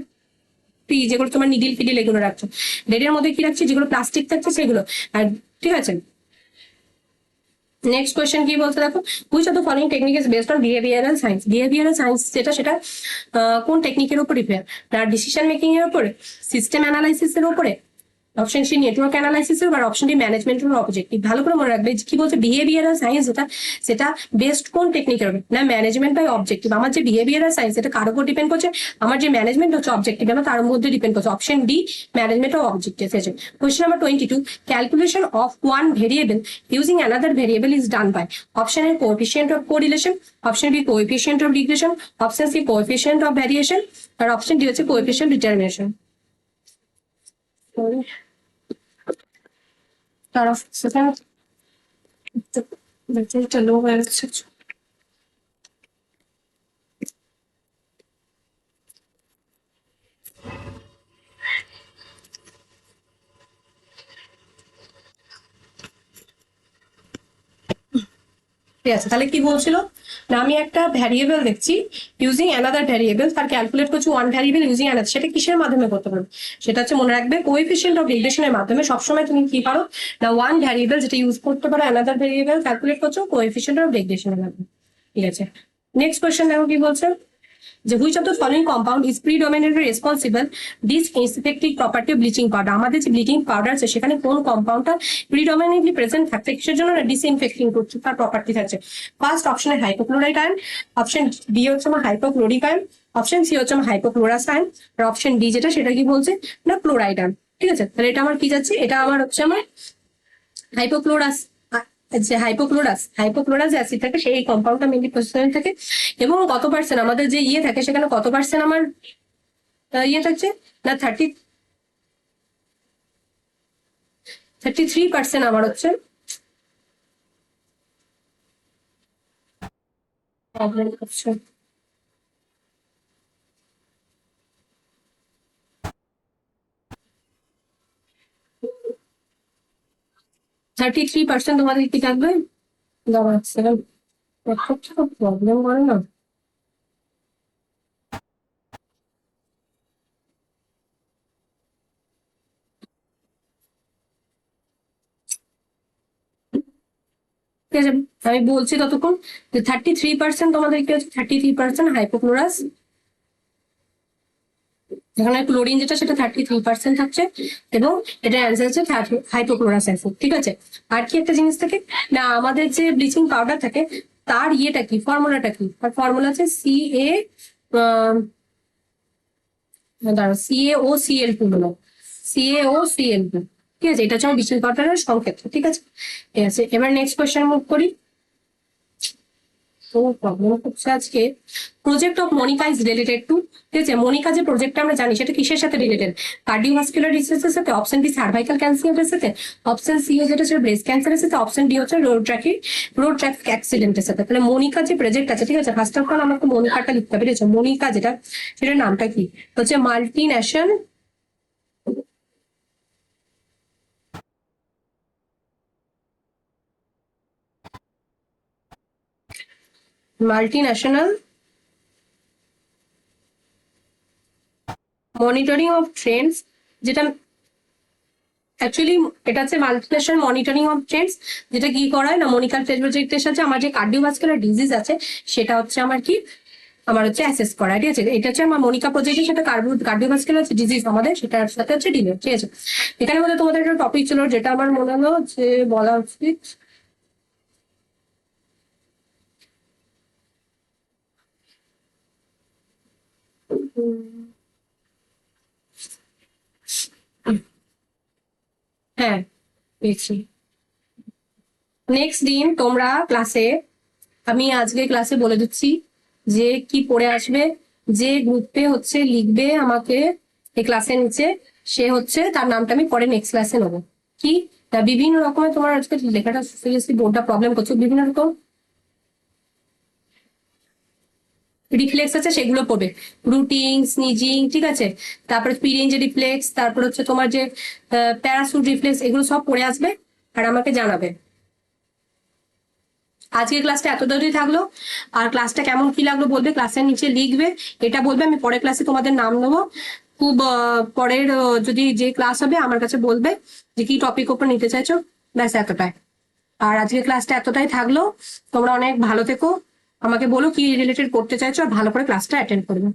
ফ্রি, যেগুলো তোমার নিডিল ফিডিল এগুলো রাখছো। রেডের মধ্যে কি রাখছি, যেগুলো প্লাস্টিক থাকছে সেগুলো। আর ঠিক আছে, নেক্সট কোয়েশ্চেন কি বলতে দেখো, which of the following technique is based on behavioural science. Behavioural science যেটা সেটা কোন টেকনিকের উপর ডিপেন্ড, তার ডিসিশন মেকিং এর উপরে, সিস্টেম অ্যানালাইসিস এর উপরে, অপশন সি নেটওয়ার্ক অ্যানালাইসিস এর, আর অপশন ডি ম্যানেজমেন্টের অবজেক্টিভ। ভালো করে মনে রাখবে কি বলছে, বিহেভিয়ারাল সায়েন্স যেটা সেটা বেস্ট কোন টেকনিকের হবে, না ম্যানেজমেন্ট বাই অবজেক্টিভ। আমার যে বিহেভিয়ারাল সায়েন্স এটা কার উপর ডিপেন্ড করছে, আমার যে ম্যানেজমেন্ট হচ্ছে অবজেক্টিভ আমার তার মধ্যে ডিপেন্ড করছে। Option D management of objective আছে। Question number 22, calculation of one variable using another variable is done by, option A coefficient of correlation, option B coefficient of regression, option C coefficient of variation, আর অপশন ডি হচ্ছে কোএফিসিয়েন্ট ডিটারমিনেশন। তারা সেখানে ব্যাটারিটা লো হয়ে গেছে। ঠিক আছে, তাহলে কি বলছিল না, আমি একটা ভ্যারিয়েবল দেখছি ইউজিং অ্যানাদার ভ্যারিয়েবল, তার ক্যালকুলেট করছি ওয়ান ভ্যারিয়েবল ইউজিং অ্যানাদার, সেটা কিসের মাধ্যমে করতে পারবে, সেটা হচ্ছে মনে রাখবে কোএফিসিয়েন্ট অফ রিগ্রেশনের মাধ্যমে। সবসময় তুমি কি পারো না, ওয়ান ভ্যারিয়েবল যেটা ইউজ করতে পারো অ্যানাদার ভ্যারিয়েবল ক্যালকুলেট করছো কোএফিসিয়েন্ট অফ রিগ্রেশনের মাধ্যমে, ঠিক আছে। নেক্সট কোয়েশ্চেন দেখো কি বলছে, যে which of the following compound is predominantly responsible disinfecting property of bleaching powder. আমাদের যে ব্লিচিং পাউডার আছে সেখানে কোন কম্পাউন্ডটা প্রিডমিনেন্টলি প্রেজেন্ট থাকছে, কিসের জন্য না ডিসইনফেক্টিং করছে, তার প্রপার্টি থাকছে। ফার্স্ট অপশনে হাইপোক্লোরাইড আয়ন, অপশন বি হচ্ছে আমার হাইপোক্লোরিক আয়ন, অপশন সি হচ্ছে আমার হাইপোক্লোরাস আয়ন, আর অপশন ডি যেটা সেটা কি বলছে না ক্লোরাইড আয়ন, ঠিক আছে। তাহলে এটা আমার কি যাচ্ছে, এটা আমার হচ্ছে আমার হাইপোক্লোরাস, যে হাইপোক্লোরাস যে অ্যাসিড থাকে সেই কম্পাউন্ডটা মেনলি প্রেজেন্ট থাকে। এবং কত পার্সেন্ট আমাদের যে ইয়ে থাকে সেখানে কত পার্সেন্ট আমার ইয়ে থাকছে না, 33% আমার হচ্ছে প্রবলেম করছে। 33% তোমাদের কি থাকবে, দাঁড়া সেকেন্ড, প্রবলেম করে না। ঠিক আছে, আমি বলছি ততক্ষণ যে 33% তোমাদের কি হচ্ছে, 33% হাইপোক্লোরাস, এখানে ক্লোরিন যেটা সেটা 33% থাকছে, এবং এটা অ্যান্সার হচ্ছে হাইপোক্লোরাস অ্যাসিড। ঠিক আছে, আর কি একটা জিনিস থাকে না, আমাদের যে ব্লিচিং পাউডার থাকে তার ইয়েটা কি, ফর্মুলাটা কি, তার ফর্মুলা আছে CaO Cl2 হলো, CaO Cl2। ঠিক আছে, এটা হচ্ছে আমার ব্লিচিং পাউডারের সংকেত। ঠিক আছে, ঠিক আছে, এবার নেক্সট কোয়েশ্চেন মুভ করি। তো প্রবলেম হচ্ছে আজকে project of Monica is related to, ঠিক আছে, মনিকা যে প্রজেক্টটা আমরা জানি সেটা কিসের সাথে রিলেটেড, কার্ডিওভাস্কুলার ডিজিজের সাথে, অপশন বি সার্ভাইকাল ক্যান্সারের সাথে, অপশন সি যেটা হচ্ছে ব্রেস্ট ক্যান্সারের সাথে, অপশন ডি হচ্ছে রোড ট্রাফিক অ্যাক্সিডেন্টের সাথে। তাহলে মনিকা যে প্রজেক্ট আছে, ঠিক আছে, ফার্স্ট অফ অল আমাকে মনিকাটা লিখতে হবে। ঠিক আছে, মনিকা যেটা, সেটার নামটা কি হচ্ছে, multi national monitoring of Trends, যেটা অ্যাকচুয়ালি এটা হচ্ছে মাল্টিনেশনাল মনিটরিং অফ ট্রেন্ডস, যেটা কি করায় না, মনিকা প্রজেক্টের সাথে আমার যে কার্ডিওভাস্কুলার ডিজিজ আছে সেটা হচ্ছে আমার কি, আমার হচ্ছে অ্যাসেস করা। ঠিক আছে, এটা হচ্ছে আমার মনিকা প্রজেক্টের সাথে কার্ডিওভাস্কুলার ডিজিজ আমাদের, সেটার সাথে হচ্ছে ডিলেট। ঠিক আছে, এখানে মধ্যে তোমাদের একটা টপিক ছিল যেটা আমার মনে হলো যে বলা উচিত, হ্যাঁ পেয়েছি। নেক্সট দিন তোমরা ক্লাসে, আমি আজকে ক্লাসে বলে দিচ্ছি যে কি পড়ে আসবে, যে গ্রুপে হচ্ছে লিখবে আমাকে এই ক্লাসের নিচে, সে হচ্ছে তার নামটা আমি পরে নেক্সট ক্লাসে নেবো। কি না, বিভিন্ন রকমের তোমার আজকে লেখাটা সিরিয়াসলি বোর্ডটা প্রবলেম করছে, বিভিন্ন রকম রিফ্লেক্স আছে সেগুলো পড়বে, রুটিং, স্নিজিং, ঠিক আছে, তারপরে স্পিরিং যে রিফ্লেক্স, তারপর হচ্ছে তোমার যে প্যারাসুট রিফ্লেক্স, এগুলো সব পড়ে আসবে আর আমাকে জানাবে। আজকের ক্লাসটা এতটাই থাকলো, আর ক্লাসটা কেমন কি লাগলো বলবে, ক্লাসের নিচে লিখবে, এটা বলবে, আমি পরের ক্লাসে তোমাদের নাম নেবো। খুব পরের যদি যে ক্লাস হবে আমার কাছে বলবে যে কি টপিক ওপর নিতে চাইছো, ব্যাস এতটাই। আর আজকের ক্লাসটা এতটাই থাকলো, তোমরা অনেক ভালো থেকো, আমাকে বলো কি রিলেটেড করতে চাইছো, আর ভালো করে ক্লাসটা অ্যাটেন্ড করবে।